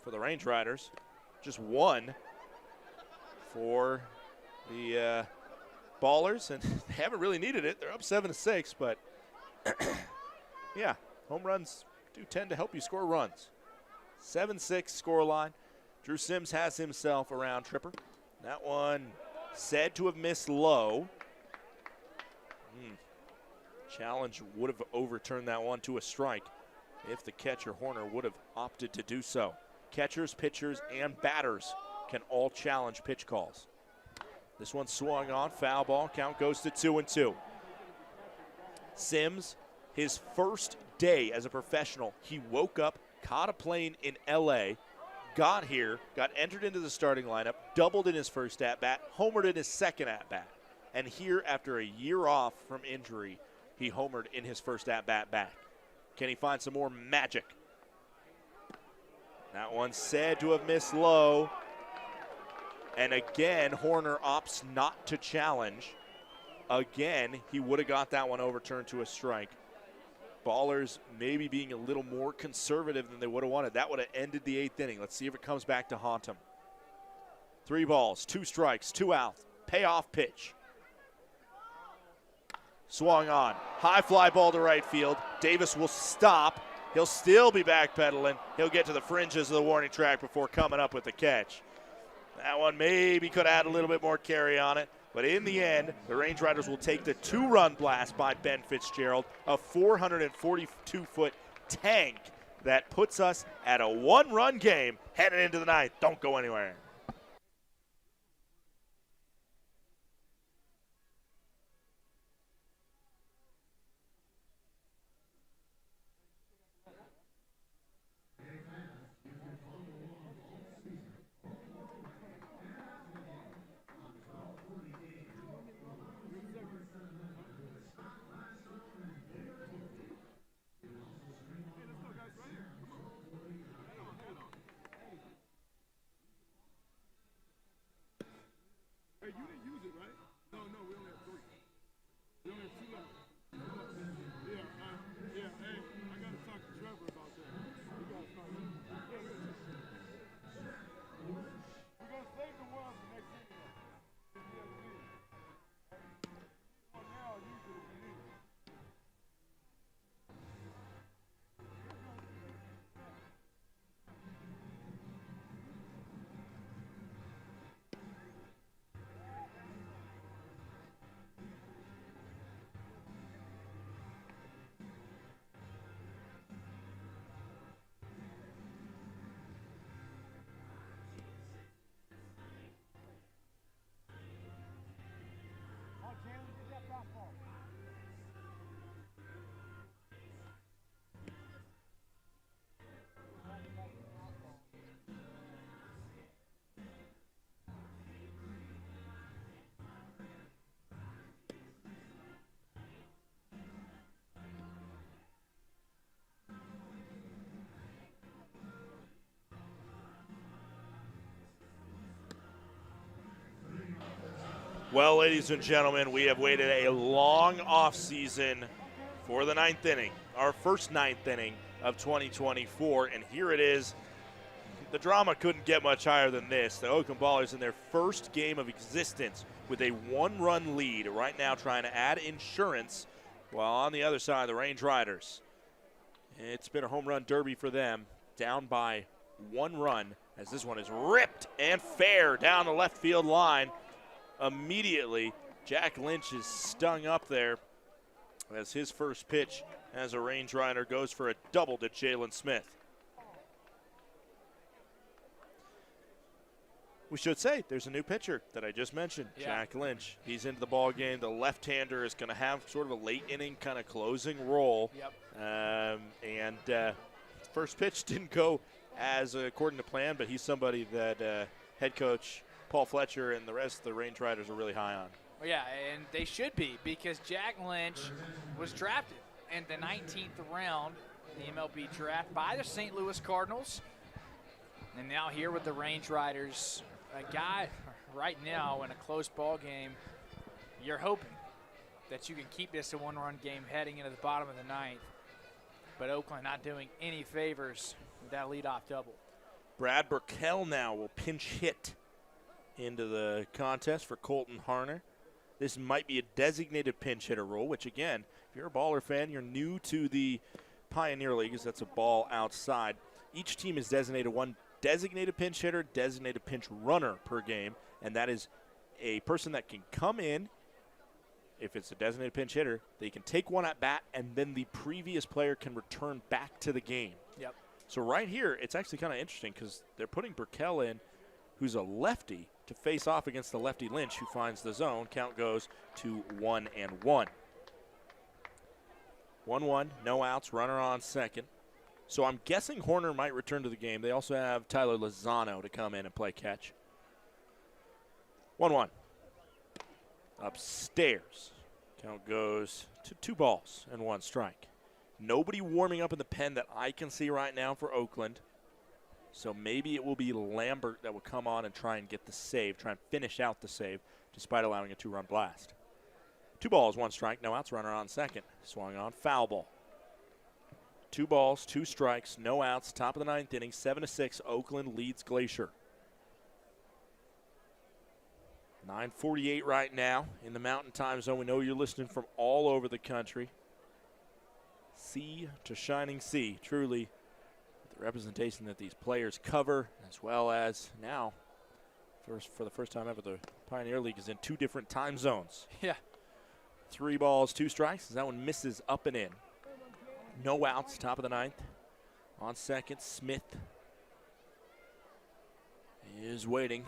for the Range Riders. Just one for the Ballers, and they haven't really needed it. They're up 7-6, but yeah, home runs do tend to help you score runs. 7-6 scoreline. Drew Sims has himself a round tripper. That one said to have missed low. Challenge would have overturned that one to a strike if the catcher Horner would have opted to do so. Catchers, pitchers, and batters can all challenge pitch calls. This one swung on, foul ball, count goes to 2-2. Sims, his first day as a professional, he woke up, caught a plane in LA, got here, got entered into the starting lineup, doubled in his first at-bat, homered in his second at-bat. And here, after a year off from injury, he homered in his first at-bat back. Can he find some more magic? That one said to have missed low. And again, Horner opts not to challenge. Again, he would have got that one overturned to a strike. Ballers maybe being a little more conservative than they would have wanted. That would have ended the 8th inning. Let's see if it comes back to haunt him. 3 balls, 2 strikes, 2 out. Payoff pitch. Swung on. High fly ball to right field. Davis will stop. He'll still be backpedaling. He'll get to the fringes of the warning track before coming up with the catch. That one maybe could add a little bit more carry on it. But in the end, the Range Riders will take the 2-run blast by Ben Fitzgerald, a 442-foot tank that puts us at a 1-run game heading into the 9th. Don't go anywhere. Well, ladies and gentlemen, we have waited a long offseason for the ninth inning, our first ninth inning of 2024, and here it is. The drama couldn't get much higher than this. The Oakland Ballers in their first game of existence with a one-run lead right now trying to add insurance, while on the other side, the Range Riders. It's been a home run derby for them, down by 1 run, as this one is ripped and fair down the left field line. Immediately, Jack Lynch is stung up there as his first pitch as a Range Rider goes for a double to Jalen Smith. We should say there's a new pitcher that I just mentioned, Jack Lynch. He's into the ball game. The left-hander is going to have sort of a late inning kind of closing role. First pitch didn't go as according to plan, but he's somebody that head coach Paul Fletcher and the rest of the Range Riders are really high on. Well, yeah, and they should be, because Jack Lynch was drafted in the 19th round, the MLB draft, by the St. Louis Cardinals. And now here with the Range Riders, a guy right now in a close ball game, you're hoping that you can keep this a one-run game heading into the bottom of the ninth. But Oakland not doing any favors with that leadoff double. Brad Burkell now will pinch hit into the contest for Colton Harner. This might be a designated pinch hitter role, which again, if you're a Baller fan, you're new to the Pioneer League, as that's a ball outside. Each team is designated one designated pinch hitter, designated pinch runner per game, and that is a person that can come in. If it's a designated pinch hitter, they can take one at bat, and then the previous player can return back to the game. Yep. So right here, it's actually kind of interesting because they're putting Burkell in, who's a lefty, to face off against the lefty Lynch, who finds the zone. Count goes to 1-1. 1-1, no outs, runner on second. So I'm guessing Horner might return to the game. They also have Tyler Lozano to come in and play catch. 1-1. Upstairs. Count goes to 2 balls and 1 strike. Nobody warming up in the pen that I can see right now for Oakland. So maybe it will be Lambert that will come on and try and get the save, try and finish out the save, despite allowing a 2-run blast. 2 balls, 1 strike, no outs, runner on second. Swung on, foul ball. 2 balls, 2 strikes, no outs, top of the ninth inning, 7-6, Oakland leads Glacier. 9:48 right now in the Mountain Time Zone. We know you're listening from all over the country. Sea to shining sea, truly. The representation that these players cover, as well as now, for the first time ever, the Pioneer League is in 2 different time zones. Yeah. 3 balls, 2 strikes. That one misses up and in. No outs, top of the ninth. On second, Smith is waiting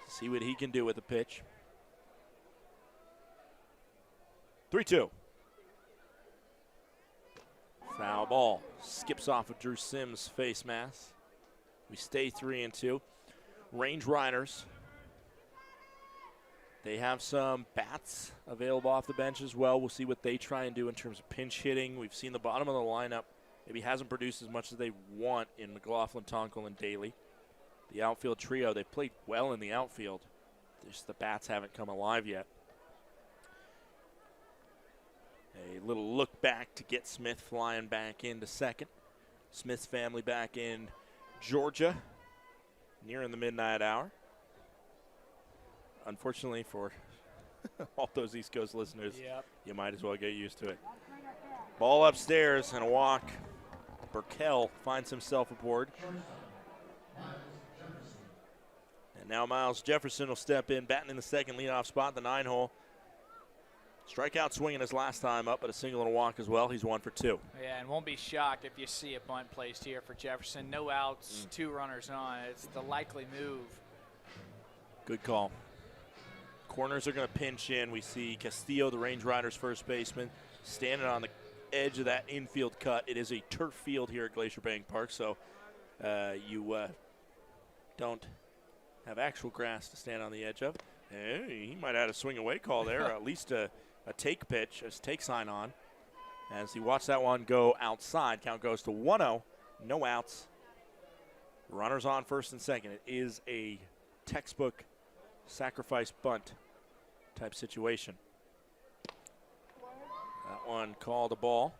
to see what he can do with the pitch. 3-2. Foul ball. Skips off of Drew Sims' face mask. We stay 3-2. Range Riders. They have some bats available off the bench as well. We'll see what they try and do in terms of pinch hitting. We've seen the bottom of the lineup maybe hasn't produced as much as they want in McLaughlin, Tonkel, and Daly. The outfield trio, they played well in the outfield. Just the bats haven't come alive yet. A little look back to get Smith flying back into second. Smith's family back in Georgia, nearing the midnight hour. Unfortunately for all those East Coast listeners, you might as well get used to it. Ball upstairs and a walk. Burkell finds himself aboard. And now Miles Jefferson will step in, batting in the second leadoff spot, the 9-hole. Strikeout swinging his last time up, but a single and a walk as well. He's 1 for 2. Yeah, and won't be shocked if you see a bunt placed here for Jefferson. No outs, 2 runners on. It's the likely move. Good call. Corners are going to pinch in. We see Castillo, the Range Riders' first baseman, standing on the edge of that infield cut. It is a turf field here at Glacier Bank Park, so you don't have actual grass to stand on the edge of. Hey, he might have had a swing away call there, or at least a take pitch, a take sign on. As he watched that one go outside, count goes to 1-0, no outs. Runners on first and second. It is a textbook sacrifice bunt type situation. That one called a ball.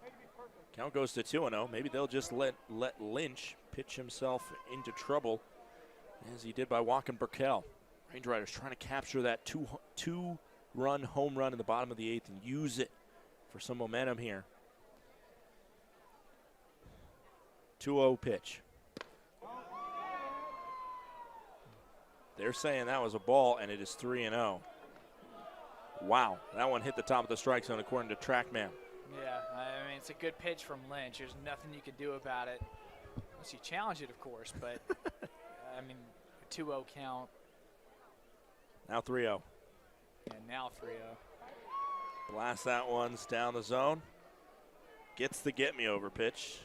Count goes to 2-0. Maybe they'll just let Lynch pitch himself into trouble, as he did by walking Burkell. Range Riders trying to capture that two-run home run in the bottom of the 8th and use it for some momentum here. 2-0 pitch. They're saying that was a ball, and it is 3-0. Wow, that one hit the top of the strike zone according to TrackMan. Yeah, I mean, it's a good pitch from Lynch. There's nothing you can do about it unless you challenge it, of course. But, I mean, a 2-0 count. Now 3-0. Yeah, now 3-0. Blast that one's down the zone. Gets the get-me-over pitch.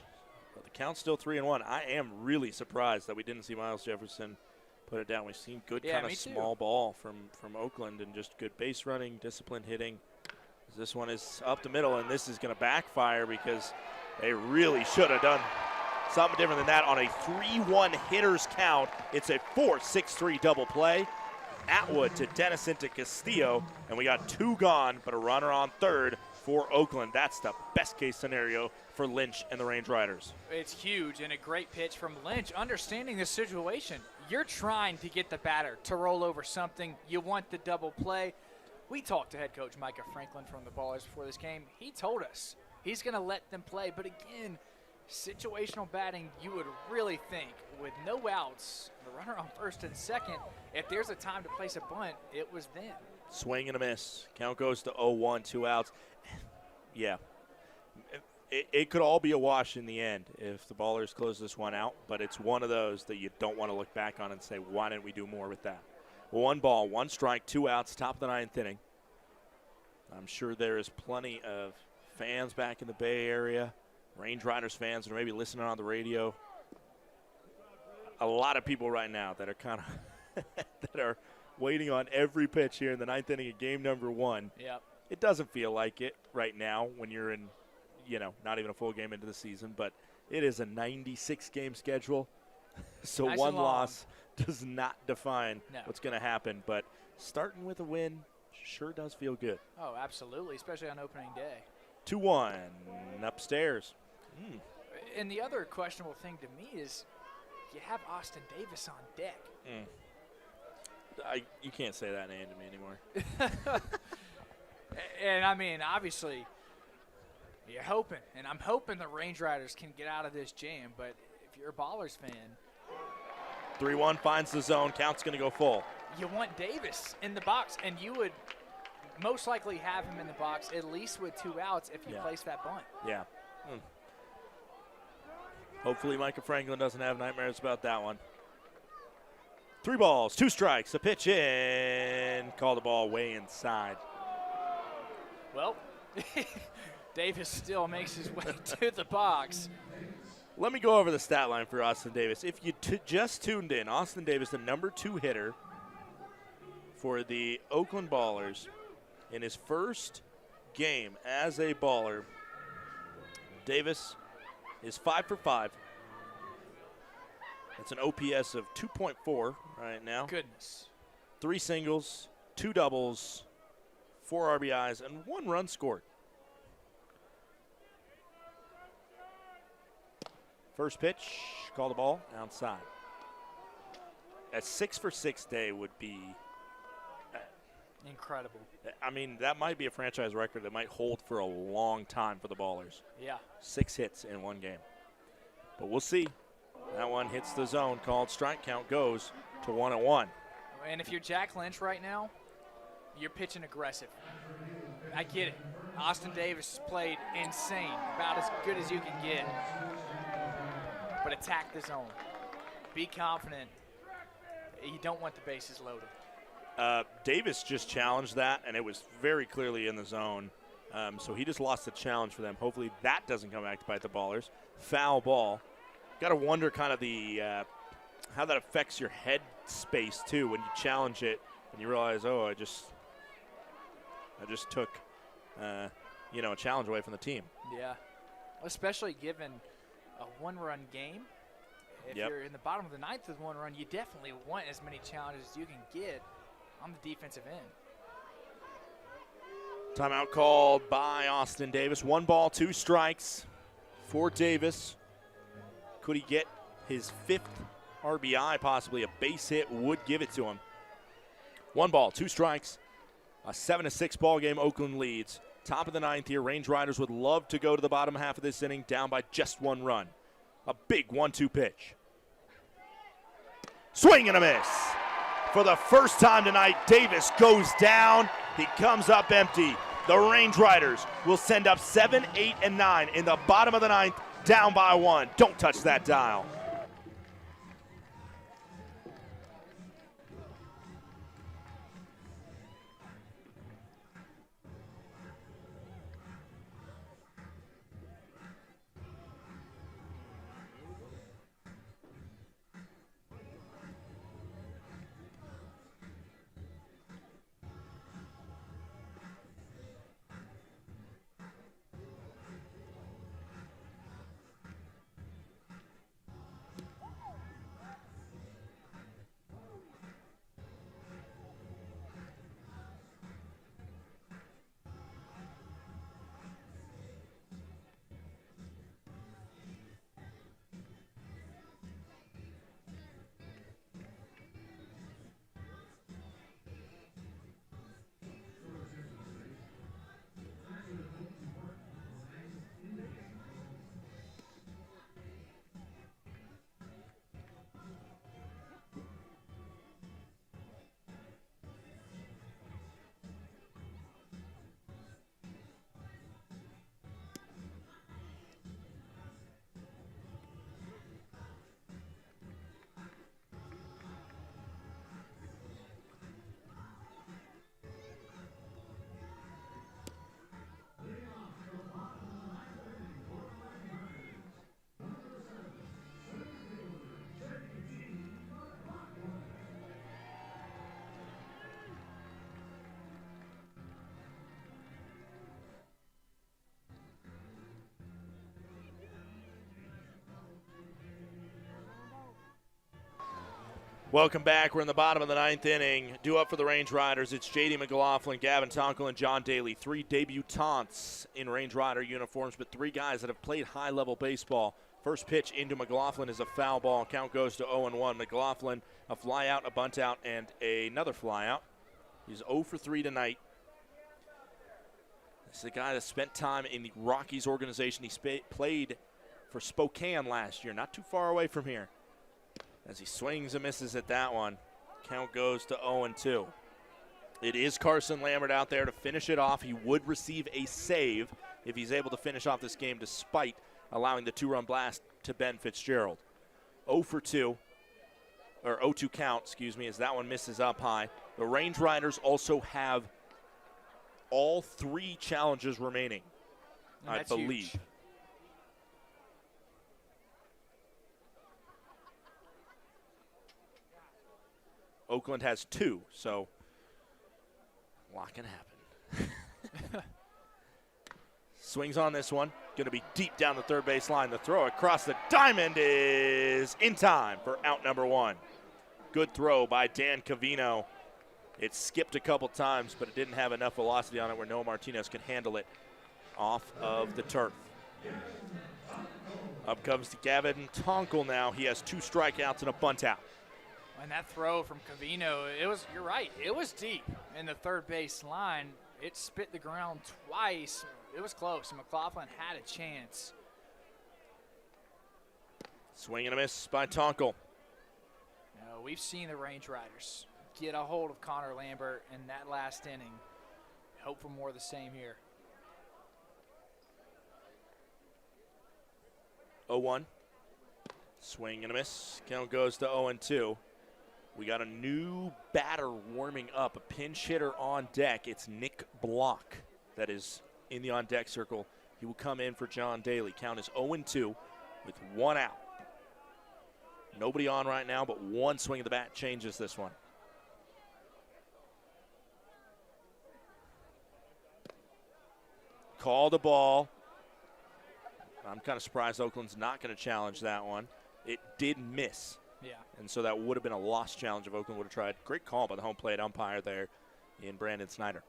But the count's still 3-1. I am really surprised that we didn't see Miles Jefferson put it down. We've seen good kind of small ball from Oakland and just good base running, disciplined hitting. This one is up the middle, and this is going to backfire because they really should have done something different than that on a 3-1 hitters count. It's a 4-6-3 double play. Atwood to Dennison to Castillo, and we got 2 gone, but a runner on third for Oakland. That's the best case scenario for Lynch and the Range Riders. It's huge and a great pitch from Lynch. Understanding the situation, you're trying to get the batter to roll over something. You want the double play. We talked to head coach Micah Franklin from the Ballers before this game. He told us he's going to let them play. But again, situational batting, you would really think with no outs, the runner on first and second, if there's a time to place a bunt, it was then. Swing and a miss. Count goes to 0-1, 2 outs. Yeah. It could all be a wash in the end if the Ballers close this one out, but it's one of those that you don't want to look back on and say, why didn't we do more with that? 1 ball, 1 strike, 2 outs, top of the 9th inning. I'm sure there is plenty of fans back in the Bay Area, Range Riders fans that are maybe listening on the radio. A lot of people right now that are kind of that are waiting on every pitch here in the 9th inning of game number 1. Yep. It doesn't feel like it right now when you're in, not even a full game into the season, but it is a 96-game schedule. So nice one loss does not define No. what's going to happen, but starting with a win sure does feel good. Oh, absolutely, especially on opening day. 2-1 upstairs. And the other questionable thing to me is you have Austin Davis on deck. You can't say that name to me anymore. And, I mean, obviously, you're hoping, and I'm hoping the Range Riders can get out of this jam, but if you're a Ballers fan, 3-1 finds the zone. Count's going to go full. you want Davis in the box, and you would most likely have him in the box at least with 2 outs if you place that bunt. Yeah. Hopefully Micah Franklin doesn't have nightmares about that one. 3 balls, 2 strikes, a pitch in. Call the ball way inside. Well, Davis still makes his way to the box. Let me go over the stat line for Austin Davis. If you just tuned in, Austin Davis, the number 2 hitter for the Oakland Ballers in his first game as a Baller. Davis is 5 for 5. That's an OPS of 2.4 right now. Goodness. 3 singles, 2 doubles, 4 RBIs, and 1 run scored. First pitch, call the ball, outside. A 6 for 6 day would be incredible. I mean, that might be a franchise record that might hold for a long time for the Ballers. Yeah. 6 hits in 1 game. But we'll see. That one hits the zone, called strike, count goes to 1-1. And if you're Jack Lynch right now, you're pitching aggressive. I get it. Austin Davis has played insane, about as good as you can get. But attack the zone. Be confident. You don't want the bases loaded. Davis just challenged that, and it was very clearly in the zone. So he just lost the challenge for them. Hopefully that doesn't come back to bite the Ballers. Foul ball. Got to wonder kind of the how that affects your head space, too, when you challenge it and you realize, oh, I just took, a challenge away from the team. Yeah, especially given a 1-run game. If you're in the bottom of the 9th with 1 run, you definitely want as many challenges as you can get on the defensive end. Timeout called by Austin Davis. 1 ball, 2 strikes for Davis. Could he get his 5th RBI, possibly a base hit would give it to him. 1 ball, 2 strikes, a 7-6 ball game. Oakland leads. Top of the 9th here. Range Riders would love to go to the bottom half of this inning, down by just 1 run. A big 1-2 pitch. Swing and a miss. For the first time tonight, Davis goes down. He comes up empty. The Range Riders will send up 7, 8, and 9 in the bottom of the 9th, down by 1. Don't touch that dial. Welcome back. We're in the bottom of the 9th inning. Due up for the Range Riders. It's J.D. McLaughlin, Gavin Tonkel, and John Daly. 3 debutantes in Range Rider uniforms, but 3 guys that have played high-level baseball. First pitch into McLaughlin is a foul ball. Count goes to 0-1. McLaughlin, a fly out, a bunt out, and another fly out. He's 0 for 3 tonight. This is a guy that spent time in the Rockies organization. He played for Spokane last year, not too far away from here. As he swings and misses at that one, count goes to 0-2. It is Carson Lambert out there to finish it off. He would receive a save if he's able to finish off this game despite allowing the 2-run blast to Ben Fitzgerald. 0-2 count, as that one misses up high. The Range Riders also have all 3 challenges remaining, I believe. Huge. Oakland has 2, so a lot can happen. Swings on this one. Going to be deep down the third base line. The throw across the diamond is in time for out number 1. Good throw by Dan Cavino. It skipped a couple times, but it didn't have enough velocity on it where Noah Martinez can handle it off of the turf. Up comes to Gavin Tonkel now. He has 2 strikeouts and a bunt out. And that throw from Cavino, you're right, it was deep in the third base line. It spit the ground twice. It was close, and McLaughlin had a chance. Swing and a miss by Tonkel. We've seen the Range Riders get a hold of Connor Lambert in that last inning. Hope for more of the same here. 0-1. Swing and a miss. Count goes to 0-2. We got a new batter warming up, a pinch hitter on deck. It's Nick Block that is in the on-deck circle. He will come in for John Daly. Count is 0-2 with 1 out. Nobody on right now, but 1 swing of the bat changes this one. Called a ball. I'm kind of surprised Oakland's not going to challenge that one. It did miss. Yeah. And so that would have been a lost challenge if Oakland would have tried. Great call by the home plate umpire there in Brandon Snyder.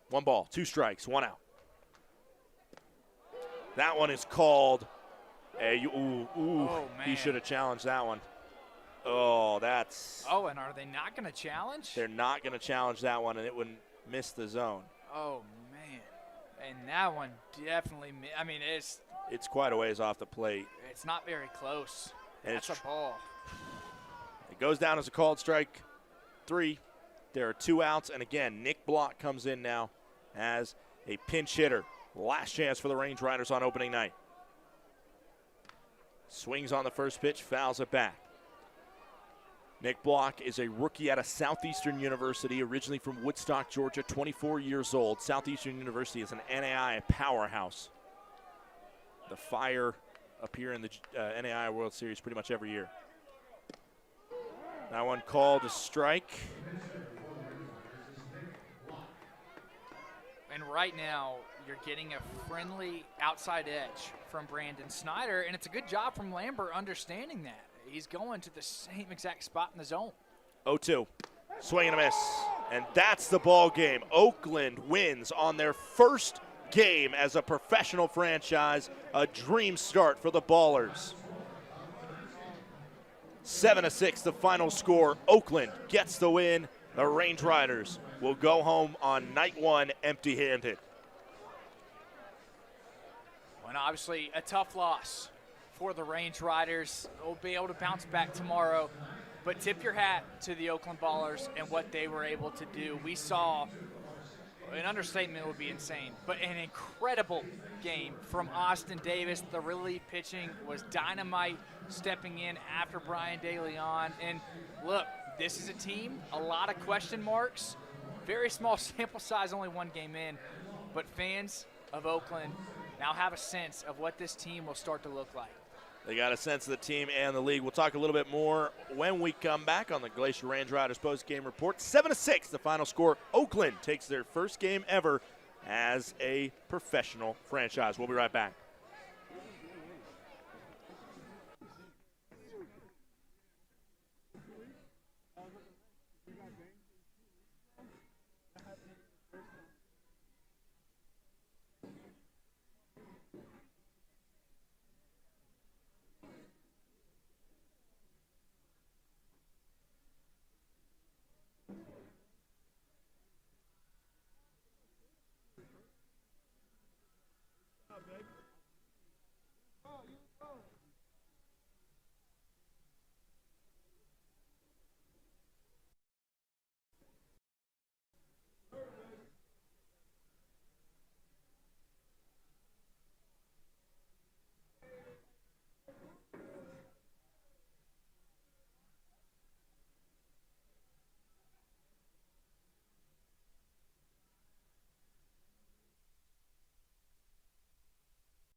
1 ball, 2 strikes, 1 out. That one is called. Oh, He man. should have challenged that one. Oh, that's. Oh, and are they not going to challenge? They're not going to challenge that one, and it would miss the zone. Oh, man. And that one definitely, I mean, it's quite a ways off the plate. It's not very close. And That's a ball. It goes down as a called strike 3. There are 2 outs, and again, Nick Block comes in now as a pinch hitter. Last chance for the Range Riders on opening night. Swings on the first pitch, fouls it back. Nick Block is a rookie out of Southeastern University, originally from Woodstock, Georgia, 24 years old. Southeastern University is an NAI powerhouse. The Fire appear in the NAI World Series pretty much every year. That one called a strike. And right now, you're getting a friendly outside edge from Brandon Snyder, and it's a good job from Lambert understanding that. He's going to the same exact spot in the zone. 0-2. Swing and a miss. And that's the ball game. Oakland wins on their first game as a professional franchise. A dream start for the Ballers. 7-6 the final score. Oakland gets the win. The Range Riders will go home on night 1 empty-handed. And obviously a tough loss for the Range Riders. They'll be able to bounce back tomorrow. But tip your hat to the Oakland Ballers and what they were able to do. We saw, an understatement would be insane, but an incredible game from Austin Davis. The relief pitching was dynamite, stepping in after Brian DeLeon. And look, this is a team, a lot of question marks, very small sample size, only 1 game in, but fans of Oakland now have a sense of what this team will start to look like. They got a sense of the team and the league. We'll talk a little bit more when we come back on the Glacier Range Riders post-game report. 7-6, the final score. Oakland takes their first game ever as a professional franchise. We'll be right back.